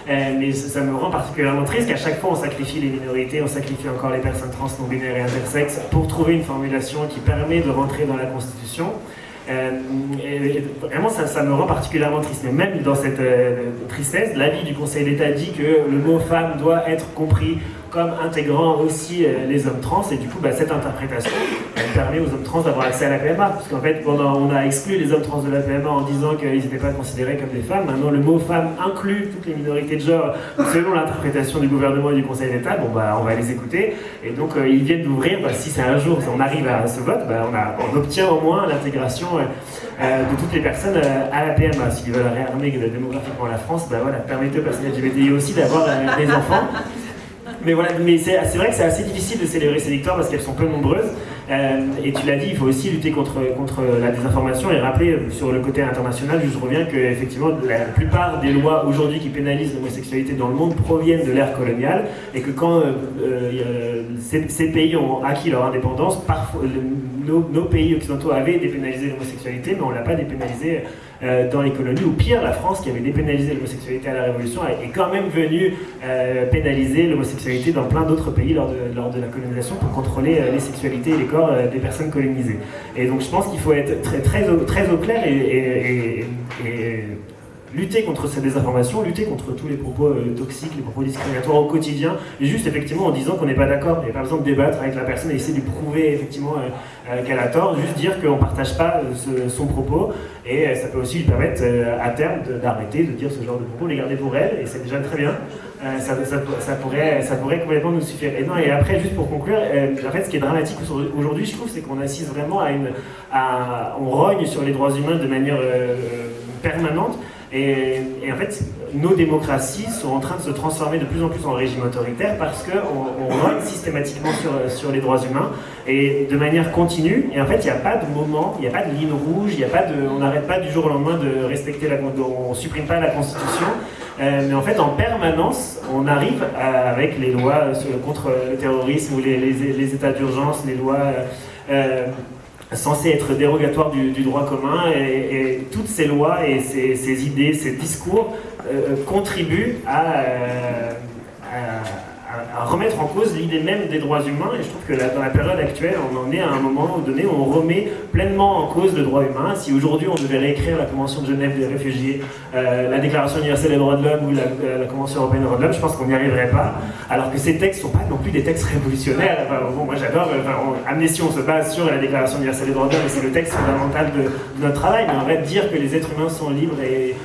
Mais ça me rend particulièrement triste qu'à chaque fois on sacrifie les minorités, on sacrifie encore les personnes trans, non-binaires et intersexes pour trouver une formulation qui permet de rentrer dans la Constitution. Et vraiment ça me rend particulièrement triste, mais même dans cette tristesse, l'avis du Conseil d'État dit que le mot femme doit être compris comme intégrant aussi les hommes trans, et du coup cette interprétation permet aux hommes trans d'avoir accès à la PMA, parce qu'en fait on a exclu les hommes trans de la PMA en disant qu'ils n'étaient pas considérés comme des femmes. Maintenant le mot femme inclut toutes les minorités de genre selon l'interprétation du gouvernement et du Conseil d'État. On va les écouter, et donc ils viennent d'ouvrir, si c'est un jour, si on arrive à ce vote, on obtient au moins l'intégration de toutes les personnes à la PMA. S'ils veulent réarmer démographiquement la France, permettez aux personnes LGBTI aussi d'avoir des enfants. Mais voilà, mais c'est vrai que c'est assez difficile de célébrer ces victoires parce qu'elles sont peu nombreuses. Et tu l'as dit, il faut aussi lutter contre la désinformation et rappeler sur le côté international, je reviens qu'effectivement la plupart des lois aujourd'hui qui pénalisent l'homosexualité dans le monde proviennent de l'ère coloniale, et que quand ces pays ont acquis leur indépendance, parfois nos pays occidentaux avaient dépénalisé l'homosexualité, mais on ne l'a pas dépénalisé dans les colonies, ou pire, la France qui avait dépénalisé l'homosexualité à la Révolution est quand même venue pénaliser l'homosexualité dans plein d'autres pays lors de la colonisation pour contrôler les sexualités et les corps des personnes colonisées. Et donc je pense qu'il faut être très au clair et lutter contre cette désinformation, lutter contre tous les propos toxiques, les propos discriminatoires au quotidien, et juste effectivement en disant qu'on n'est pas d'accord. Il n'y a pas besoin de débattre avec la personne et essayer de lui prouver effectivement qu'elle a tort, juste dire qu'on ne partage pas son propos, et ça peut aussi lui permettre à terme d'arrêter de dire ce genre de propos, les garder pour elle, et c'est déjà très bien. Ça pourrait complètement nous suffire. Et après, juste pour conclure, en fait, ce qui est dramatique aujourd'hui, je trouve, c'est qu'on assiste vraiment on rogne sur les droits humains de manière permanente. Et en fait, nos démocraties sont en train de se transformer de plus en plus en régime autoritaire parce qu'on rogne systématiquement sur les droits humains et de manière continue. Et en fait, il n'y a pas de moment, il n'y a pas de ligne rouge, on n'arrête pas du jour au lendemain de respecter on ne supprime pas la Constitution. Mais en fait, en permanence, on arrive avec les lois contre le terrorisme ou les états d'urgence, les lois censées être dérogatoires du droit commun, et toutes ces lois et ces idées, ces discours contribuent à remettre en cause l'idée même des droits humains. Et je trouve que dans la période actuelle, on en est à un moment donné où on remet pleinement en cause le droit humain. Si aujourd'hui on devait réécrire la Convention de Genève des réfugiés, la Déclaration universelle des droits de l'homme ou la Convention européenne des droits de l'homme, je pense qu'on n'y arriverait pas. Alors que ces textes ne sont pas non plus des textes révolutionnaires. Enfin, bon, moi j'adore, Amnesty, on se base sur la Déclaration universelle des droits de l'homme et c'est le texte fondamental de notre travail. Mais en vrai, dire que les êtres humains sont libres et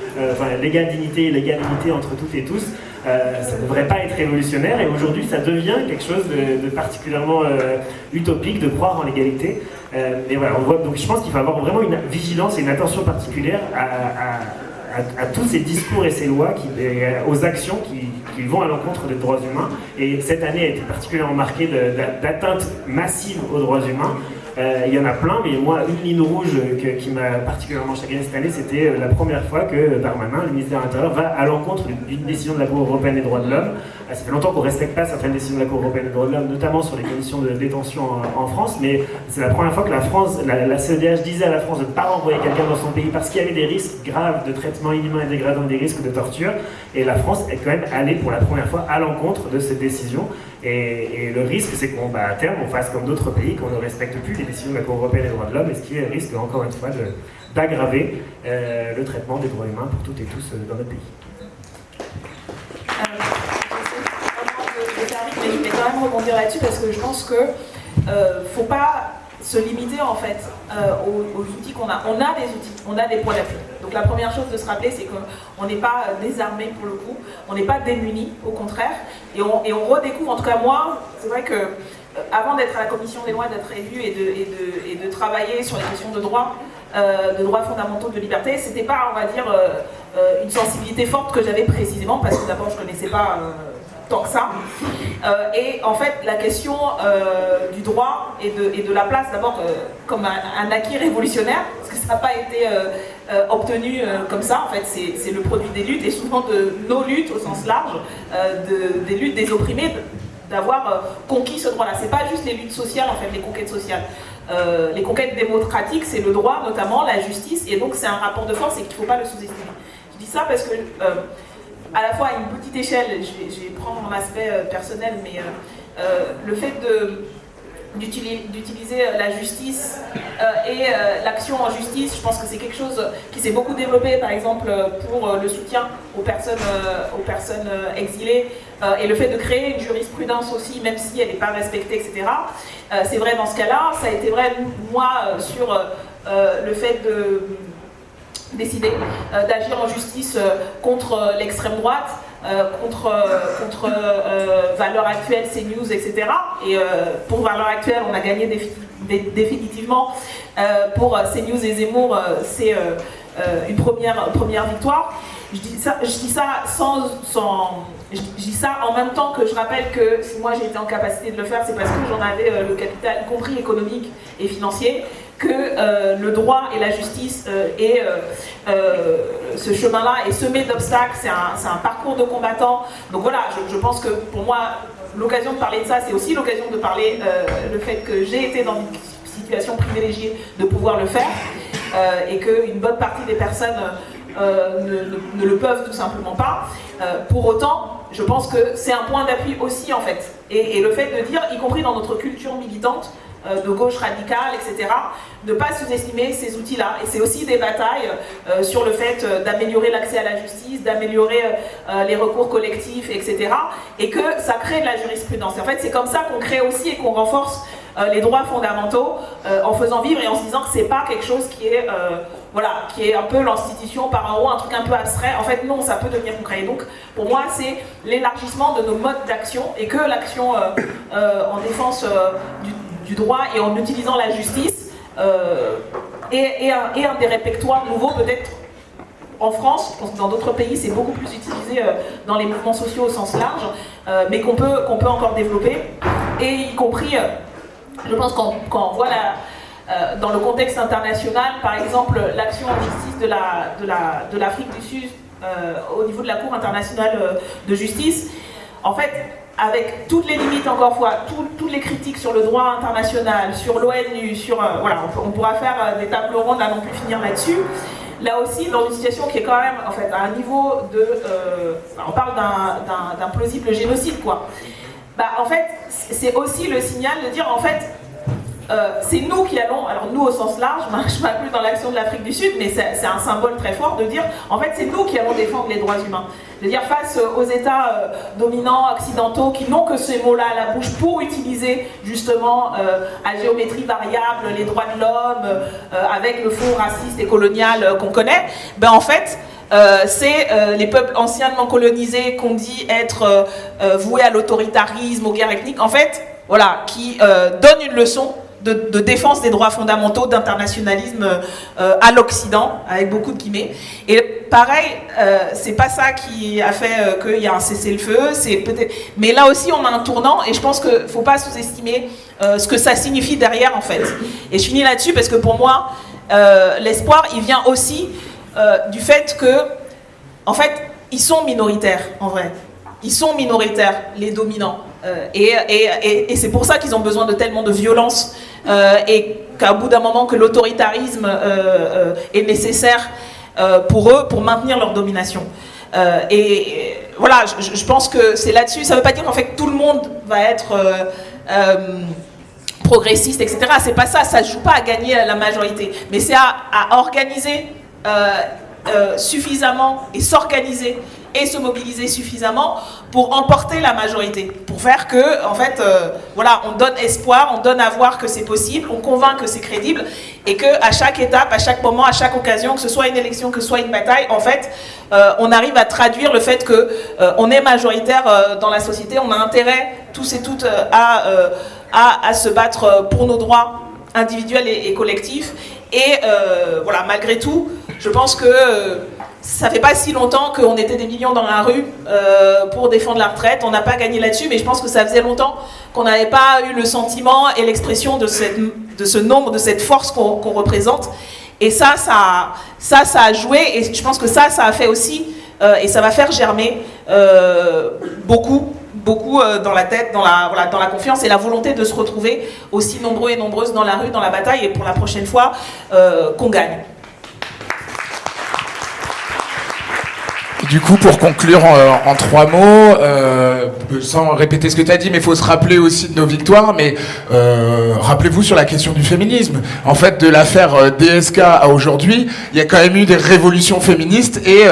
l'égale dignité et l'égalité entre toutes et tous, ça ne devrait pas être révolutionnaire, et aujourd'hui ça devient quelque chose de particulièrement utopique de croire en l'égalité. Et voilà, donc je pense qu'il faut avoir vraiment une vigilance et une attention particulière à tous ces discours et ces lois, aux actions qui vont à l'encontre des droits humains. Et cette année a été particulièrement marquée d'atteintes massives aux droits humains. Il y en a plein, mais moi, une ligne rouge qui m'a particulièrement chagriné cette année, c'était la première fois que Darmanin, le ministère de l'Intérieur, va à l'encontre d'une décision de la Cour européenne des droits de l'homme. Ça fait longtemps qu'on ne respecte pas certaines décisions de la Cour européenne des droits de l'homme, notamment sur les conditions de détention en France, mais c'est la première fois que la CEDH disait à la France de ne pas renvoyer quelqu'un dans son pays parce qu'il y avait des risques graves de traitement inhumain et dégradant, des risques de torture, et la France est quand même allée pour la première fois à l'encontre de cette décision. Et le risque, c'est qu'à terme, on fasse comme d'autres pays, qu'on ne respecte plus les décisions de la Cour européenne des droits de l'homme, et ce qui risque, encore une fois, d'aggraver le traitement des droits humains pour toutes et tous dans notre pays. Je vais quand même rebondir là-dessus parce que je pense que faut pas se limiter en fait aux outils qu'on a. On a des outils, on a des points d'appui. Donc la première chose de se rappeler, c'est qu'on n'est pas désarmé pour le coup, on n'est pas démunis, au contraire, et on redécouvre, en tout cas moi, c'est vrai que avant d'être à la commission des lois, d'être élu et de travailler sur les questions de droits fondamentaux, de liberté, c'était pas, on va dire, une sensibilité forte que j'avais précisément, parce que d'abord je connaissais pas tant que ça. Et en fait, la question du droit et de la place, d'abord comme un acquis révolutionnaire, parce que ça n'a pas été obtenu comme ça, en fait, c'est le produit des luttes, et souvent de nos luttes au sens large, des luttes des opprimés, d'avoir conquis ce droit-là. C'est pas juste les luttes sociales, en fait, les conquêtes sociales. Les conquêtes démocratiques, c'est le droit, notamment, la justice, et donc c'est un rapport de force et qu'il ne faut pas le sous-estimer. Je dis ça parce que à la fois à une petite échelle, je vais prendre mon aspect personnel, mais le fait d'utiliser la justice et l'action en justice, je pense que c'est quelque chose qui s'est beaucoup développé, par exemple, pour le soutien aux personnes exilées, et le fait de créer une jurisprudence aussi, même si elle n'est pas respectée, etc. C'est vrai dans ce cas-là, ça a été vrai, moi, sur le fait de décider d'agir en justice contre l'extrême droite, contre Valeurs Actuelles, CNews, etc. Et pour Valeurs Actuelles, on a gagné définitivement. Pour CNews et Zemmour, c'est une première victoire. Je dis ça je dis ça en même temps que je rappelle que si moi j'ai été en capacité de le faire, c'est parce que j'en avais le capital, y compris économique et financier, que le droit et la justice et ce chemin-là est semé d'obstacles, c'est un parcours de combattant. Donc voilà, je pense que pour moi, l'occasion de parler de ça, c'est aussi l'occasion de parler le fait que j'ai été dans une situation privilégiée de pouvoir le faire, et qu'une bonne partie des personnes ne le peuvent tout simplement pas. Pour autant, je pense que c'est un point d'appui aussi, en fait. Et le fait de dire, y compris dans notre culture militante, de gauche radicale, etc. Ne pas sous-estimer ces outils-là. Et c'est aussi des batailles sur le fait d'améliorer l'accès à la justice, d'améliorer les recours collectifs, etc. Et que ça crée de la jurisprudence. Et en fait, c'est comme ça qu'on crée aussi et qu'on renforce les droits fondamentaux en faisant vivre et en se disant que c'est pas quelque chose qui est, qui est un peu l'institution par en haut, un truc un peu abstrait. En fait, non, ça peut devenir concret. Et donc, pour moi, c'est l'élargissement de nos modes d'action et que l'action en défense du droit et en utilisant la justice et un des répertoires nouveaux peut-être en France. Je pense que dans d'autres pays c'est beaucoup plus utilisé dans les mouvements sociaux au sens large, mais qu'on peut encore développer, et y compris je pense quand on voit dans le contexte international, par exemple l'action en justice de l'Afrique du Sud au niveau de la Cour internationale de justice, en fait, avec toutes les limites, encore une fois, toutes les critiques sur le droit international, sur l'ONU, on pourra faire des tables rondes à non plus finir là-dessus. Là aussi, dans une situation qui est quand même, en fait, à un niveau de... on parle d'un plausible génocide, quoi. En fait, c'est aussi le signal de dire, en fait, c'est nous qui allons, alors nous au sens large, je m'inclus dans l'action de l'Afrique du Sud, mais c'est un symbole très fort de dire, en fait, c'est nous qui allons défendre les droits humains. De dire face aux États dominants, occidentaux, qui n'ont que ces mots-là à la bouche pour utiliser justement à géométrie variable les droits de l'homme, avec le fond raciste et colonial qu'on connaît, en fait, c'est les peuples anciennement colonisés qu'on dit être voués à l'autoritarisme, aux guerres ethniques, en fait, qui donnent une leçon de défense des droits fondamentaux, d'internationalisme à l'Occident, avec beaucoup de guillemets. Et pareil, c'est pas ça qui a fait qu'il y a un cessez-le-feu, c'est peut-être... Mais là aussi, on a un tournant, et je pense qu'il ne faut pas sous-estimer ce que ça signifie derrière, en fait. Et je finis là-dessus, parce que pour moi, l'espoir, il vient aussi du fait que, en fait, ils sont minoritaires, en vrai. Ils sont minoritaires, les dominants. Et c'est pour ça qu'ils ont besoin de tellement de violence et qu'à bout d'un moment que l'autoritarisme est nécessaire pour eux, pour maintenir leur domination. Je pense que c'est là-dessus. Ça ne veut pas dire qu'en fait tout le monde va être progressiste, etc. C'est pas ça. Ça ne joue pas à gagner la majorité, mais c'est à organiser suffisamment et s'organiser et se mobiliser suffisamment pour emporter la majorité, pour faire que, en fait, on donne espoir, on donne à voir que c'est possible, on convainc que c'est crédible, et que à chaque étape, à chaque moment, à chaque occasion, que ce soit une élection, que ce soit une bataille, en fait, on arrive à traduire le fait que on est majoritaire dans la société, on a intérêt tous et toutes à se battre pour nos droits individuels et collectifs, et malgré tout, je pense que ça fait pas si longtemps qu'on était des millions dans la rue pour défendre la retraite. On n'a pas gagné là-dessus, mais je pense que ça faisait longtemps qu'on n'avait pas eu le sentiment et l'expression de ce nombre, de cette force qu'on représente. Et ça a joué, et je pense que ça a fait aussi, et ça va faire germer beaucoup dans la tête, dans la confiance et la volonté de se retrouver aussi nombreux et nombreuses dans la rue, dans la bataille, et pour la prochaine fois, qu'on gagne. Du coup, pour conclure en 3 mots, sans répéter ce que tu as dit, mais il faut se rappeler aussi de nos victoires, mais rappelez-vous sur la question du féminisme. En fait, de l'affaire DSK à aujourd'hui, il y a quand même eu des révolutions féministes et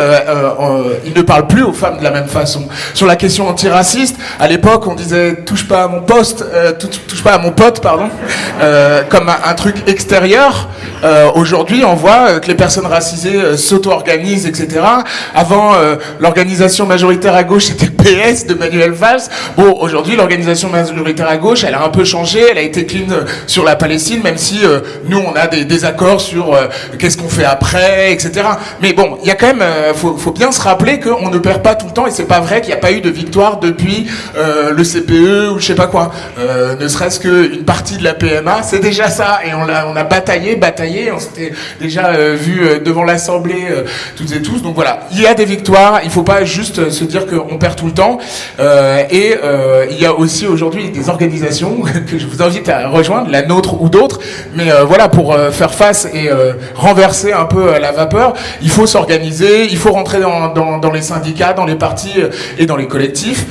ils ne parlent plus aux femmes de la même façon. Sur la question antiraciste, à l'époque, on disait « touche pas à mon poste, touche pas à mon pote », pardon, comme un truc extérieur. Aujourd'hui, on voit que les personnes racisées s'auto-organisent, etc. Avant, l'organisation majoritaire à gauche, c'était le PS de Manuel Valls. Bon, aujourd'hui, l'organisation majoritaire à gauche, elle a un peu changé, elle a été clean sur la Palestine, même si nous, on a des désaccords sur qu'est-ce qu'on fait après, etc. Mais bon, il y a quand même, faut bien se rappeler qu'on ne perd pas tout le temps, et c'est pas vrai qu'il n'y a pas eu de victoire depuis le CPE ou je sais pas quoi. Ne serait-ce qu'une partie de la PMA, c'est déjà ça, et on a bataillé, on s'était déjà vu devant l'Assemblée toutes et tous. Donc voilà, il y a des victoires. victoire, il faut pas juste se dire qu'on perd tout le temps. Il y a aussi aujourd'hui des organisations que je vous invite à rejoindre, la nôtre ou d'autres, mais voilà, pour faire face et renverser un peu la vapeur, il faut s'organiser, il faut rentrer dans les syndicats, dans les partis et dans les collectifs.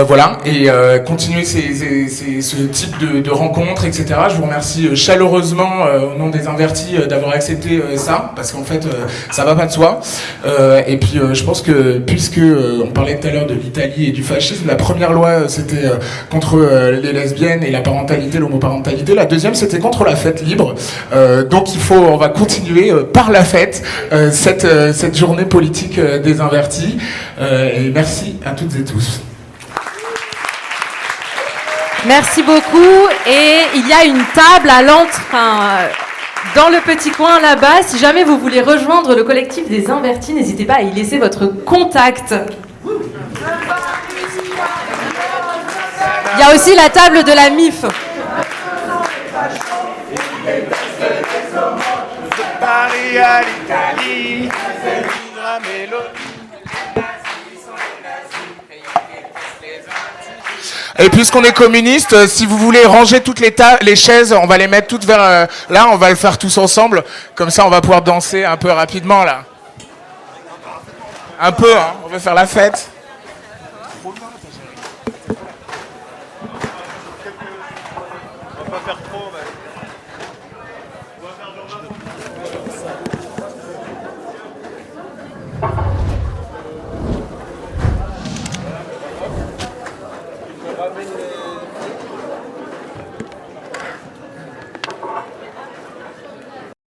Voilà, et continuer ce type de rencontres, etc. Je vous remercie chaleureusement au nom des Invertis d'avoir accepté ça, parce qu'en fait ça va pas de soi. Et puis je pense que puisque on parlait tout à l'heure de l'Italie et du fascisme, la première loi c'était contre les lesbiennes et la parentalité, l'homoparentalité. La deuxième c'était contre la fête libre. Donc on va continuer par la fête cette journée politique des Invertis. Et merci à toutes et tous. Merci beaucoup. Et il y a une table à dans le petit coin là-bas. Si jamais vous voulez rejoindre le collectif des Invertis, n'hésitez pas à y laisser votre contact. Il y a aussi la table de la MIF. Paris à l'Italie, et puisqu'on est communiste, si vous voulez ranger toutes les chaises, on va les mettre toutes vers là, on va le faire tous ensemble, comme ça on va pouvoir danser un peu rapidement là. Un peu, hein, on va faire la fête.